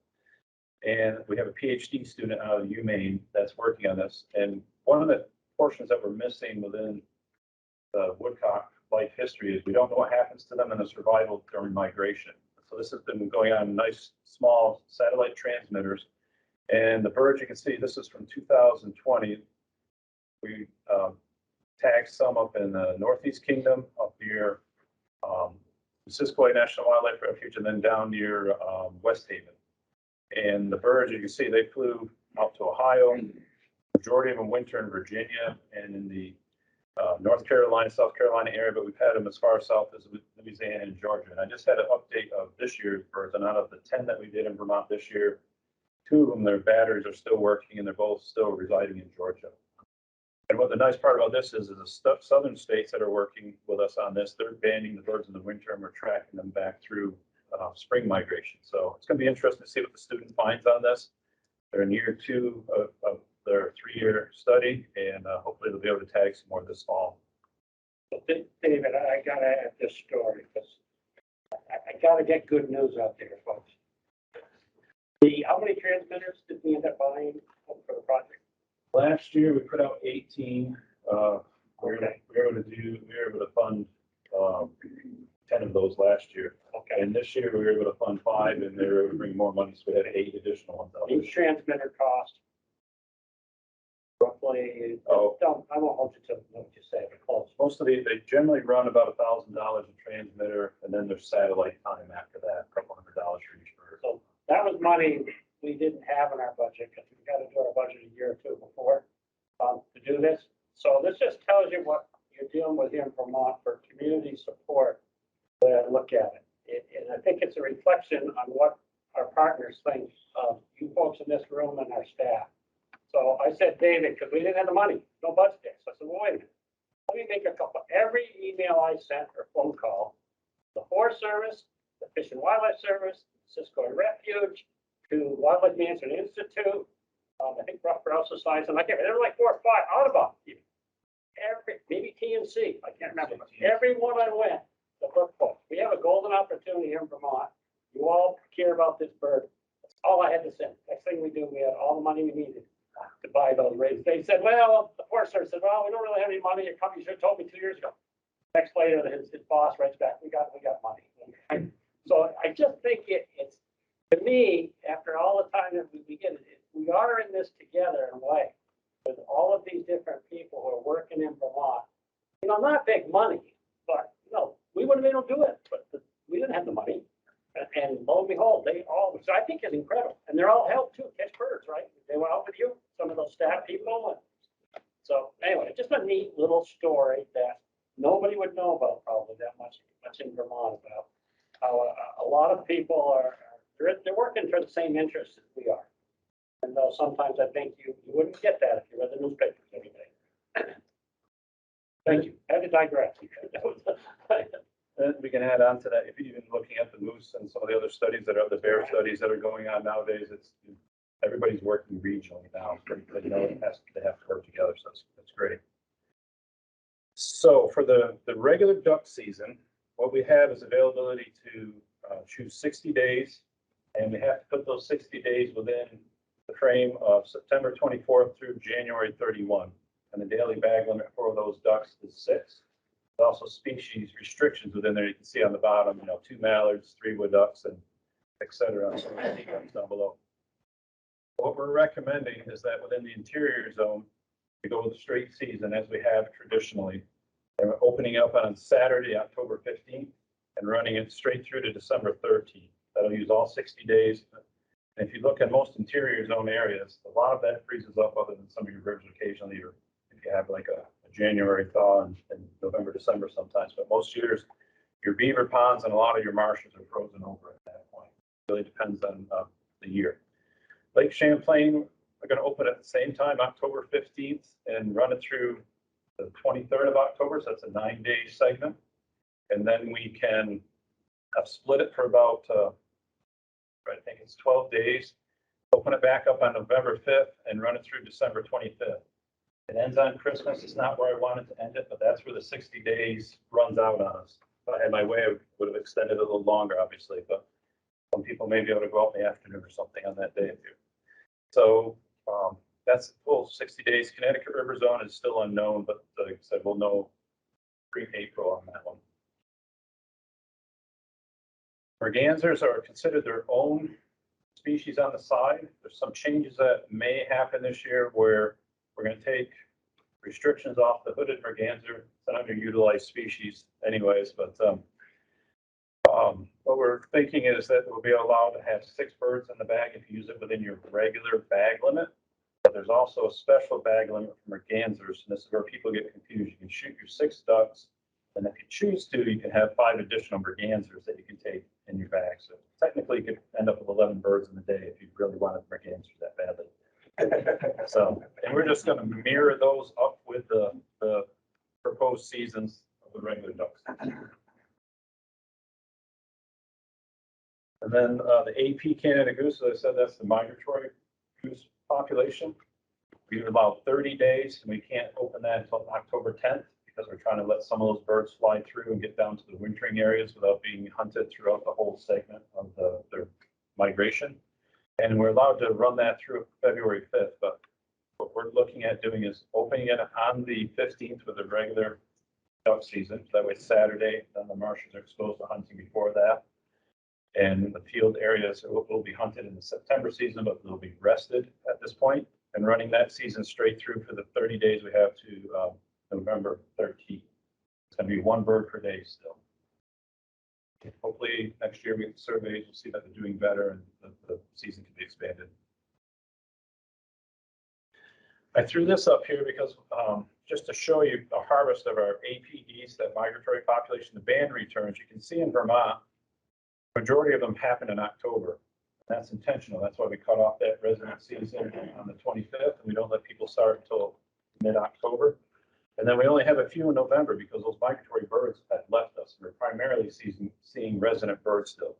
And we have a PhD student out of UMaine that's working on this. And one of the portions that we're missing within the woodcock life history is we don't know what happens to them in the survival during migration. So this has been going on nice, small satellite transmitters. And the birds you can see, this is from 2020. We tagged some up in the Northeast Kingdom, up near Siskiyou National Wildlife Refuge, and then down near West Haven. And the birds, you can see, they flew out to Ohio. Majority of them winter in Virginia and in the North Carolina, South Carolina area, but we've had them as far south as Louisiana and Georgia. And I just had an update of this year's birds, and out of the 10 that we did in Vermont this year, 2 of them, their batteries are still working, and they're both still residing in Georgia. And what the nice part about this is the southern states that are working with us on this, they're banding the birds in the winter, and we're tracking them back through spring migration. So it's going to be interesting to see what the student finds on this. They're in year 2 of their 3-year study, and hopefully they'll be able to tag some more this fall. David, I gotta add this story because I gotta get good news out there, folks. How many transmitters did we end up buying for the project? Last year we put out 18. We were able to fund 10 of those last year. Okay. And this year we were able to fund 5, and they were able to bring more money, so we had 8 additional ones out. Each transmitter cost roughly. I won't hold you to what you say, but close. Most of they generally run about $1,000 a transmitter, and then there's satellite time after that, a couple $100 for each bird. So that was money we didn't have in our budget because we got to do our budget a year or 2 before to do this. So this just tells you what you're dealing with here in Vermont for community support. When I look at it, and I think it's a reflection on what our partners think of you folks in this room and our staff. So I said, David, because we didn't have the money, no budget there. So I said, well, wait a minute. Let me make a couple. Every email I sent or phone call, the Forest Service, the Fish and Wildlife Service, Siskiyou Refuge, to Wildlife Management Institute, I think Rough Grouse Society, and I can't remember, there were like 4 or 5 Audubon even. Maybe TNC, I can't remember. Everyone I went, the book folks. We have a golden opportunity here in Vermont. You all care about this bird. That's all I had to say. Next thing we do, we had all the money we needed to buy those rays. They said, well, the Forest Service said, well, we don't really have any money. Your company should have told me 2 years ago. Next later, his boss writes back, we got money. So I just think it's, to me, after all the time that we get it, we are in this together in a way with all of these different people who are working in Vermont. You know, not big money, but we wouldn't have been able to do it, but we didn't have the money. And lo and behold, they all, which I think is incredible. And they're all helped too, catch birds, right? They went out with you, some of those staff people. So anyway, just a neat little story that nobody would know about probably that much in Vermont about how a lot of people they're working for the same interests as we are. And though sometimes I think you wouldn't get that if you read the newspapers every day. Thank you. I had to digress. And we can add on to that, if you're even looking at the moose and some of the other studies that are, the bear studies that are going on nowadays, it's, everybody's working regionally now. They know they have to work together, so that's great. So for the regular duck season, what we have is availability to choose 60 days, and we have to put those 60 days within the frame of September 24th through January 31. And the daily bag limit for those ducks is 6. There's also species restrictions within there. You can see on the bottom, 2 mallards, 3 wood ducks, and et cetera. So down below. What we're recommending is that within the interior zone, we go with the straight season as we have traditionally. And we're opening up on Saturday, October 15th, and running it straight through to December 13th. That'll use all 60 days. And if you look at most interior zone areas, a lot of that freezes up other than some of your rivers occasionally, or if you have like a January thaw in November, December sometimes. But most years, your beaver ponds and a lot of your marshes are frozen over at that point. It really depends on the year. Lake Champlain, we're going to open at the same time, October 15th, and run it through the 23rd of October. So that's a 9-day segment. And then we can split it for about, I think it's 12 days. Open it back up on November 5th and run it through December 25th. It ends on Christmas. It's not where I wanted to end it, but that's where the 60 days runs out on us. If I had my way, I would have extended it a little longer, obviously, but some people may be able to go out in the afternoon or something on that day too. So that's the full 60 days. Connecticut River Zone is still unknown, but like I said, we'll know pre-April on that one. Mergansers are considered their own species on the side. There's some changes that may happen this year where we're going to take restrictions off the hooded merganser. It's an underutilized species anyways, but what we're thinking is that we'll be allowed to have 6 birds in the bag if you use it within your regular bag limit. But there's also a special bag limit for mergansers, and this is where people get confused. You can shoot your 6 ducks, and if you choose to, you can have 5 additional mergansers that you can take in your bag. So technically, you could end up with 11 birds in the day if you really wanted mergansers that badly. So, and we're just going to mirror those up with the proposed seasons of the regular ducks. And then the AP Canada goose, as I said, that's the migratory goose population. We allow 30 days, and we can't open that until October 10th because we're trying to let some of those birds fly through and get down to the wintering areas without being hunted throughout the whole segment of their migration. And we're allowed to run that through February 5th, but what we're looking at doing is opening it on the 15th with the regular duck season. So that way Saturday, then the marshes are exposed to hunting before that. And the field areas will be hunted in the September season, but they'll be rested at this point, and running that season straight through for the 30 days we have to November 13th. It's going to be 1 bird per day still. Hopefully next year we get the surveys, we'll see that they're doing better and the season can be expanded. I threw this up here because just to show you the harvest of our AP geese, that migratory population, the band returns. You can see in Vermont, majority of them happen in October. That's intentional. That's why we cut off that resident season on the 25th, and we don't let people start until mid-October. And then we only have a few in November because those migratory birds had left us. We're primarily seeing resident birds still.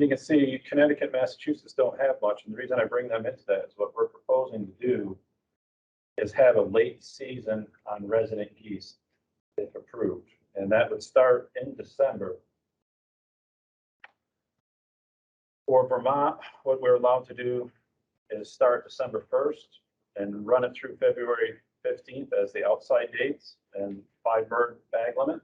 You can see Connecticut, Massachusetts don't have much, and the reason I bring them into that is what we're proposing to do is have a late season on resident geese if approved, and that would start in December. For Vermont, what we're allowed to do is start December 1st and run it through February 15th as the outside dates and 5 bird bag limit.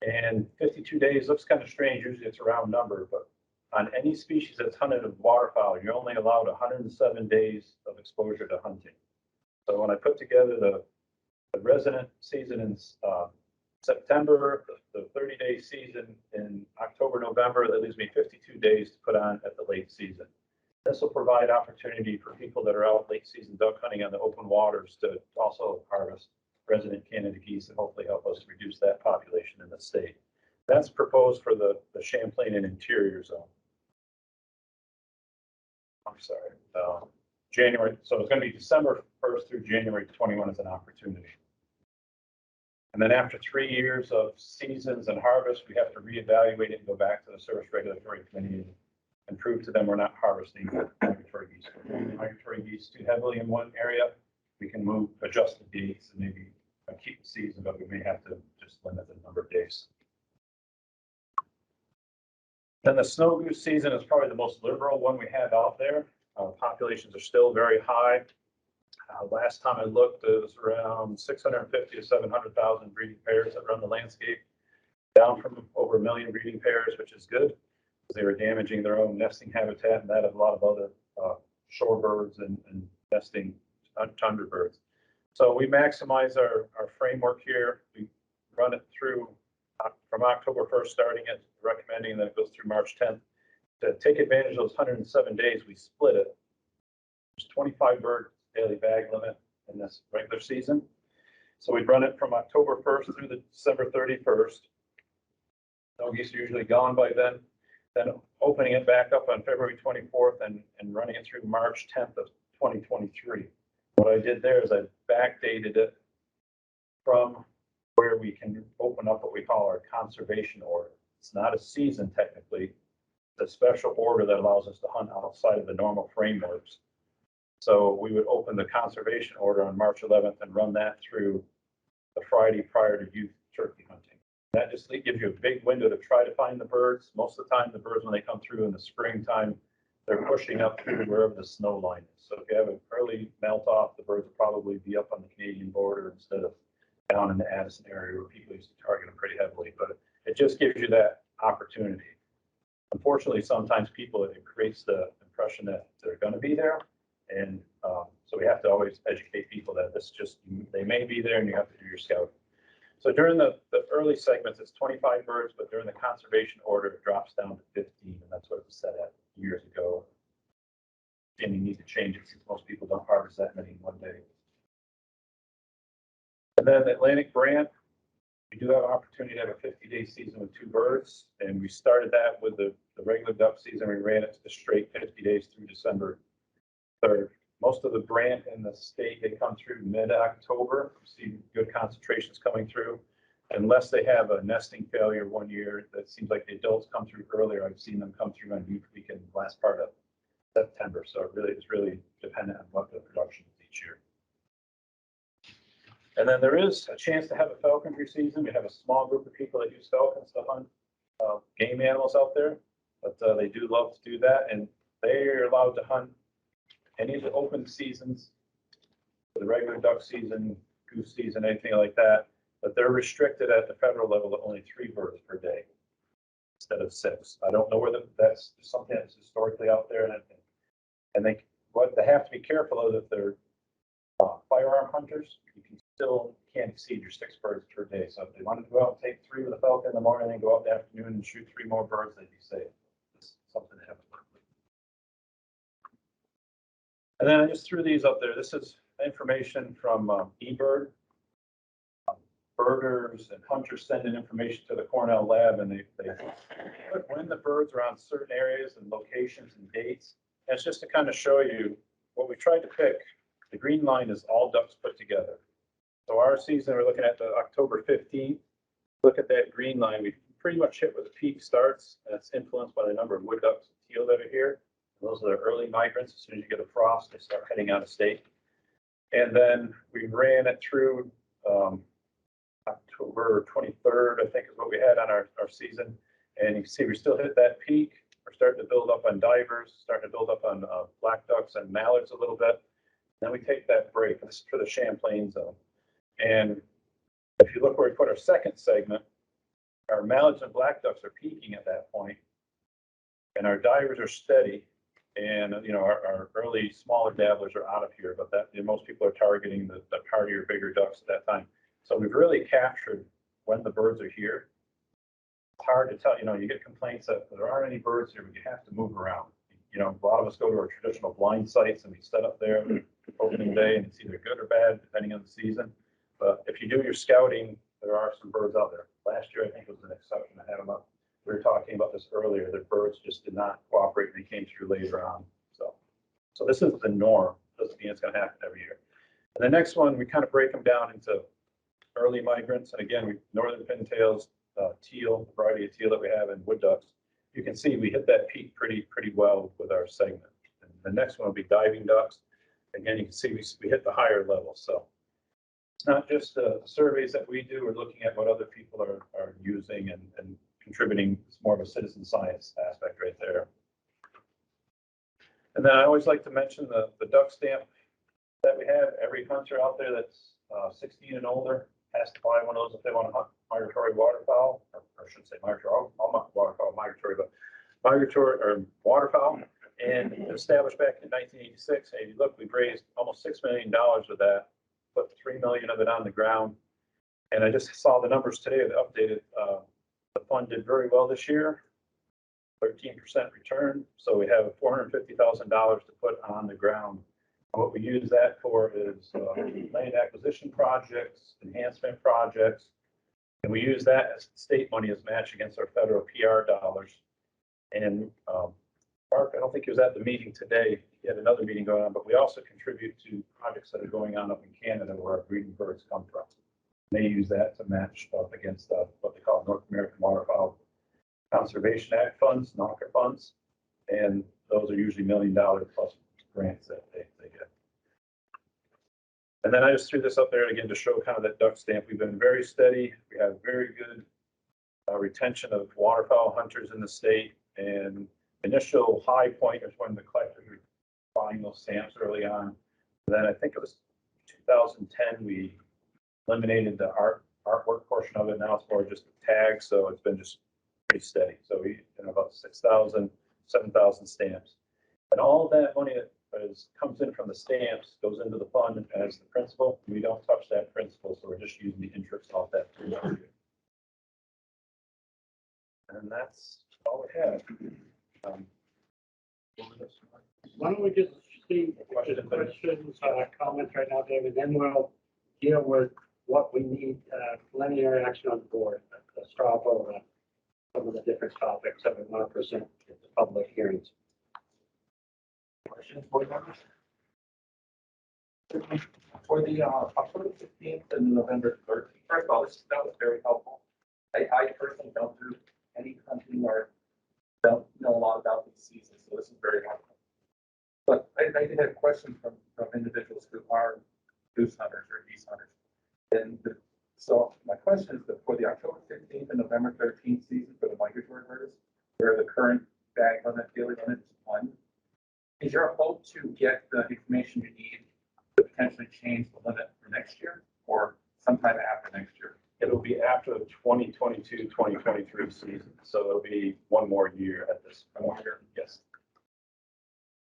And 52 days looks kind of strange. Usually it's a round number, but on any species that's hunted of waterfowl, you're only allowed 107 days of exposure to hunting. So when I put together the resident season in September, the the 30-day season in October, November. That leaves me 52 days to put on at the late season. This will provide opportunity for people that are out late season duck hunting on the open waters to also harvest resident Canada geese and hopefully help us reduce that population in the state. That's proposed for the Champlain and interior zone. I'm sorry, January. So it's going to be December 1st through January 21 as an opportunity. And then after 3 years of seasons and harvest, we have to reevaluate it and go back to the Service Regulatory Committee and prove to them we're not harvesting migratory geese. Migratory geese too heavily in one area, we can adjust the dates and maybe keep the season, but we may have to just limit the number of days. Then the snow goose season is probably the most liberal one we have out there. Populations are still very high. Last time I looked, it was around 650 to 700,000 breeding pairs that run the landscape, down from over 1 million breeding pairs, which is good, because they were damaging their own nesting habitat and that of a lot of other shorebirds and nesting tundra birds. So we maximize our framework here. We run it through from October 1st, starting it, recommending that it goes through March 10th. To take advantage of those 107 days, we split it. There's 25 bird daily bag limit in this regular season. So we'd run it from October 1st through the December 31st. No geese are usually gone by then. Then opening it back up on February 24th and running it through March 10th of 2023. What I did there is I backdated it from where we can open up what we call our conservation order. It's not a season technically. It's a special order that allows us to hunt outside of the normal frameworks. So we would open the conservation order on March 11th and run that through the Friday prior to youth turkey hunting. That just gives you a big window to try to find the birds. Most of the time, the birds, when they come through in the springtime, they're pushing up through wherever the snow line is. So if you have an early melt off, the birds will probably be up on the Canadian border instead of down in the Addison area where people used to target them pretty heavily. But it just gives you that opportunity. Unfortunately, sometimes it creates the impression that they're going to be there. And so we have to always educate people that they may be there and you have to do your scouting. So during the early segments, it's 25 birds, but during the conservation order, it drops down to 15, and that's what it was set at years ago. And you need to change it since most people don't harvest that many in one day. And then the Atlantic brand, we do have an opportunity to have a 50-day season with 2 birds, and we started that with the regular duck season. We ran it to the straight 50 days through December 3rd. Most of the brand in the state, they come through mid-October. We see good concentrations coming through. Unless they have a nesting failure one year, that seems like the adults come through earlier. I've seen them come through on youth weekend last part of September. So it's really dependent on what the production is each year. And then there is a chance to have a falconry season. We have a small group of people that use falcons to hunt game animals out there, but they do love to do that. And they are allowed to hunt any of the open seasons, the regular duck season, goose season, anything like that, but they're restricted at the federal level to only 3 birds per day instead of 6. I don't know whether that's something that's historically out there, and what they have to be careful of if they're firearm hunters, you can't exceed your 6 birds per day. So if they wanted to go out and take 3 with a falcon in the morning and go out in the afternoon and shoot 3 more birds, they'd be safe. It's something to have. And then I just threw these up there. This is information from eBird. Birders and hunters send in information to the Cornell lab, and they put when the birds are on certain areas and locations and dates. And it's just to kind of show you what we tried to pick. The green line is all ducks put together. So our season, we're looking at the October 15th. Look at that green line. We pretty much hit where the peak starts. That's influenced by the number of wood ducks and teal that are here. Those are the early migrants. As soon as you get a frost, they start heading out of state. And then we ran it through October 23rd, I think is what we had on our season. And you can see we still hit that peak. We're starting to build up on divers, starting to build up on black ducks and mallards a little bit. Then we take that break. This is for the Champlain zone. And if you look where we put our second segment, our mallards and black ducks are peaking at that point, and our divers are steady. And our early smaller dabblers are out of here, but most people are targeting the hardier, bigger ducks at that time. So we've really captured when the birds are here. it's hard to tell, you get complaints that there aren't any birds here, but you have to move around. A lot of us go to our traditional blind sites and we set up there opening day and it's either good or bad depending on the season. But if you do your scouting, there are some birds out there. Last year, I think was an exception. I had them up. We were talking about this earlier. The birds just did not cooperate. They came through later on. So this is the norm. Doesn't mean it's going to happen every year. And the next one, we kind of break them down into early migrants. And again, northern pintails, teal, the variety of teal that we have, and wood ducks. You can see we hit that peak pretty well with our segment. And the next one will be diving ducks. Again, you can see we hit the higher levels. So it's not just the surveys that we do. We're looking at what other people are using and contributing. It's more of a citizen science aspect right there. And then I always like to mention the duck stamp that we have. Every hunter out there that's 16 and older has to buy one of those if they want to hunt migratory waterfowl, or I shouldn't say migratory, all waterfowl migratory, but migratory or waterfowl. And established back in 1986. Hey, look, we've raised almost $6 million with that, put $3 million of it on the ground. And I just saw the numbers today, the updated. The fund did very well this year, 13% return. So we have $450,000 to put on the ground. And what we use that for is land acquisition projects, enhancement projects. And we use that as state money as match against our federal PR dollars. And Mark, I don't think he was at the meeting today. He had another meeting going on, but we also contribute to projects that are going on up in Canada where our breeding birds come from. They use that to match up against what they call North American Waterfowl Conservation Act funds, NOCA funds. And those are usually $1 million plus grants that they get. And then I just threw this up there again to show kind of that duck stamp. We've been very steady. We have very good retention of waterfowl hunters in the state. And initial high point is when the collectors were buying those stamps early on. And then I think it was 2010, we eliminated the artwork portion of it. Now it's more just tags. So it's been just pretty steady. So we about 6,000, 7,000 stamps. And all of that money that comes in from the stamps goes into the fund as the principal. We don't touch that principal, so we're just using the interest off that. And that's all we have. Why don't we just see questions, comments right now, David, then we'll deal with what we need, preliminary action on the board, a straw vote on some of the different topics that we want to present at the public hearings. Questions, board members? For the October 15th and November 13th, first of all, that was very helpful. I personally don't do any hunting or don't know a lot about these seasons, so this is very helpful. But I did have questions from individuals who are goose hunters or geese hunters. And so my question is that for the October 15th and November 13th season for the migratory birds, where the current bag limit, daily limit is 1, is your hope to get the information you need to potentially change the limit for next year or sometime after next year? It'll be after the 2022-2023 season. So it'll be one more year at this point. Yes.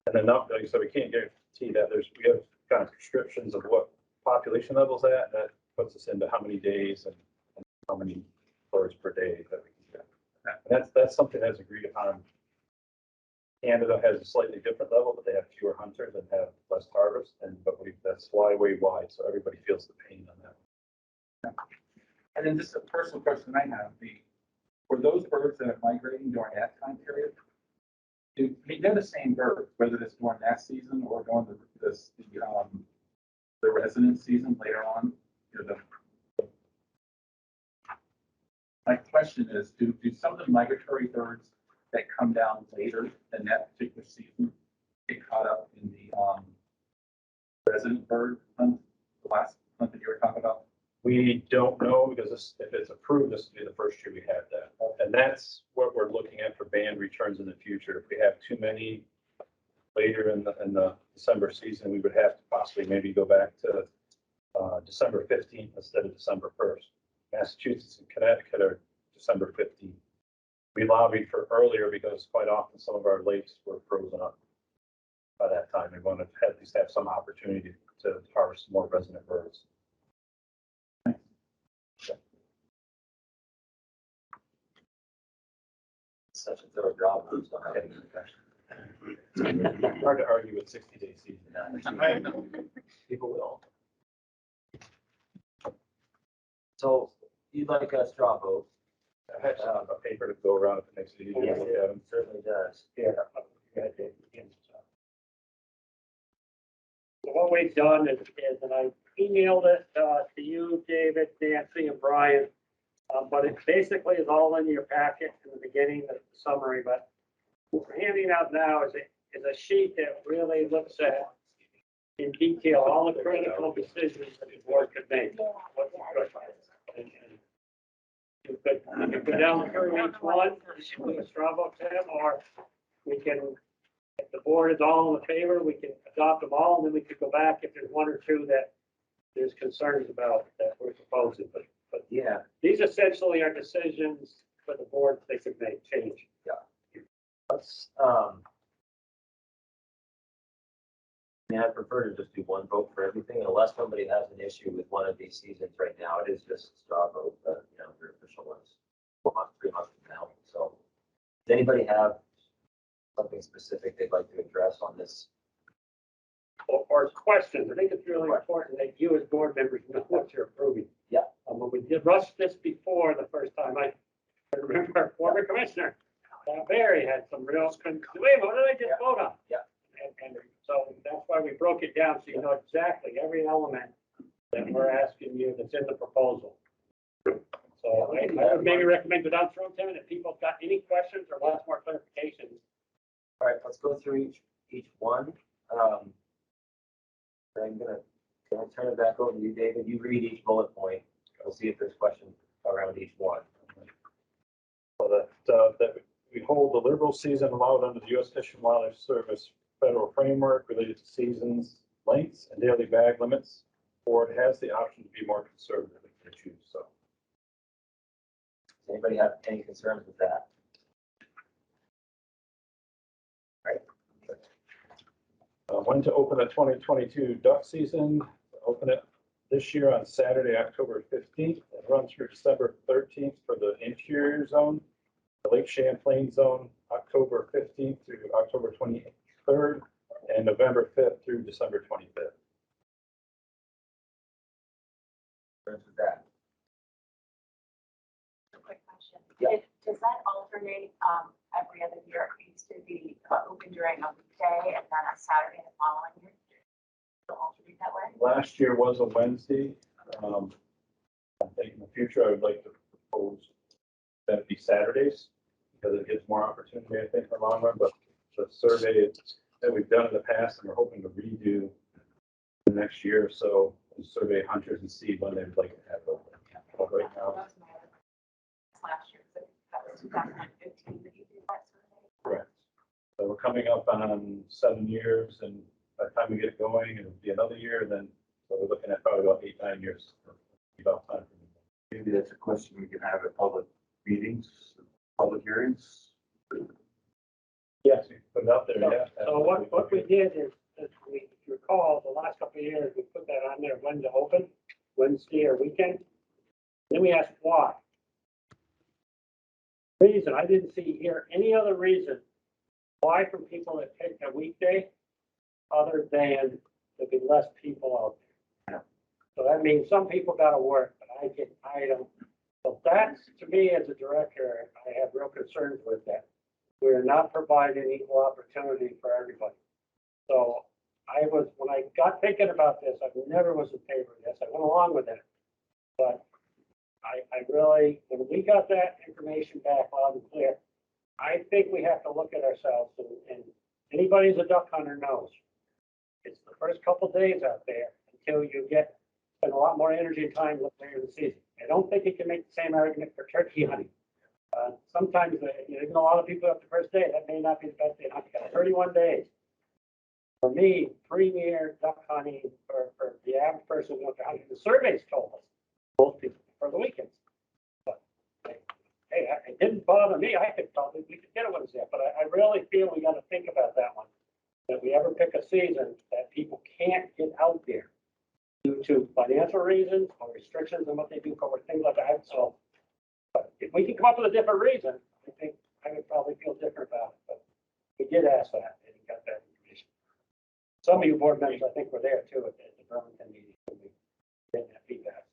And then, like I said, we can't guarantee that. We have kind of prescriptions of what population level's at. That puts us into how many days and how many birds per day that we can get. And that's something that's agreed upon. Canada has a slightly different level, but they have fewer hunters and have less harvest. But that's way wide, so everybody feels the pain on that. And then just a personal question I have, for those birds that are migrating during that time period, they're the same birds, whether it's during that season or during the resident season later on. My question is, do some of the migratory birds that come down later than that particular season get caught up in the resident bird hunt, the last hunt that you were talking about? We don't know because if it's approved, this will be the first year we had that. And that's what we're looking at for band returns in the future. If we have too many later in the December season, we would have to possibly maybe go back to December 15th instead of December 1st. Massachusetts and Connecticut are December 15th. We lobbied for earlier because quite often some of our lakes were frozen up by that time. We wanted to at least have some opportunity to harvest more resident birds. Such a thorough job. I'm just not getting the question. Hard to argue with 60-day season. People will. So you'd like a straw vote? I have a paper to go around if it makes it easier Yes, to look at them. it certainly does. Yeah. So what we've done is, and I emailed it to you, David, Nancy, and Brian. But it basically is all in your packet in the beginning of the summary, but what we're handing out now is a sheet that really looks at in detail all the critical decisions that the board could make. And you could go down through each one, do a straw vote, Tim, or we can, if the board is all in favor, we can adopt them all, and then we could go back if there's one or two that there's concerns about that we're proposing. But Yeah, these essentially are decisions for the board they could make change. let's, I prefer to just do one vote for everything unless somebody has an issue with one of these seasons right now. It is just a straw vote, but you know, your official ones, 3 months from now. So does anybody have something specific they'd like to address on this? Or questions. I think it's really important that you as board members know what you're approving. Yeah. When we did rush this before the first time, I remember our former commissioner, Barry, had some real, wait a minute, what did I just vote on? Yeah. And so that's why we broke it down, so you know exactly every element that we're asking you that's in the proposal. So I would maybe recommend go down through them, Tim, and if people got any questions or wants more clarifications. All right, let's go through each one. I'm gonna turn it back over to you, David. You read each bullet point. We'll see if there's questions around each one. So that we hold the liberal season allowed under the U.S. Fish and Wildlife Service federal framework related to seasons, lengths, and daily bag limits. Or it has the option to be more conservative if they choose. So, Does anybody have any concerns with that? All right. When to open the 2022 duck season? Open it this year on Saturday, October 15th, and run through December 13th for the interior zone. The Lake Champlain zone, October 15th through October 23rd, and November 5th through December 25th. Concerns with that? Quick question. Yeah. Does that alternate every other year? It used to be open during a weekday and then a Saturday the following year. It'll alternate that way? Last year was a Wednesday. I think in the future, I would like to propose that it be Saturdays because it gives more opportunity, I think, in the long run. But the survey that we've done in the past and we're hoping to redo the next year or so, survey hunters and see when they would like to have it open. But right now, Last year, so that was 2015 that you did that survey. correct. So we're coming up on 7 years, and by the time we get it going, it'll be another year, and then so we're looking at probably about 8-9 years. About time. Maybe that's a question we can have at public meetings, public hearings. Yes, we put it out there, yeah. So what we did is we, if you recall, the last couple of years, we put that on there when to open, Wednesday or weekend. Then we asked why. Reason, I didn't see here any other reason why for people that pick a weekday, other than there'd be less people out there. So that means some people gotta work, but I don't. So that's, to me, as a director, I have real concerns with that. We're not providing equal opportunity for everybody. So when I got thinking about this, I never was in favor of this. I went along with it. But I really, when we got that information back loud and clear, I think we have to look at ourselves, and anybody who's a duck hunter knows. It's the first couple of days out there until you spend a lot more energy and time later in the season. I don't think you can make the same argument for turkey hunting. Sometimes, even a lot of people have the first day, that may not be the best day. I've got 31 days. For me, premier duck hunting for the average person who wants to hunt, the surveys told us most people for the weekends. But hey, it didn't bother me. I could probably, we could get it when it's there, but I really feel we got to think about that one. If we ever pick a season that people can't get out there due to financial reasons or restrictions on what they do for things like that. So, but if we can come up with a different reason, I think I would probably feel different about it, but we did ask that and he got that information. Some of you board members, I think, were there too at the Burlington meeting. When we did that feedback.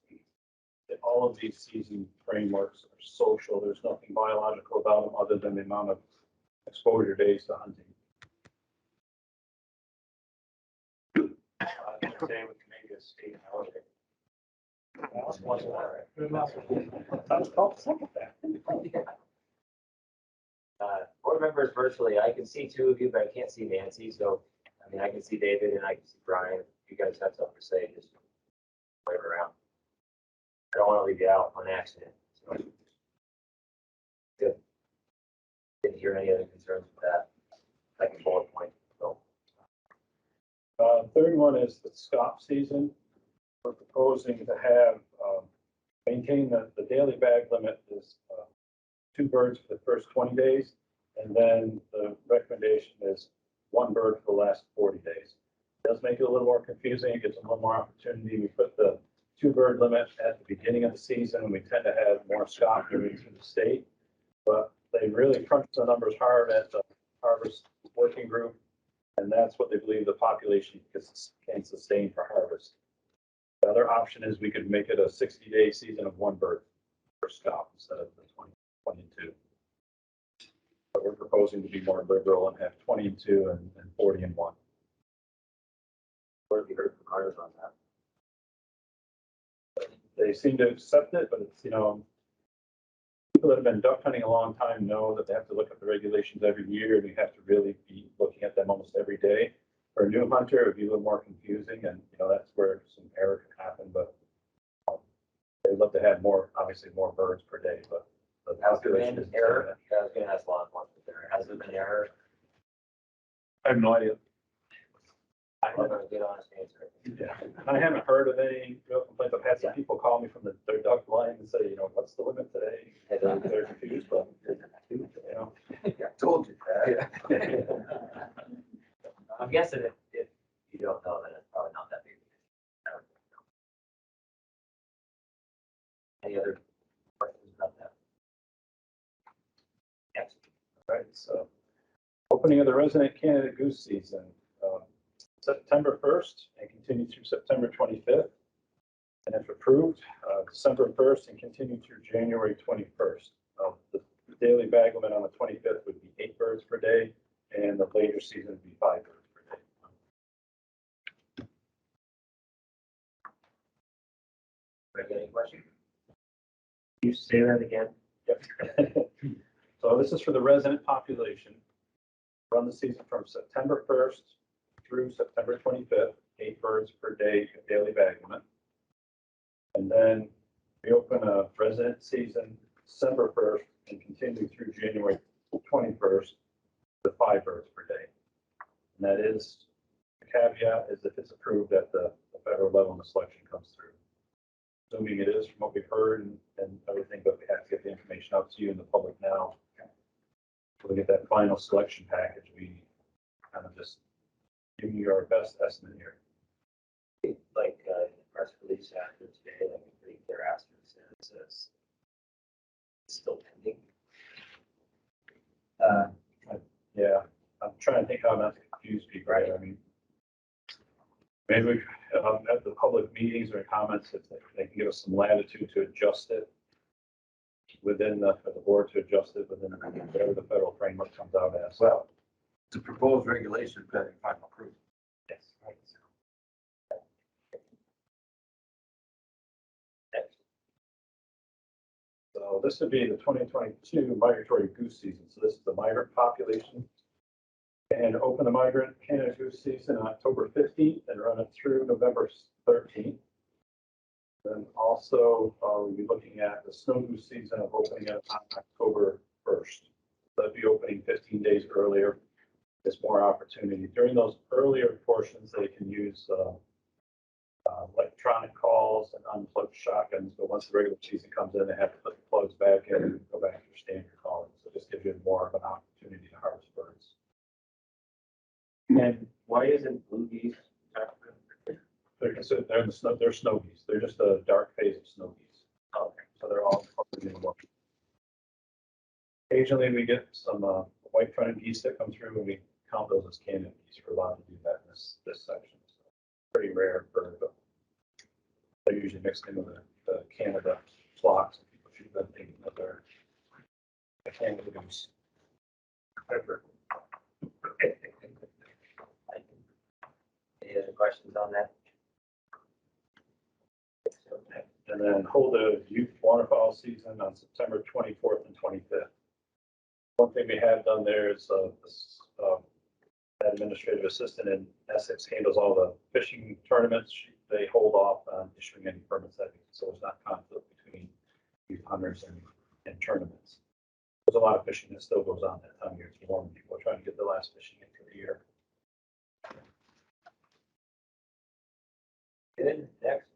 That all of these season frameworks are social. There's nothing biological about them other than the amount of exposure days to hunting. Today with maybe a state holiday. I was called to second that. Board members virtually, I can see two of you, but I can't see Nancy, so, I mean, I can see David and I can see Brian. If you guys have something to say, just wave around. I don't want to leave you out on accident, so. Good. Didn't hear any other concerns with that. Second bullet point, so. Third one is the scop season. We're proposing to have, maintain the daily bag limit is 2 birds for the first 20 days. And then the recommendation is 1 bird for the last 40 days. It does make it a little more confusing. It gives a little more opportunity. We put the 2 bird limit at the beginning of the season, and we tend to have more scop moving through the state. But they really crunched the numbers hard at the harvest working group. And that's what they believe the population can sustain for harvest. The other option is we could make it a 60-day season of 1 bird per scop instead of the 22. But we're proposing to be more liberal and have 20 and 2 and 40 and 1. What have you heard from hunters on that? They seem to accept it, but it's, people that have been duck hunting a long time know that they have to look at the regulations every year, and you have to really be looking at them almost every day. For a new hunter, it would be a little more confusing, and that's where some error can happen. But they'd love to have obviously more birds per day. But the population is error. Yeah, I was going to ask law enforcement there. Has there been error? I have no idea. I have a good honest answer. Yeah, I haven't heard of any real complaints. I've had some people call me from their duck line and say, what's the limit today? They're confused, but I told you that. I'm guessing if you don't know, then it's probably not that big. Any other questions about that? Yes. All right, so opening of the resident candidate goose season, September 1st and continue through September 25th. And if approved, December 1st and continue through January 21st. The daily bag limit on the 25th would be 8 birds per day, and the later season would be 5 birds per day. Any questions? Can you say that again? Yep. So this is for the resident population. Run the season from September 1st through September 25th, 8 birds per day daily bag limit. And then we open a resident season December 1st and continue through January 21st with 5 birds per day. And that is, the caveat is if it's approved at the federal level and the selection comes through. Assuming it is from what we've heard and everything, but we have to get the information out to you and the public now. So we get that final selection package, we kind of just give you our best estimate here. Like press release after today, like I think they're asking, it says it's still pending. Yeah, I'm trying to think how not to confuse people. Right. I mean, maybe at the public meetings or comments, if they can give us some latitude to adjust it within for the board to adjust it within whatever the federal framework comes out as. Well, the proposed regulation pending final approval. Yes. Right. So this would be the 2022 migratory goose season. So this is the migrant population. And open the migrant Canada goose season on October 15th and run it through November 13th. Then also we'll be looking at the snow goose season of opening it on October 1st. That'd be opening 15 days earlier. There's more opportunity. During those earlier portions, they can use electronic calls and unplugged shotguns, but once the regular season comes in, they have to put the plugs back in and go back to your standard calling. So just gives you more of an opportunity to harvest birds. And why isn't blue geese? They're in the snow. They're snow geese. They're just a dark phase of snow geese. Okay. So they're all covered in one. Occasionally, we get some white fronted geese that come through, and we count those as Canada geese. We're allowed to do that in this section. So pretty rare for the, they're usually mixed in with the Canada flocks. People should have been thinking that they're the Canada goose. Any other questions on that? And then hold a youth waterfowl season on September 24th and 25th. One thing we have done there is this administrative assistant in Essex handles all the fishing tournaments. They hold off on issuing any permits, so there's not conflict between youth hunters and tournaments. There's a lot of fishing that still goes on that time of year. It's warm. People are trying to get the last fishing into the year. Good, next.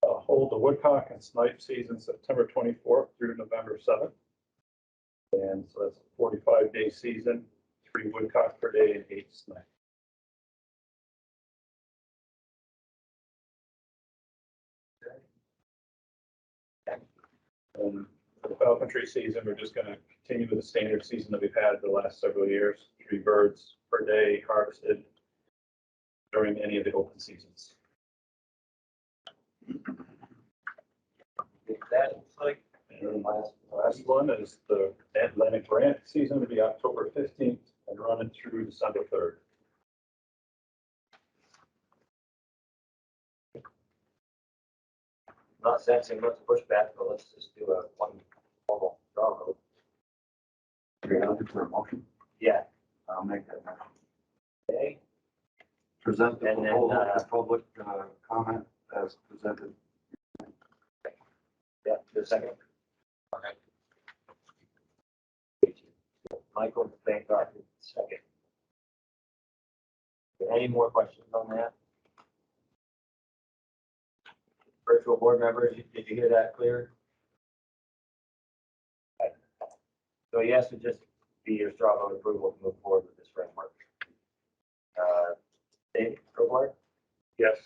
Hold the woodcock and snipe season September 24th through November 7th. And so that's a 45-day season, 3 woodcock per day and 8 snipe. And for the falconry season, we're just going to continue with the standard season that we've had the last several years, 3 birds per day harvested during any of the open seasons. That looks like. And last one is the Atlantic Grant season, will be October 15th and running through December 3rd. Not sensing much pushback, but let's just do a one formal draw vote. You're looking for a motion? Yeah, I'll make that motion. okay, Present the And then, proposal for public comment as presented. yeah, the second. Okay. Michael, thank God, second. Any more questions on that? Virtual board members, did you hear that clear? Okay. So yes, would just be your straw vote approval to move forward with this framework. Dave, Kovar, Yes.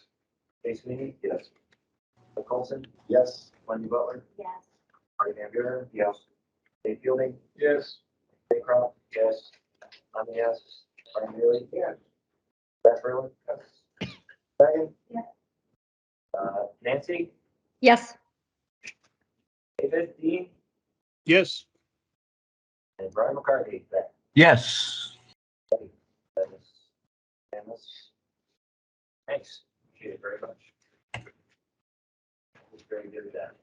Casey, yes. Mike Colson, Yes. Wendy Butler, Yes. Marty Van Buren, yes. Dave Fielding, Yes. Dave Croft, yes. I'm a yes. Brian Bailey, yes. Beth Berlin, yes. Megan? Yes. Nancy, Yes. David, Dean, Yes. and Brian McCarthy. Yes. That is unanimous. Thanks. Appreciate it very much. Was very good at that.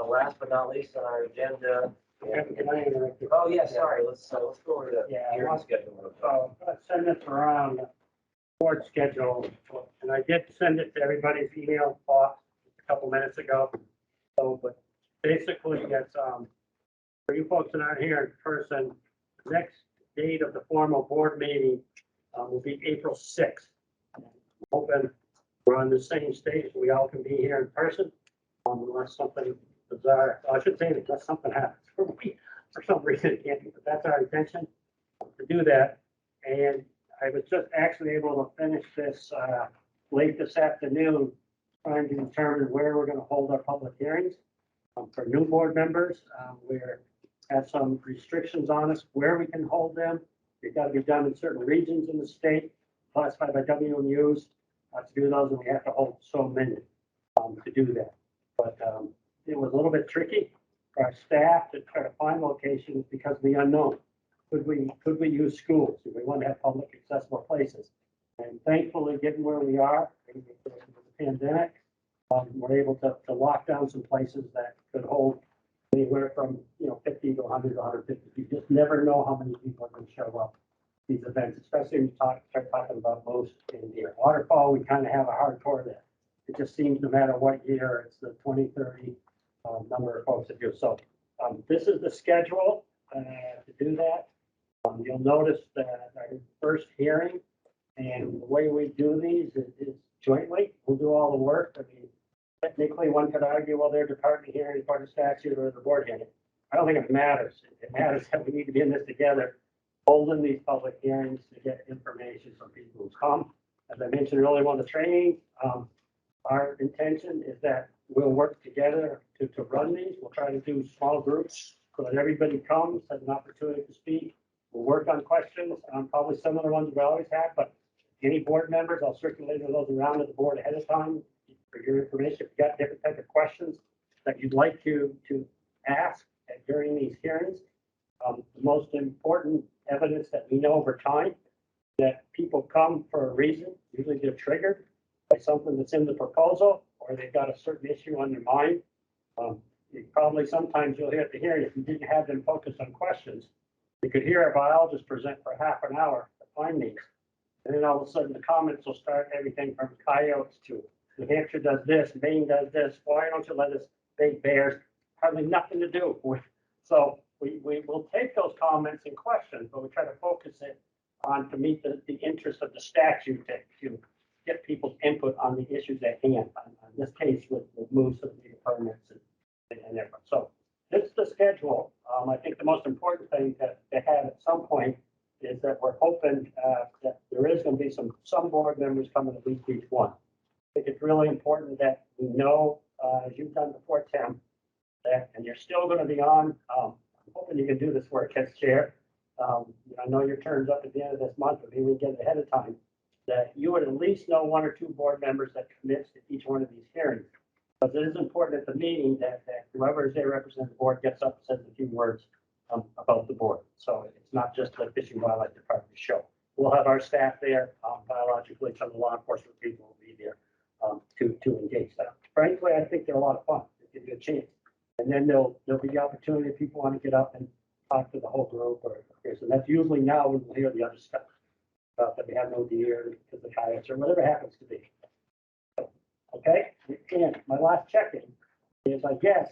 Last but not least on our agenda. Can I interrupt you? Oh, yeah, sorry. Let's go over the Yeah, hearing well, schedule. Let's send this around, board schedule, and I did send it to everybody's email box a couple minutes ago. So, but basically, it's, for you folks that aren't here in person, the next date of the formal board meeting will be April 6th. Hoping we're on the same stage, we all can be here in person, unless something bizarre, I should say unless something happens for me, for some reason it can't be, but that's our intention to do that. And I was just actually able to finish this late this afternoon, trying to determine where we're going to hold our public hearings. For new board members, we have some restrictions on us where we can hold them. They've got to be done in certain regions in the state, classified by WMUs. To do those, and we have to hold so many to do that. But it was a little bit tricky for our staff to try to find locations because of the unknown. Could we use schools? Do we want to have public accessible places? And thankfully, given where we are, with the pandemic, we're able to lock down some places that could hold anywhere from 50 to 100 to 150. You just never know how many people are going to show up these events, especially when you start talking about most in here. Waterfowl, we kind of have a hardcore there. It just seems no matter what year, it's the 20, 30 number of folks that do. So this is the schedule to do that. You'll notice that our first hearing and the way we do these is jointly. We'll do all the work. I mean, technically one could argue, well, they're department hearing, part of statute, or the board hearing. I don't think it matters. It matters that we need to be in this together, holding these public hearings to get information from people who come. As I mentioned earlier on the training, our intention is that we'll work together to run these. We'll try to do small groups so that everybody comes, has an opportunity to speak. We'll work on questions, probably similar ones we always have, but any board members, I'll circulate those around to the board ahead of time for your information. If you got different type of questions that you'd like to ask during these hearings, the most important evidence that we know over time that people come for a reason. Usually they're triggered by something that's in the proposal, or they've got a certain issue on their mind. Probably sometimes you'll hear at the hearing, if you didn't have them focus on questions, you could hear a biologist present for half an hour the findings. And then all of a sudden the comments will start everything from coyotes to New Hampshire does this, Maine does this. Why don't you let us big bears? Hardly nothing to do with. So we will take those comments and questions, but we try to focus it on to meet the interest of the statute to get people's input on the issues at hand. On this case with moves of the permits and everything. So this is the schedule. I think the most important thing to have at some point is that we're hoping that there is going to be some board members coming at least each one. I think it's really important that we know, as you've done before, Tim, that, and you're still going to be on. I'm hoping you can do this work as chair. I know your turn's up at the end of this month, but maybe we can get it ahead of time. That you would at least know one or two board members that commits to each one of these hearings. Because it is important at the meeting that whoever is there represents the board gets up and says a few words about the board. So it's not just the Fish and Wildlife Department show. We'll have our staff there, biologically, some of the law enforcement people will be there to engage them. Frankly, I think they're a lot of fun. They give you a chance. And then there'll be the opportunity if people want to get up and talk to the whole group. So that's usually now when we'll hear the other stuff about that we have no deer because the coyotes or whatever happens to be. Okay, and my last check-in is, I guess,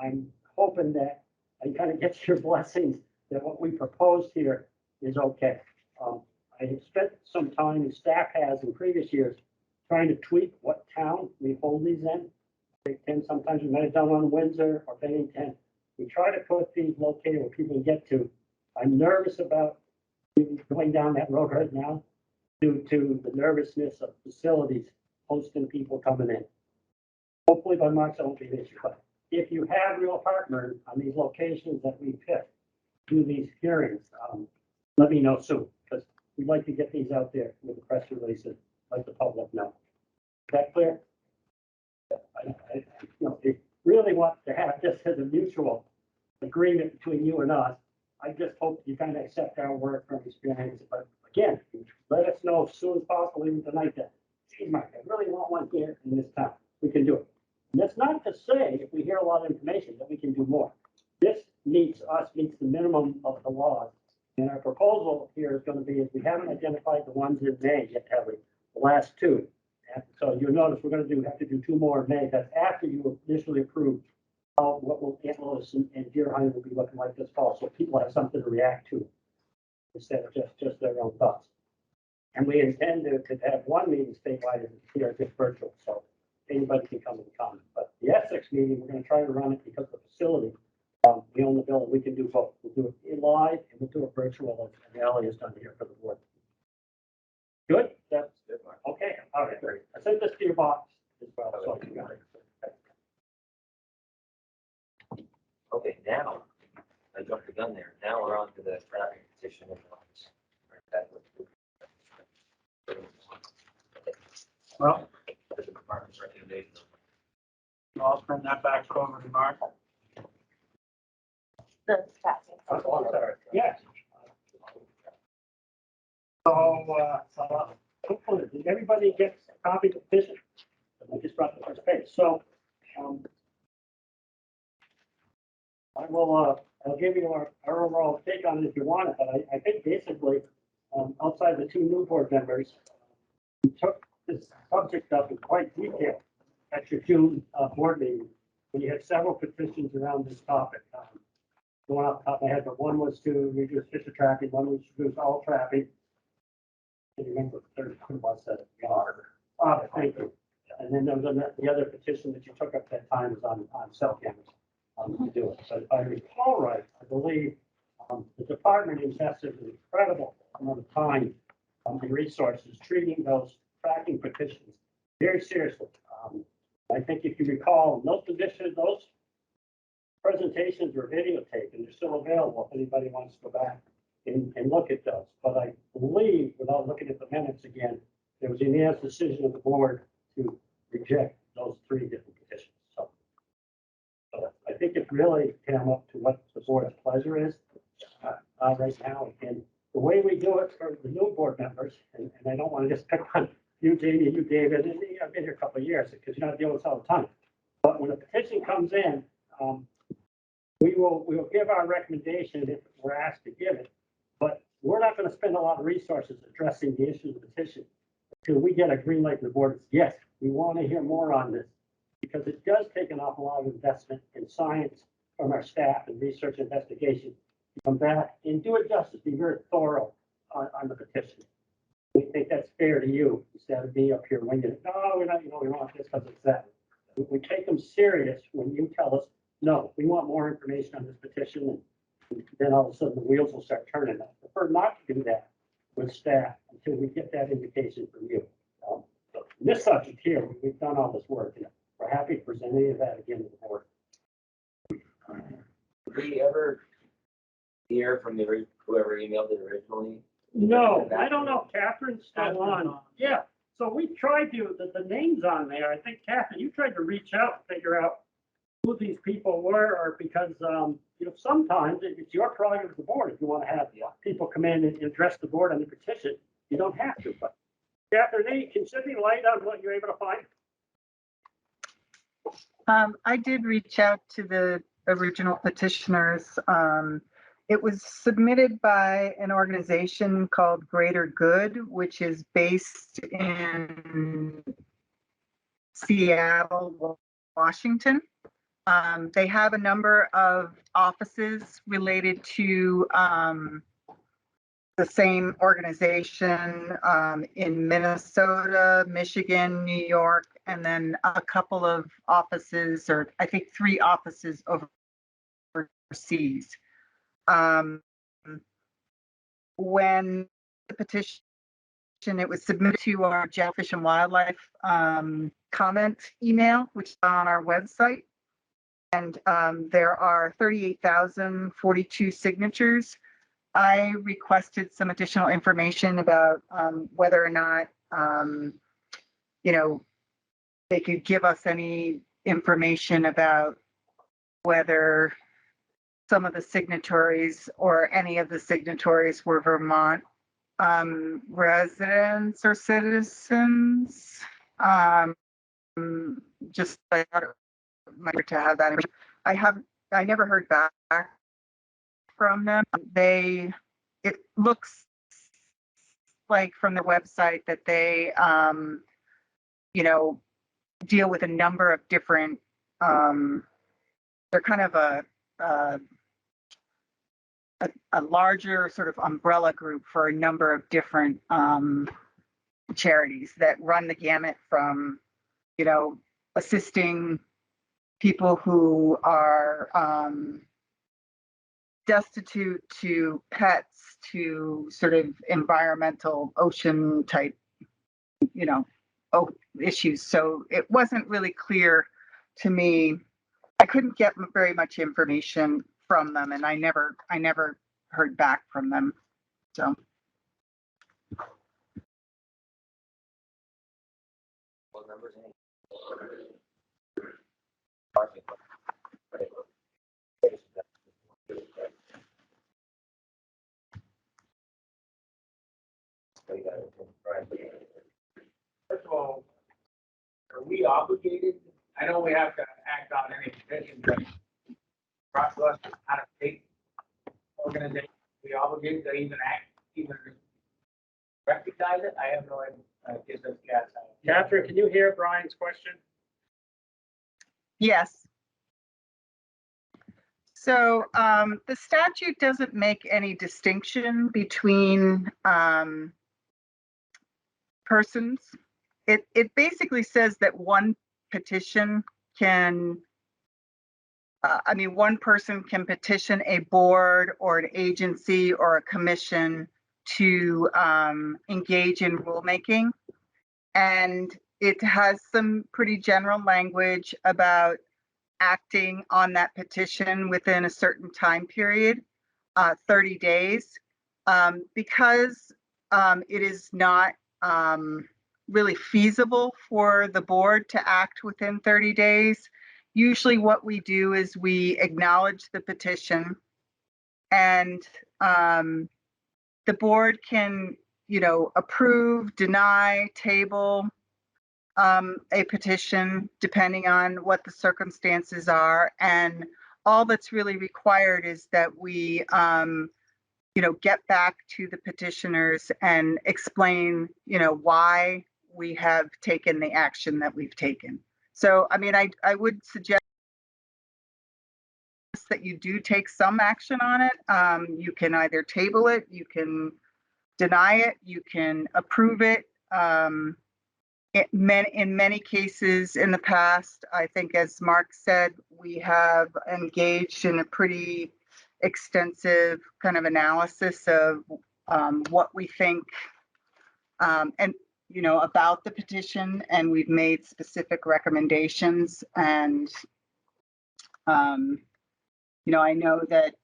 I'm hoping that I kind of get your blessings that what we proposed here is okay. I have spent some time, and staff has in previous years, trying to tweak what town we hold these in. And sometimes we might have done on Windsor or Bennington. We try to put these located where people can get to. I'm nervous about going down that road right now due to the nervousness of facilities hosting people coming in. Hopefully by March, that won't be an issue. But if you have real heartburn on these locations that we pick, do these hearings, let me know soon, because we'd like to get these out there with the press releases, let the public know. Is that clear? If really want to have this as a mutual agreement between you and us, I just hope you kind of accept our work from experience. But again, let us know as soon as possible, even tonight, that, geez, Mark, I really want one here in this town. We can do it. And that's not to say, if we hear a lot of information, that we can do more. This meets the minimum of the laws. And our proposal here is going to be, if we haven't identified the ones in May yet, have we? The last two. And so you'll notice we're going to have to do two more in May. That's after you initially approve what will antlers and deer hunting will be looking like this fall. So people have something to react to instead of just their own thoughts. And we intend to have one meeting statewide here, just virtual. So anybody can come and comment. But the Essex meeting, we're going to try to run it because the facility, we own the building. We can do both. We'll do it live and we'll do it virtual, as Ellie has done here for the board. Good? That's good. Okay. All right. Great. I sent this to your box as well. So you got it. Okay, now, I jumped the gun there. Now we're on to the traffic petition. Well, The department's recommendation. I'll turn that back over to Mark. The traffic. Oh, sorry. Yes. So, hopefully, did everybody get a copy of the petition? I just brought the first page. So, I will, I'll give you our overall take on it if you want it, but I think basically, outside the two new board members, we took this subject up in quite detail at your June board meeting, when you had several petitions around this topic. Going off the top of my head, but one was to reduce fisher trapping, one was to reduce all trapping. I can't remember the third one was that. Otter, thank you. And then there was the other petition that you took up that time was on cell cameras. To do it. So if I recall right, I believe the department invested an incredible amount of time and resources treating those tracking petitions very seriously. I think if you recall, those presentations were videotaped and they're still available if anybody wants to go back and look at those. But I believe, without looking at the minutes again, there was a unanimous decision of the board to reject those 3 different petitions. So I think it really came up to what the board's pleasure is right now. And the way we do it for the new board members, and I don't want to just pick on you, Jamie, you, David, and I've been here a couple of years because you're not dealing with this all the time. But when a petition comes in, we will give our recommendation if we're asked to give it. But we're not going to spend a lot of resources addressing the issue of the petition until we get a green light from the board. Yes, we want to hear more on this because it does take an awful lot of investment in science from our staff and research investigation to come back and do it justice, be very thorough on the petition. We think that's fair to you instead of me up here winging it. No, we're not, we want this because it's that. We take them serious when you tell us, no, we want more information on this petition, and then all of a sudden the wheels will start turning. I prefer not to do that with staff until we get that indication from you. So this subject here, we've done all this work, and we're happy to present any of that again to the board. Did we ever hear from whoever emailed it originally? No, I don't know. Catherine's still on. Yeah. So we tried to, the names on there, I think, Catherine, you tried to reach out and figure out who these people were, or because, sometimes it's your prerogative of the board. If you want to have people come in and address the board on the petition, you don't have to. But Catherine, can shed any light on what you're able to find? I did reach out to the original petitioners. It was submitted by an organization called Greater Good, which is based in Seattle, Washington. They have a number of offices related to the same organization in Minnesota, Michigan, New York, and then a couple of offices, or I think 3 offices overseas. When the petition, it was submitted to our Fish and Wildlife comment email, which is on our website. And there are 38,042 signatures. I requested some additional information about whether or not, they could give us any information about whether some of the signatories or any of the signatories were Vermont residents or citizens. Just I thought it might to have that. I never heard back from them. It looks like from the website that they, deal with a number of different, they're kind of a larger sort of umbrella group for a number of different charities that run the gamut from, assisting people who are destitute to pets to sort of environmental ocean type, issues. So it wasn't really clear to me. I couldn't get very much information from them, and I never heard back from them. So. What numbers? First of all, are we obligated? I know we have to act on any petition, but process out of state organization, we obligated to even recognize it? I have no idea. I guess that's Catherine, can you hear Brian's question? Yes. So the statute doesn't make any distinction between persons. It basically says that one petition can, one person can petition a board or an agency or a commission to engage in rulemaking. And it has some pretty general language about acting on that petition within a certain time period, 30 days. Because it is not really feasible for the board to act within 30 days, usually what we do is we acknowledge the petition, and the board can, approve, deny, table a petition depending on what the circumstances are. And all that's really required is that we, get back to the petitioners and explain, why we have taken the action that we've taken. So, I mean, I would suggest that you do take some action on it. You can either table it, you can deny it, you can approve it. In many cases in the past, I think, as Mark said, we have engaged in a pretty extensive kind of analysis of what we think and about the petition, and we've made specific recommendations. And I know that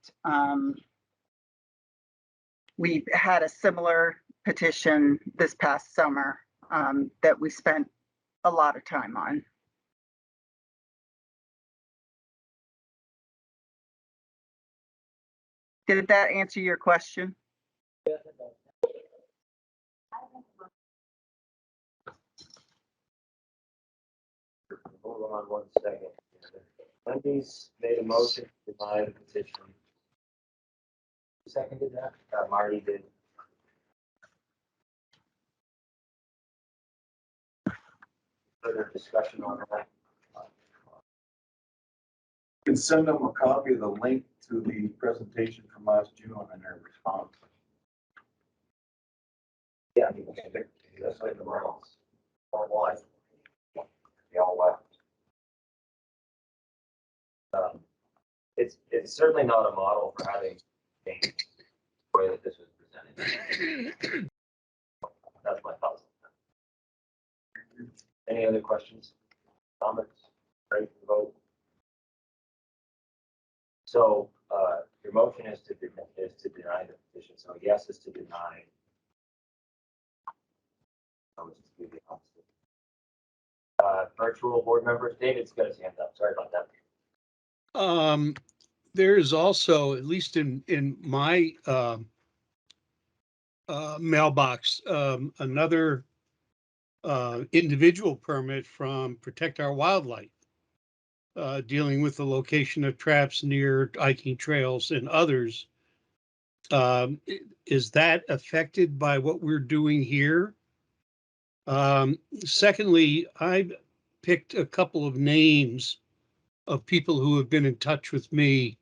we had a similar petition this past summer that we spent a lot of time on. Did that answer your question? Hold on 1 second. Wendy's made a motion to deny the petition. Who seconded that? Marty did. Further discussion on that? You can send them a copy of the link to the presentation from last June and their response. Yeah, I mean, that's like the Royals. Or why? They all left. It's certainly not a model for having changed the way that this was presented. That's my thoughts. Any other questions, comments? Ready to vote? So your motion is to deny the petition. So yes is to deny. No is to do the opposite. Virtual board members, David's got his hand up. Sorry about that. There is also, at least in my mailbox, another individual permit from Protect Our Wildlife, dealing with the location of traps near hiking trails and others. Is that affected by what we're doing here? Secondly, I've picked a couple of names of people who have been in touch with me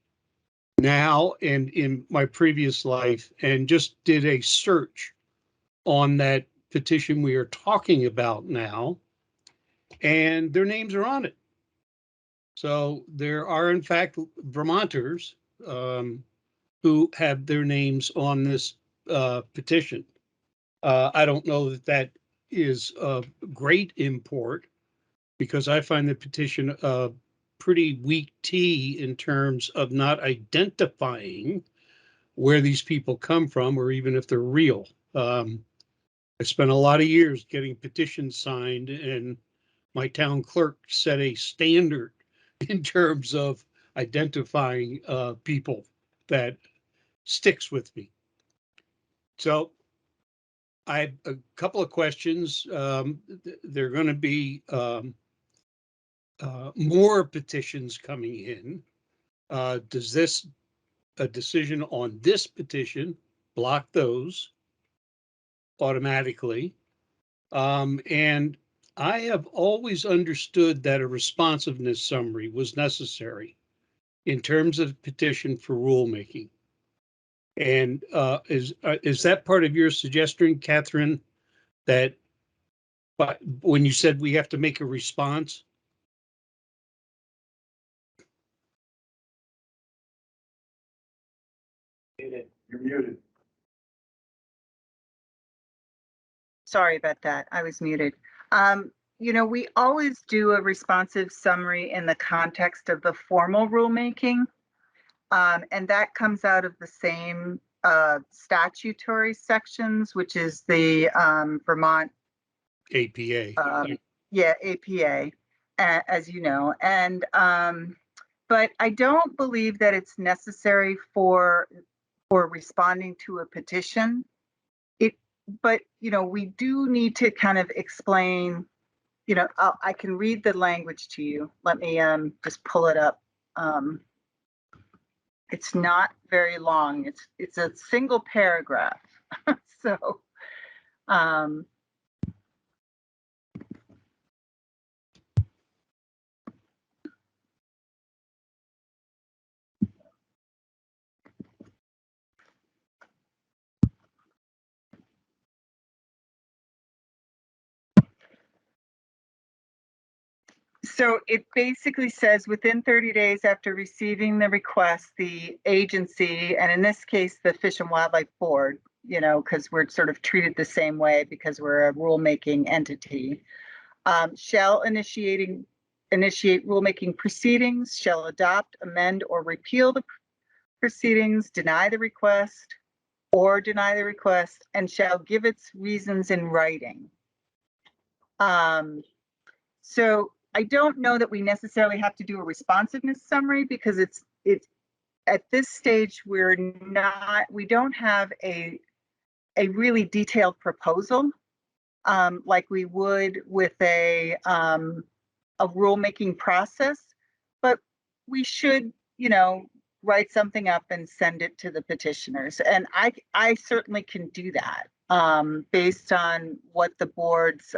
now and in my previous life, and just did a search on that petition we are talking about now, and their names are on it. So there are, in fact, Vermonters who have their names on this petition. I don't know that that is of great import, because I find the petition pretty weak tea in terms of not identifying where these people come from, or even if they're real. I spent a lot of years getting petitions signed, and my town clerk set a standard in terms of identifying people that sticks with me. So I have a couple of questions. There are going to be more petitions coming in. Does a decision on this petition block those automatically? And I have always understood that a responsiveness summary was necessary in terms of petition for rulemaking. And is that part of your suggestion, Catherine, that when you said we have to make a response? Muted. You're muted. Sorry about that. I was muted. we always do a responsive summary in the context of the formal rulemaking. And that comes out of the same statutory sections, which is the Vermont APA. APA, as you know. And but I don't believe that it's necessary for responding to a petition. But we do need to kind of explain. I can read the language to you. Let me just pull it up. It's not very long. It's a single paragraph. So, So it basically says within 30 days after receiving the request, the agency, and in this case, the Fish and Wildlife Board, because we're sort of treated the same way because we're a rulemaking entity, shall initiate rulemaking proceedings, shall adopt, amend, or repeal the proceedings, deny the request, or deny the request, and shall give its reasons in writing. So I don't know that we necessarily have to do a responsiveness summary because it's at this stage we don't have a really detailed proposal like we would with a rulemaking process, but we should write something up and send it to the petitioners, and I certainly can do that based on what the board's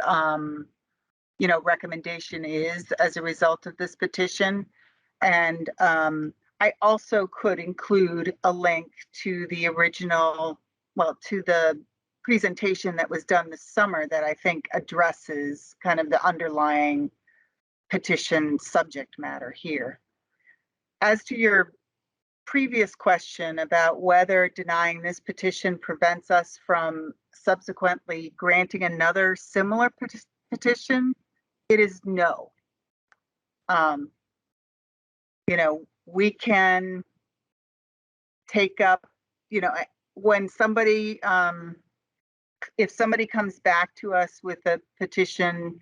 recommendation is as a result of this petition. And I also could include a link to the to the presentation that was done this summer that I think addresses kind of the underlying petition subject matter here. As to your previous question about whether denying this petition prevents us from subsequently granting another similar petition, it is no. We can take up, when somebody, if somebody comes back to us with a petition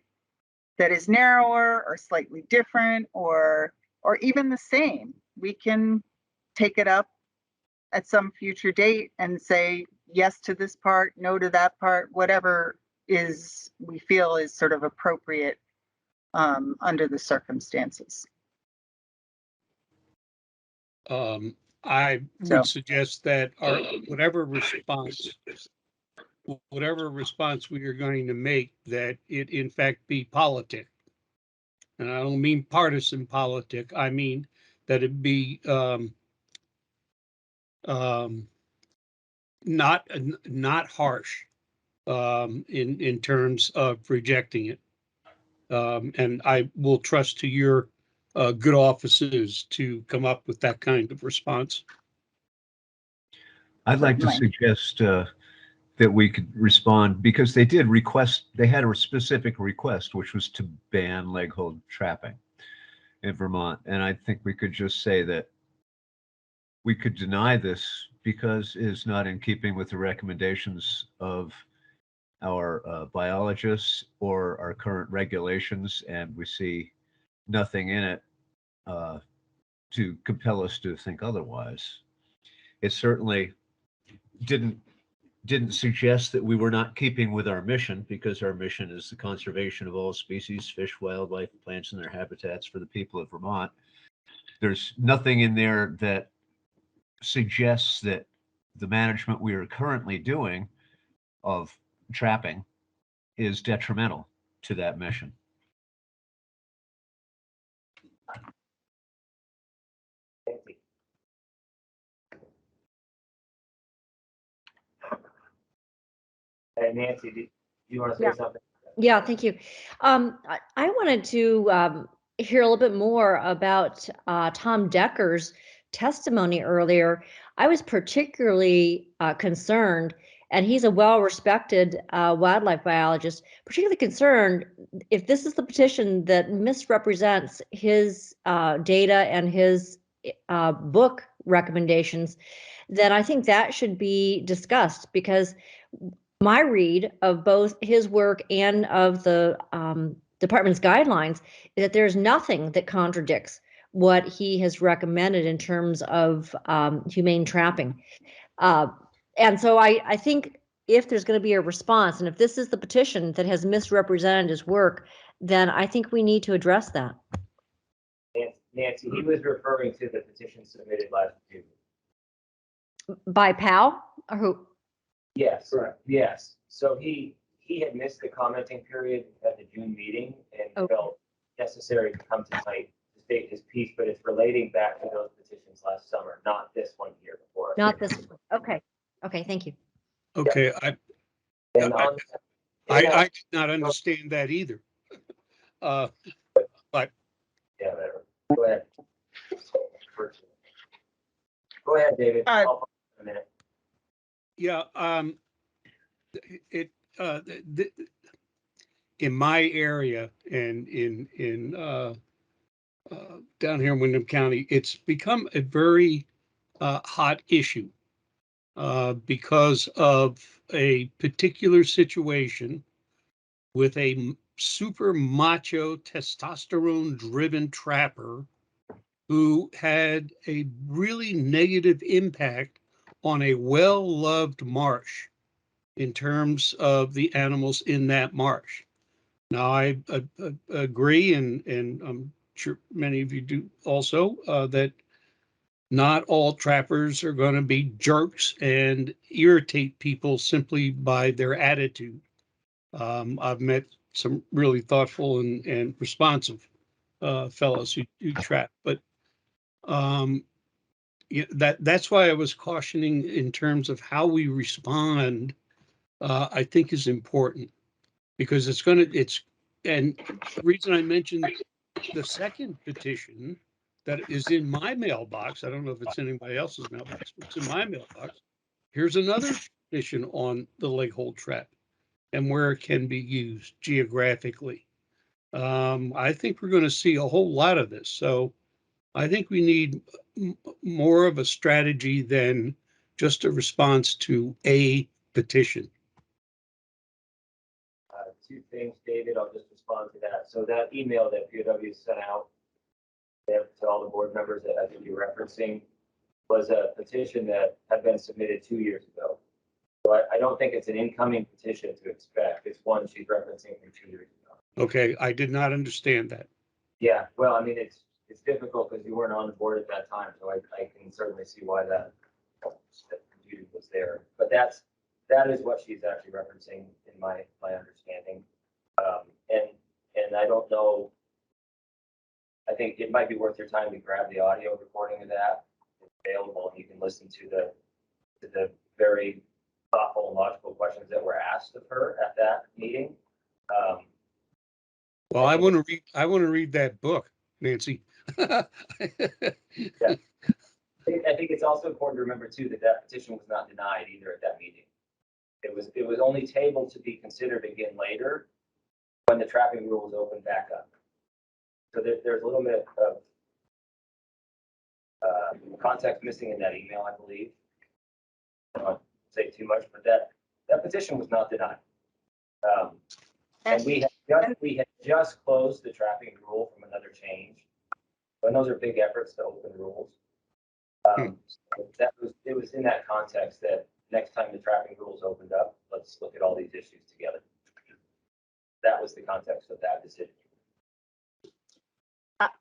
that is narrower or slightly different or even the same, we can take it up at some future date and say yes to this part, no to that part, whatever we feel is sort of appropriate under the circumstances. I would suggest that whatever response we are going to make, that it in fact be politic. And I don't mean partisan politic. I mean that it be not harsh in terms of rejecting it. And I will trust to your good offices to come up with that kind of response. I'd like to suggest that we could respond, because they had a specific request, which was to ban leghold trapping in Vermont. And I think we could just say that we could deny this because it is not in keeping with the recommendations of our biologists or our current regulations, and we see nothing in it to compel us to think otherwise. It certainly didn't suggest that we were not keeping with our mission, because our mission is the conservation of all species, fish, wildlife, plants, and their habitats for the people of Vermont. There's nothing in there that suggests that the management we are currently doing of trapping is detrimental to that mission. And Nancy, do you want to say something? Yeah, thank you. I wanted to hear a little bit more about Tom Decker's testimony earlier. I was particularly concerned And he's a well-respected wildlife biologist, particularly concerned if this is the petition that misrepresents his data and his book recommendations, then I think that should be discussed, because my read of both his work and of the department's guidelines is that there's nothing that contradicts what he has recommended in terms of humane trapping. And so I think if there's going to be a response, and if this is the petition that has misrepresented his work, then I think we need to address that. Nancy, he was referring to the petition submitted last June. By Powell or who? Yes, yes. So he had missed the commenting period at the June meeting and felt necessary to come tonight to state his piece, but it's relating back to those petitions last summer, not this one here before us. Not this one. Okay. Okay, thank you. Okay, And I did not understand that either. But yeah, whatever. Go ahead. Go ahead, David. I'll a minute. Yeah, in my area and in down here in Windham County, it's become a very hot issue because of a particular situation with a super macho, testosterone-driven trapper who had a really negative impact on a well-loved marsh in terms of the animals in that marsh. Now, I agree, and I'm sure many of you do also, that not all trappers are going to be jerks and irritate people simply by their attitude. I've met some really thoughtful and responsive fellows who trap, but yeah, that's why I was cautioning in terms of how we respond. I think is important, because and the reason I mentioned the second petition that is in my mailbox, I don't know if it's in anybody else's mailbox, but it's in my mailbox. Here's another petition on the leg hold trap and where it can be used geographically. I think we're going to see a whole lot of this. So I think we need more of a strategy than just a response to a petition. Two things, David, I'll just respond to that. So that email that POW sent out to all the board members that I think you're referencing was a petition that had been submitted 2 years ago. So I don't think it's an incoming petition to expect. It's one she's referencing from 2 years ago. Okay, I did not understand that. Yeah, well, I mean, it's difficult because you weren't on the board at that time, so I can certainly see why that confusion was there. But that is what she's actually referencing in my understanding. And I don't know, I think it might be worth your time to grab the audio recording of that. It's available, and you can listen to the very thoughtful and logical questions that were asked of her at that meeting. Well, I want to read that book, Nancy. Yeah. I think it's also important to remember too that petition was not denied either at that meeting. It was only tabled to be considered again later when the trapping rules opened back up. So there's a little bit of context missing in that email, I believe. I don't want to say too much, but that petition was not denied. And we had just closed the trapping rule from another change. And those are big efforts to open rules. It was in that context that next time the trapping rules opened up, let's look at all these issues together. That was the context of that decision.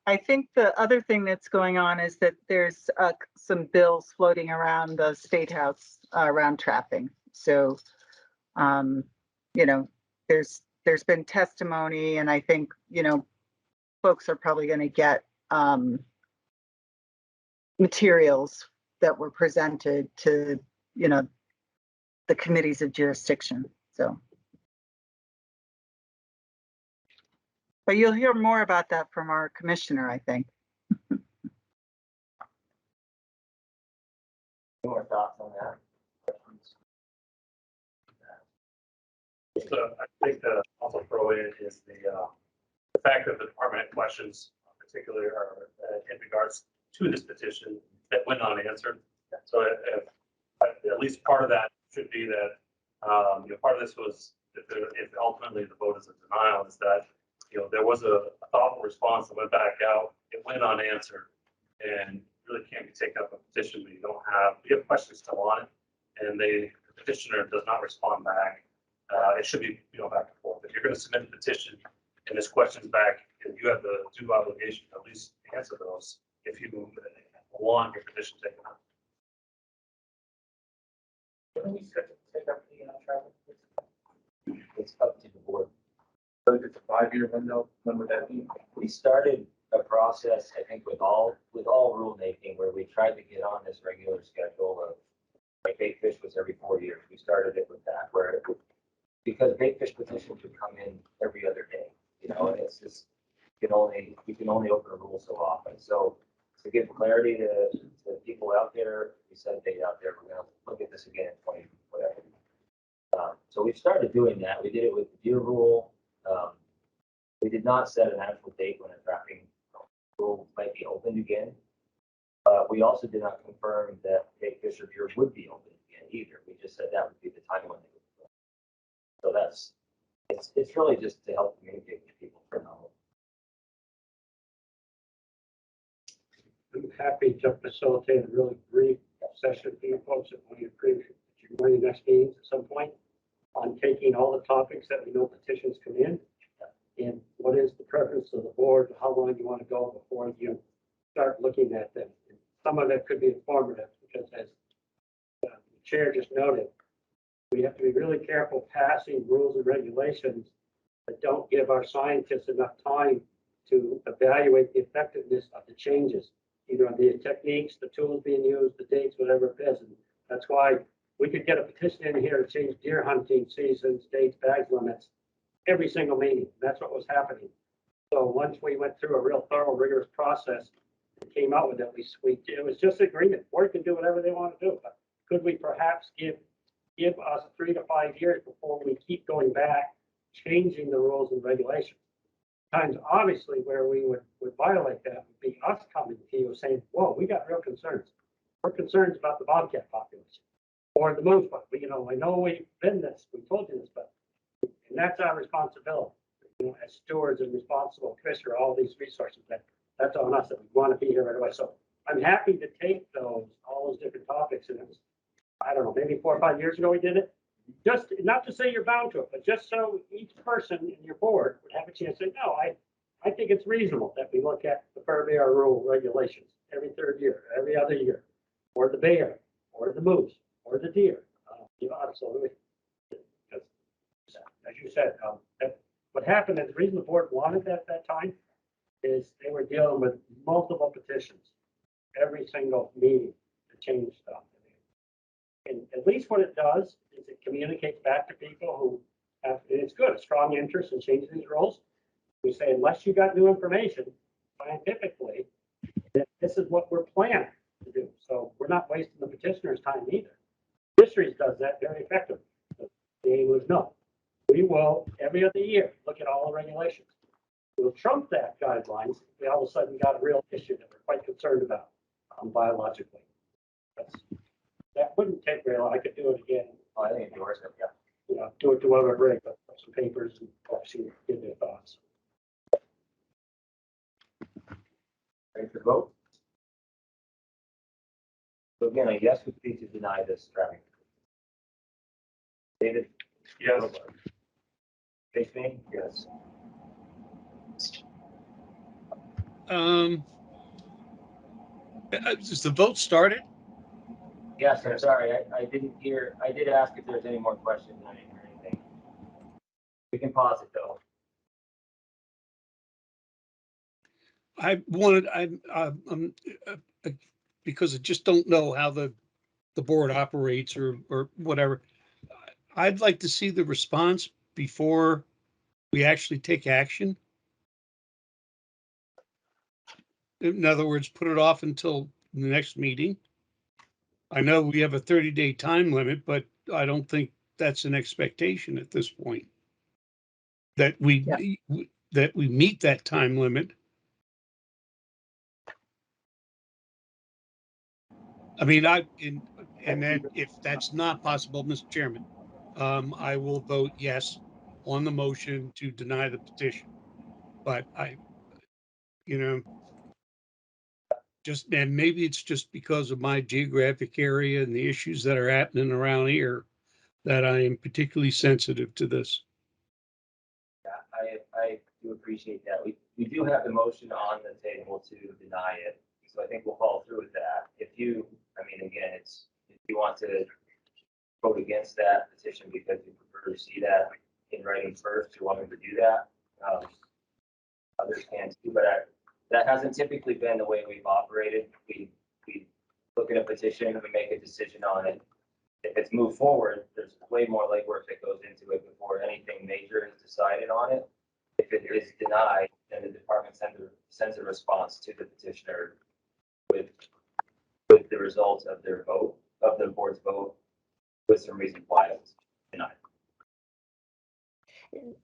I think the other thing that's going on is that there's some bills floating around the State House around trapping. So, you know, there's been testimony, and I think, you know, folks are probably going to get materials that were presented to, you know, the committees of jurisdiction. So, but you'll hear more about that from our commissioner, I think. More thoughts on that? So I think to also throw in is the fact that the department had questions, particularly are in regards to this petition that went unanswered. So at least part of that should be that, part of this was, if ultimately the vote is a denial, is that, there was a thoughtful response that went back out, it went unanswered, and really can't be taken up a petition when you have questions still on it, and the petitioner does not respond back. It should be, back and forth. If you're going to submit a petition and there's questions back, and you have the due obligation to at least answer those if you want your petition taken up. When we take up the traffic, it's up to the board. So if it's a 5-year window, when would that be? We started a process, I think, with all rulemaking, where we tried to get on this regular schedule of, like, bait fish was every 4 years. We started it with that, because bait fish petitions would come in every other day, and it's just, we can only open a rule so often. So to give clarity to people out there, we set a date out there, we're gonna look at this again in 20, whatever. So we started doing that. We did it with the deer rule. We did not set an actual date when a trapping rule might be opened again. We also did not confirm that bait fish or deer would be open again either. We just said that would be the time when they would be open. So it's really just to help communicate with people for now. I'm happy to facilitate a really brief session for you folks at one of your next meetings at some point on taking all the topics that we know petitions come in, and what is the preference of the board, how long you want to go before you start looking at them. Some of it could be informative, because as the chair just noted, we have to be really careful passing rules and regulations that don't give our scientists enough time to evaluate the effectiveness of the changes, either on the techniques, the tools being used, the dates, whatever it is. And that's why we could get a petition in here to change deer hunting seasons, dates, bag limits, every single meeting. That's what was happening. So once we went through a real thorough, rigorous process and came out with it, it was just agreement. Board can do whatever they want to do, but could we perhaps give us 3 to 5 years before we keep going back, changing the rules and regulations? Times obviously where we would violate that would be us coming to you saying, whoa, we got real concerns. We're concerned about the bobcat population or the moose. But I know we've been this, we told you this, but and that's our responsibility, as stewards and responsible fisher, all these resources, that's on us, that we want to be here right away. So I'm happy to take all those different topics, and it was, I don't know, maybe 4 or 5 years ago we did it. Just not to say you're bound to it, but just so each person in your board would have a chance to say, no, I think it's reasonable that we look at the fur bear rule regulations every 3rd year, every other year, or the bear, or the moose, or the deer. Absolutely. As you said, what happened, and the reason the board wanted that at that time is they were dealing with multiple petitions every single meeting to change stuff. And at least what it does is it communicates back to people who have, and it's good, a strong interest in changing these rules. We say, unless you got new information scientifically, that this is what we're planning to do. So we're not wasting the petitioner's time either. Fisheries does that very effectively. The aim was no. We will, every other year, look at all the regulations. We'll trump that guidelines. We all of a sudden got a real issue that we're quite concerned about biologically. That wouldn't take very long. I could do it again. Oh, I think it's yours, yeah. Do it to whatever break, but some papers and obviously give their thoughts. Ready for the vote? So again, a yes would be to deny this traffic. David? Yes. Jason? Yes. Is the vote started? Yes, I'm sorry. I didn't hear. I did ask if there's any more questions, and I didn't hear anything. We can pause it though. Because I just don't know how the board operates or whatever. I'd like to see the response before we actually take action. In other words, put it off until the next meeting. I know we have a 30-day time limit, but I don't think that's an expectation at this point. That we meet that time limit. I mean, and then if that's not possible, Mr. Chairman, I will vote yes on the motion to deny the petition. But and maybe it's just because of my geographic area and the issues that are happening around here that I am particularly sensitive to this. Yeah, I do appreciate that. We do have the motion on the table to deny it. So I think we'll follow through with that. If you want to vote against that petition because you prefer to see that in writing first, you're welcome to do that. Others can too, but that hasn't typically been the way we've operated. We look at a petition and we make a decision on it. If it's moved forward, there's way more legwork that goes into it before anything major is decided on it. If it is denied, then the department sends a response to the petitioner with the results of their vote, of the board's vote, with some reason why it was denied.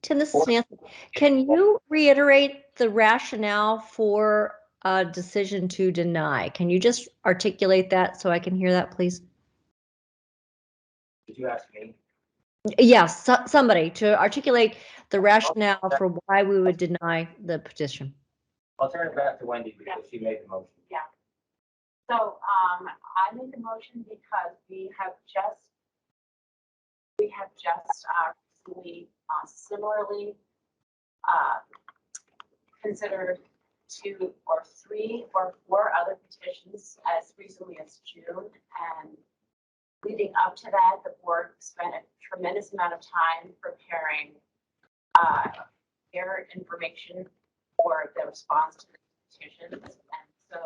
Tim, this is Nancy. Can you reiterate the rationale for a decision to deny? Can you just articulate that so I can hear that, please? Did you ask me? Yes, somebody to articulate the rationale for why we would deny the petition. I'll turn it back to Wendy because she made the motion. Yeah. So I made the motion because we have just recently similarly considered 2 or 3 or 4 other petitions as recently as June, and leading up to that, the board spent a tremendous amount of time preparing their information for the response to the petitions, and so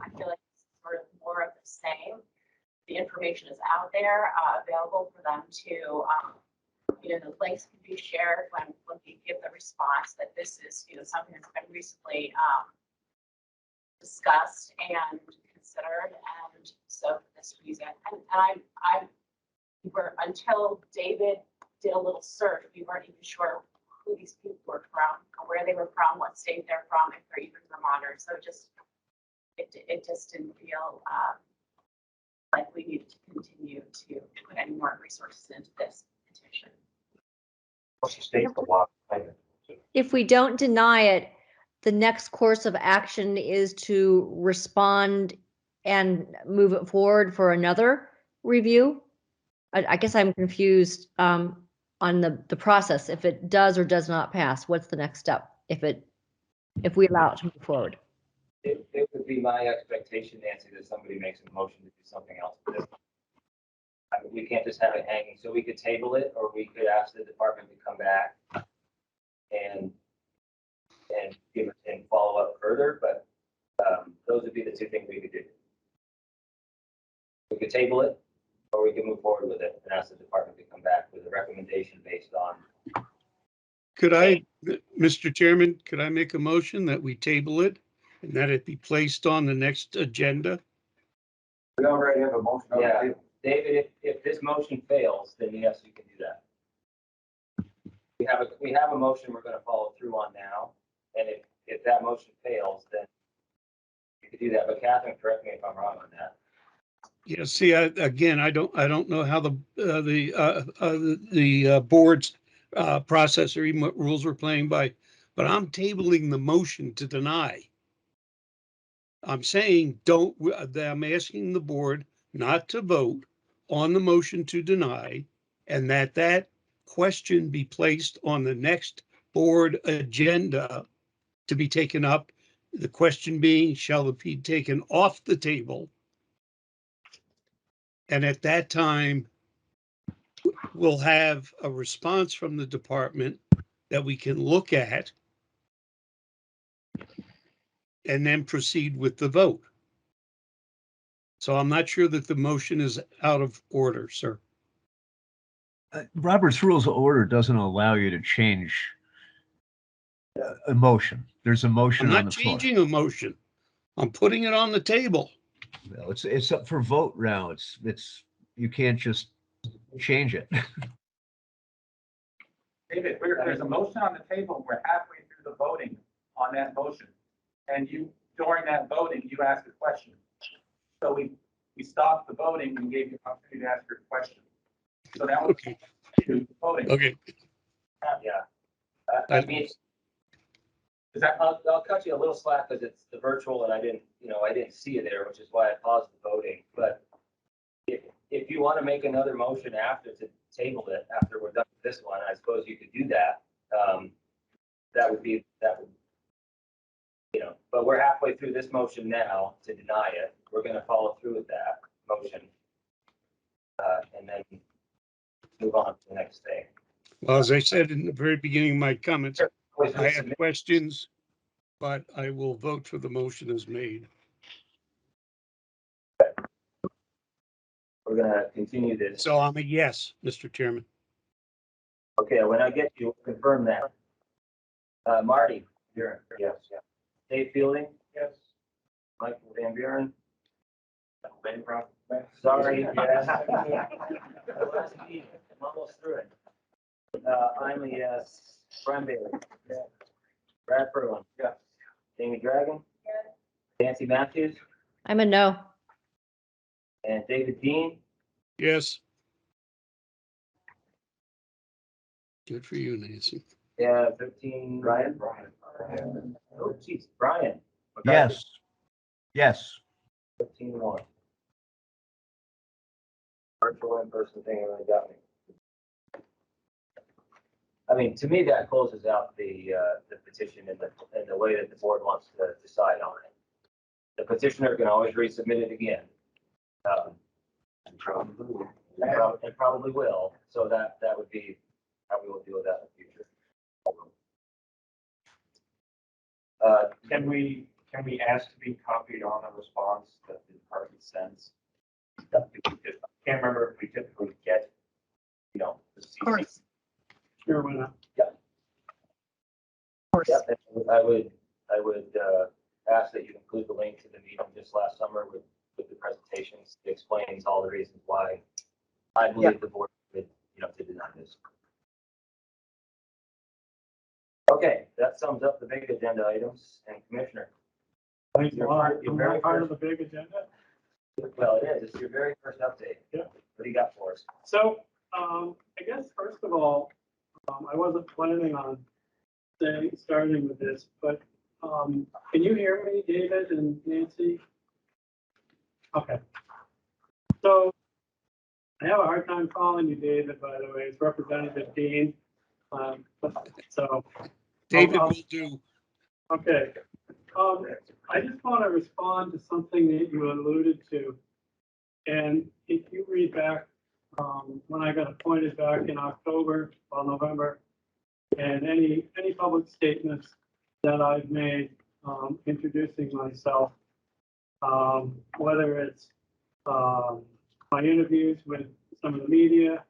I feel like it's sort of more of the same. The information is out there, available for them to, the links can be shared when we give the response that this is, something that's been recently discussed and considered, and so for this reason, and until David did a little search, we weren't even sure who these people were from, or where they were from, what state they're from, if they're even Vermonters. So it just didn't feel like we needed to continue to put any more resources into this petition. If we don't deny it, the next course of action is to respond and move it forward for another review. I guess I'm confused on the process. If it does or does not pass, what's the next step? If we allow it to move forward. It would be my expectation, Nancy, that somebody makes a motion to do something else with this. I mean, we can't just have it hanging, so we could table it, or we could ask the department to come back and give it and follow up further, but those would be the 2 things we could do. We could table it, or we can move forward with it and ask the department to come back with a recommendation based on. Could I, Mr. Chairman, could I make a motion that we table it and that it be placed on the next agenda? We already have a motion on the table. David, if this motion fails, then yes, you can do that. We have a motion we're going to follow through on now, and if that motion fails, then you could do that. But Catherine, correct me if I'm wrong on that. Yeah. See, again, I don't know how the board's process or even what rules we're playing by, but I'm tabling the motion to deny. I'm saying I'm asking the board not to vote on the motion to deny, and that question be placed on the next board agenda to be taken up. The question being, shall it be taken off the table? And at that time, we'll have a response from the department that we can look at and then proceed with the vote. So I'm not sure that the motion is out of order, sir. Robert's Rules of Order doesn't allow you to change a motion. There's a motion on the floor. I'm not changing a motion. I'm putting it on the table. No, it's up for vote now. You can't just change it. David, there's a motion on the table. We're halfway through the voting on that motion. And you, during that voting, you asked a question. So we stopped the voting and gave you an opportunity to ask your question. So that was Okay. voting. Okay. Yeah. I mean, I'll cut you a little slack because it's the virtual and I didn't see it there, which is why I paused the voting. But if you want to make another motion after to table it, after we're done with this one, I suppose you could do that. That would, but we're halfway through this motion now to deny it. We're going to follow through with that motion. And then move on to the next thing. Well, as I said in the very beginning of my comments, I have questions, but I will vote for the motion as made. We're going to continue this. So I'm a yes, Mr. Chairman. Okay, when I get you, we'll confirm that. Marty, you're yes. Yeah. Dave Fielding? Yes. Michael Van Buren? Sorry. Yes. I'm almost through it. I'm a yes. Brian Bailey? Yeah. Brad Furlong? Yeah. Amy Dragon? Yes. Nancy Matthews? I'm a no. And David Dean? Yes. Good for you, Nancy. Yeah, 15. Brian? Oh, geez, Brian. Yes. Yes. 15-1. Virtual in-person thing really got me. I mean, to me, that closes out the petition in the way that the board wants to decide on it. The petitioner can always resubmit it again. And probably will. So that would be how we will deal with that in the future. Can we ask to be copied on a response that the department sends? I can't remember if we typically get, the CC. Of course. Sure, why not? Yeah. Of course. Yeah, I would ask that you include the link to the meeting just last summer with the presentations. It explains all the reasons why I believe the board would, to deny this. Okay, that sums up the big agenda items. And Commissioner. Thanks a lot. I'm not part of the big agenda. Well, it is. It's your very first update. Yeah. What do you got for us? So, I guess first of all, I wasn't planning on starting with this, but can you hear me, David and Nancy? Okay. So I have a hard time calling you David, by the way. It's Representative Dean. So David will do. Okay. I just want to respond to something that you alluded to. And if you read back when I got appointed back in November, and any public statements that I've made introducing myself, whether it's my interviews with some of the media,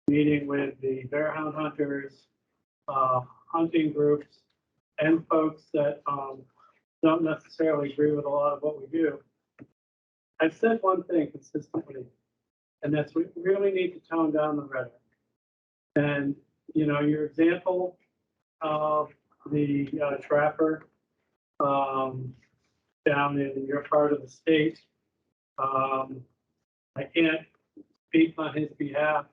meeting with the bear hound hunters, hunting groups, and folks that don't necessarily agree with a lot of what we do. I've said one thing consistently, and that's we really need to tone down the rhetoric. And, your example of the trapper down in your part of the state, I can't speak on his behalf,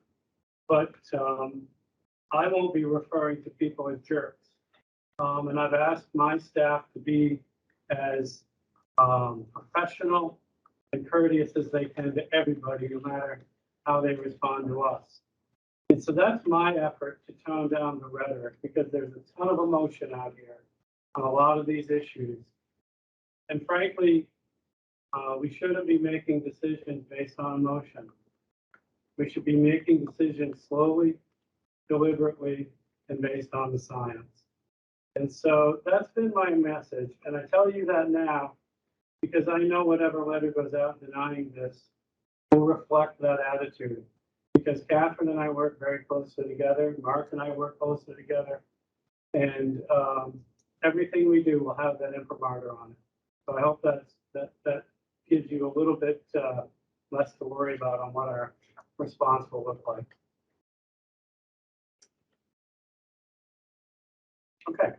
but I won't be referring to people as jerks. And I've asked my staff to be as professional and courteous as they can to everybody, no matter how they respond to us. And so that's my effort to tone down the rhetoric, because there's a ton of emotion out here on a lot of these issues. And frankly, we shouldn't be making decisions based on emotion. We should be making decisions slowly, deliberately, and based on the science. And so that's been my message. And I tell you that now because I know whatever letter goes out denying this will reflect that attitude. Because Catherine and I work very closely together, Mark and I work closely together, and everything we do will have that imprimatur on it. So I hope that gives you a little bit less to worry about on what our response will look like. Okay,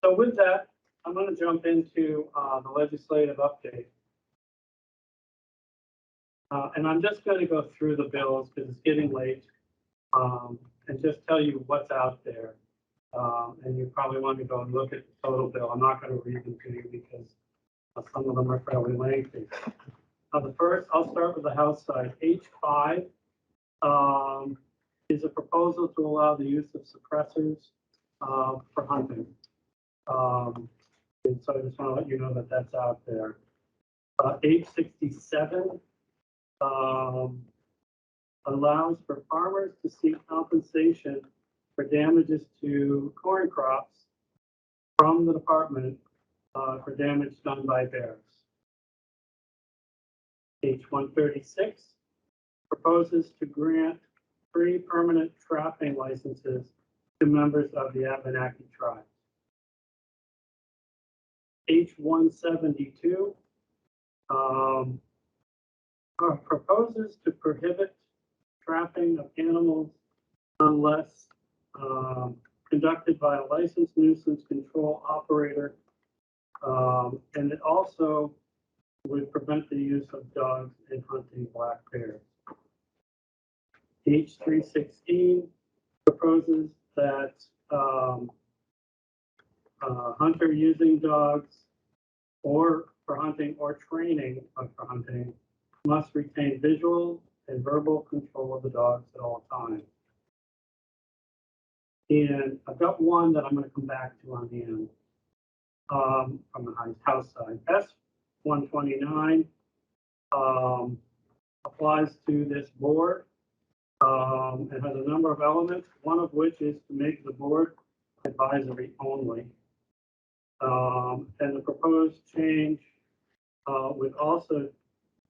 so with that, I'm going to jump into the legislative update. And I'm just going to go through the bills because it's getting late, and just tell you what's out there. And you probably want to go and look at the total bill. I'm not going to read them to you because some of them are fairly lengthy. The first, I'll start with the House side. H5 is a proposal to allow the use of suppressors for hunting. And so I just want to let you know that that's out there. H67 allows for farmers to seek compensation for damages to corn crops from the department for damage done by bears. H136 proposes to grant free permanent trapping licenses to members of the Abenaki tribe. H172 proposes to prohibit trapping of animals unless conducted by a licensed nuisance control operator. And it also would prevent the use of dogs in hunting black bears. H316 proposes that hunter using dogs or for hunting or training for hunting must retain visual and verbal control of the dogs at all times. And I've got one that I'm going to come back to on the end from the House side. S129 applies to this board. It has a number of elements, one of which is to make the board advisory only. And the proposed change would also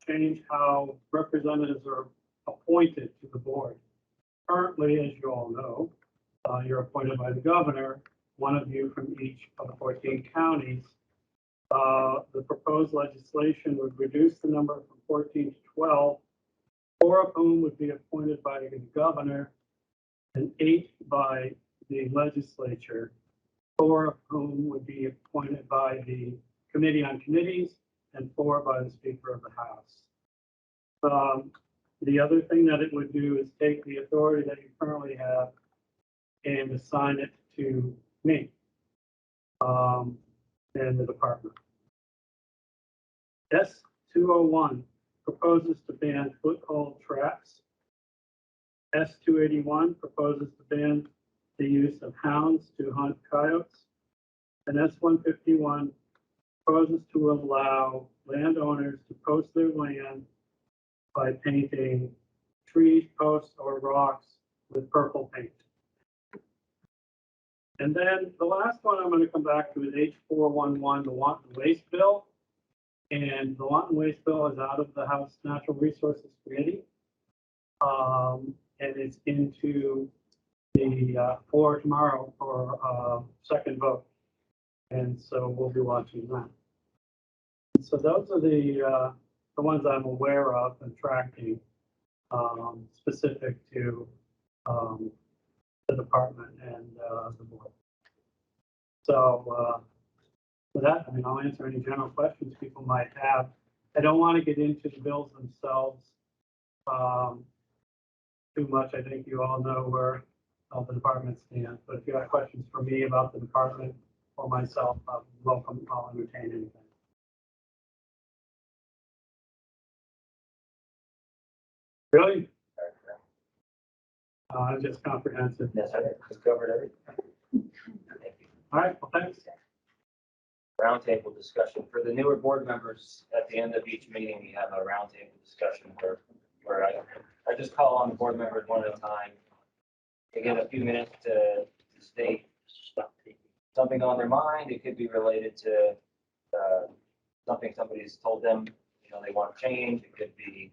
change how representatives are appointed to the board. Currently, as you all know, you're appointed by the governor, one of you from each of the 14 counties. The proposed legislation would reduce the number from 14 to 12, 4 of whom would be appointed by the governor and 8 by the legislature, 4 of whom would be appointed by the Committee on Committees and 4 by the Speaker of the House. The other thing that it would do is take the authority that you currently have and assign it to me and the department. S201 proposes to ban foothold traps. S281 proposes to ban the use of hounds to hunt coyotes. And S151 proposes to allow landowners to post their land by painting trees, posts, or rocks with purple paint. And then the last one I'm going to come back to is H411, the Wanton Waste Bill. And the Wanton Waste Bill is out of the House Natural Resources Committee. And it's into the floor tomorrow for second vote. And so we'll be watching that. So those are the ones I'm aware of and tracking specific to the department and the board. So for that, I mean, I'll answer any general questions people might have. I don't want to get into the bills themselves too much. I think you all know where the department stands. But if you have questions for me about the department or myself, I'm welcome. I'll entertain anything. Really? Just comprehensive. Yes, I just covered everything. Thank you. All right, well, thanks. Roundtable discussion. For the newer board members, at the end of each meeting, we have a roundtable discussion where I just call on the board members one at a time to get a few minutes to state something on their mind. It could be related to something somebody's told them, they want to change. It could be